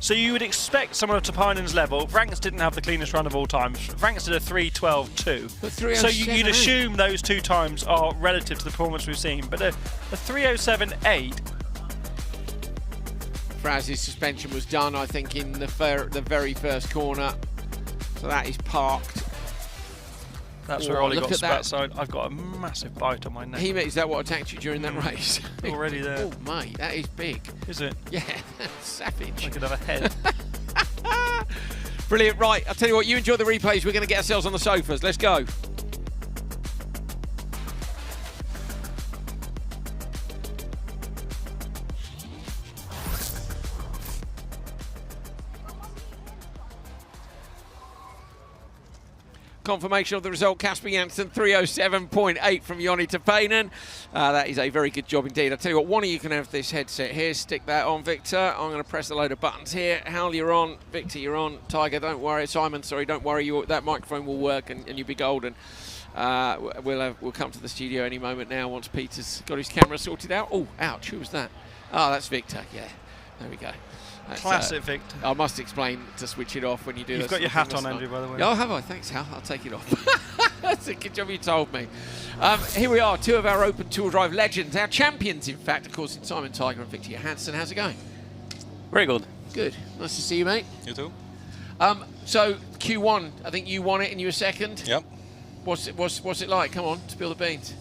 So you would expect someone of Tapainen's level. Franks didn't have the cleanest run of all time. Franks did a 3:12.2. So you'd assume those 2 times are relative to the performance we've seen. But a 3:07.8. Fraz's suspension was done, I think, in the very first corner. So that is parked. That's where Ollie got spat side. I've got a massive bite on my neck. Is that what attacked you during that race? Already there. Oh, mate, that is big. Is it? Yeah, that's savage. I could have a head. Brilliant. Right, I'll tell you what, you enjoy the replays. We're going to get ourselves on the sofas. Let's go. confirmation of the result. Kasper Janssen 307.8 from Joni Tapainen. That is a very good job indeed. I tell you what, one of you can have this headset here. Stick that on, Victor. I'm going to press a load of buttons here. Hal, you're on. Victor, you're on. Tiger, don't worry. Simon, sorry, don't worry. That microphone will work and you'll be golden. We'll come to the studio any moment now once Peter's got his camera sorted out. Oh, ouch, who was that? Oh, that's Victor, yeah. There we go. That's, Classic Victor. I must explain to switch it off when you do that. You've got your hat on, Andrew, by the way. Oh, have I? Thanks, Hal. I'll take it off. That's a good job you told me. Here we are, two of our Open Tour Drive legends, our champions, in fact, of course, Simon Tiger and Victor Johansson. How's it going? Very good. Good. Nice to see you, mate. You too. So, Q1, I think you won it and you were second. Yep. What's it like? Come on, spill the beans.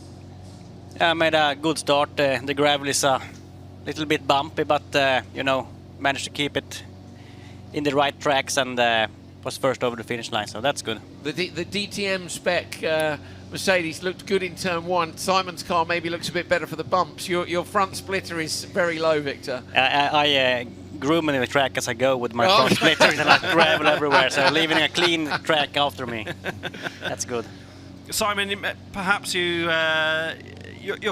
I made a good start. The gravel is a little bit bumpy, but managed to keep it in the right tracks and was first over the finish line, so that's good. The DTM spec Mercedes looked good in turn one. Simon's car maybe looks a bit better for the bumps. Your front splitter is very low, Victor. I grooming the track as I go with my front splitters and like gravel everywhere, so leaving a clean track after me. That's good. Simon, perhaps your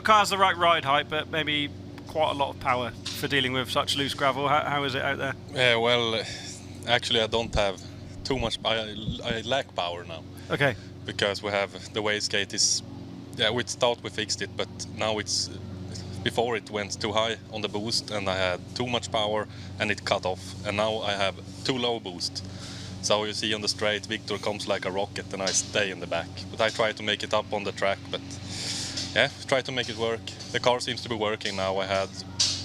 car's the right ride height, but maybe quite a lot of power for dealing with such loose gravel. How is it out there? Yeah, well, actually I don't have too much. I lack power now. Okay. Because we have the wastegate is. Yeah, with start we fixed it, but now it's. Before it went too high on the boost and I had too much power and it cut off. And now I have too low boost. So you see on the straight, Victor comes like a rocket and I stay in the back. But I try to make it up on the track, but yeah, try to make it work. The car seems to be working now. I had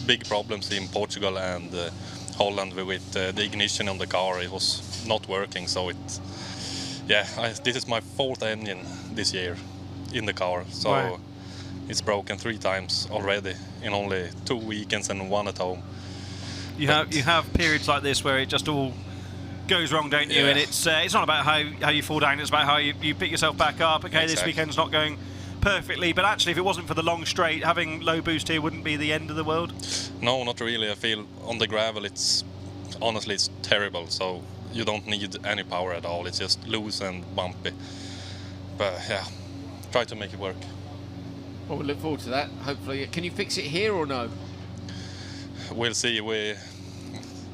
big problems in Portugal and Holland with the ignition on the car. It was not working, so this is my fourth engine this year in the car. So wow. It's broken 3 times already in only 2 weekends and 1 at home. You have periods like this where it just all goes wrong, don't you? Yeah. And it's not about how you fall down, it's about how you pick yourself back up. Okay, exactly. This weekend's not going perfectly, but actually if it wasn't for the long straight, having low boost here wouldn't be the end of the world? No, not really. I feel on the gravel it's terrible, so you don't need any power at all. It's just loose and bumpy. But yeah, try to make it work. Well, we look forward to that, hopefully. Can you fix it here or no? We'll see. We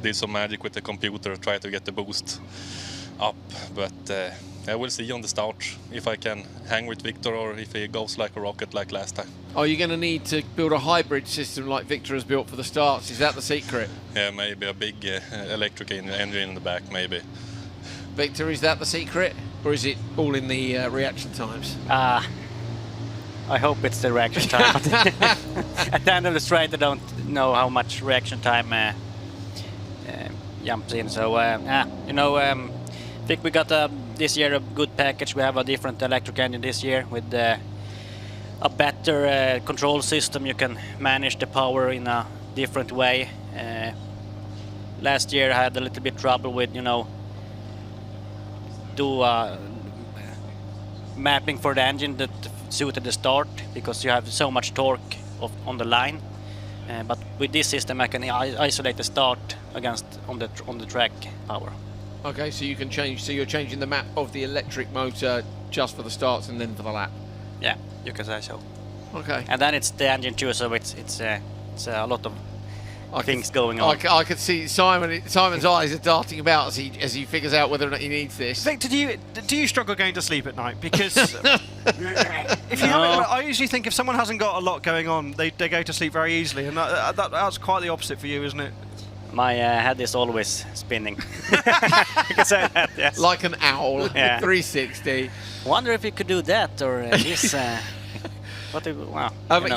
did some magic with the computer, try to get the boost up, but we'll see on the start if I can hang with Victor or if he goes like a rocket like last time. Are you going to need to build a hybrid system like Victor has built for the starts? Is that the secret? Yeah, maybe a big electric engine in the back, maybe. Victor, is that the secret? Or is it all in the reaction times? I hope it's the reaction time. At the end of the straight, I don't know how much reaction time jumps in. So, I think we got this year a good package. We have a different electric engine this year with a better control system. You can manage the power in a different way. Last year I had a little bit trouble with, mapping for the engine that suited the start because you have so much torque on the line. But with this system I can isolate the start against on the track power. Okay, so you can change. So you're changing the map of the electric motor just for the starts and then for the lap. Yeah, you can say so. Okay. And then it's the engine too, so it's a lot of things going on. I could see Simon's eyes are darting about as he figures out whether or not he needs this. Victor, do you struggle going to sleep at night? Because if you I usually think if someone hasn't got a lot going on, they go to sleep very easily, and that's quite the opposite for you, isn't it? My head is always spinning. You can say that, yes. Like an owl, 360. Wonder if you could do that or this.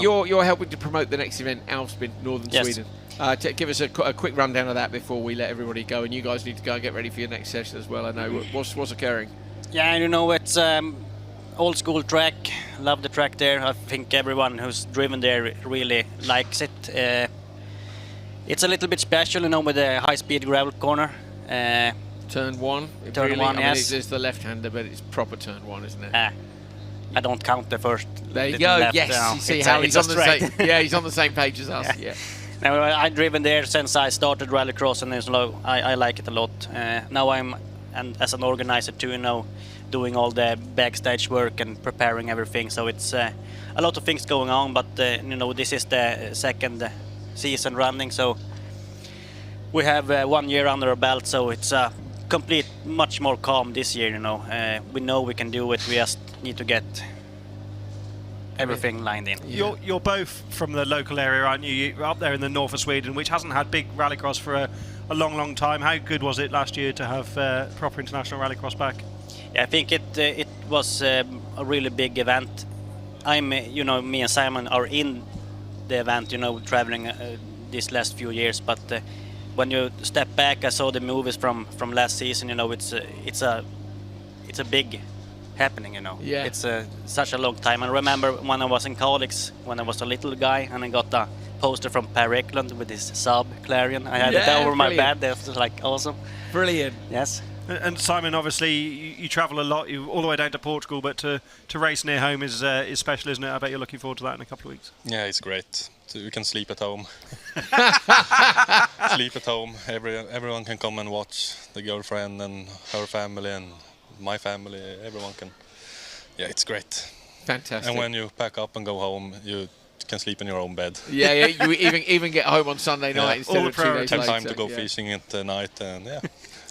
You're helping to promote the next event, Alpspin, Northern Sweden. Give us a quick rundown of that before we let everybody go, and you guys need to go and get ready for your next session as well. I know what's occurring. Yeah, it's old school track. Love the track there. I think everyone who's driven there really likes it. It's a little bit special, with the high-speed gravel corner. Turn one. Yes. It's the left-hander, but it's proper turn one, isn't it? I don't count the first. There you go. Left. Yes, you see how he's on the same. Yeah, he's on the same page as us. Yeah. Now, I've driven there since I started Rallycross, and I like it a lot. Now as an organizer too, doing all the backstage work and preparing everything. So it's a lot of things going on, but you know, this is the second season running, so we have 1 year under our belt, so it's much more calm this year. You know, we know we can do it. We just need to get everything lined in. You're both from the local area, aren't you? You're up there in the north of Sweden, which hasn't had big rallycross for a long time. How good was it last year to have proper international rallycross back? Yeah, I think it was a really big event. You know, me and Simon are in the event, you know, traveling these last few years. But when you step back, I saw the movies from last season. You know, it's a big happening. You know, yeah. It's such a long time. I remember when I was in Rallyx, when I was a little guy, and I got a poster from Per Eklund with his Saab Clarion. I had it over my bed. That was like awesome. Brilliant. Yes. And Simon, obviously, you travel a lot, all the way down to Portugal, but to race near home is special, isn't it? I bet you're looking forward to that in a couple of weeks. Yeah, it's great. So you can sleep at home. Sleep at home. Everyone can come and watch. The girlfriend and her family and my family. Everyone can. Yeah, it's great. Fantastic. And when you pack up and go home, you can sleep in your own bed. Yeah, you even get home on Sunday night instead of 2 days later. Have time to go fishing at night, and yeah.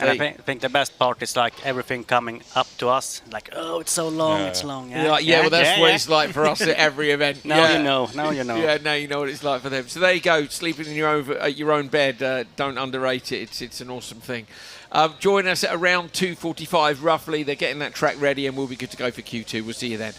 And I think the best part is like everything coming up to us, like, oh, it's so long, it's long. Well, that's what it's like for us at every event. Now you know. Yeah, now you know what it's like for them. So there you go, sleeping in your own bed. Don't underrate it. It's an awesome thing. Join us at around 2:45 roughly. They're getting that track ready, and we'll be good to go for Q2. We'll see you then.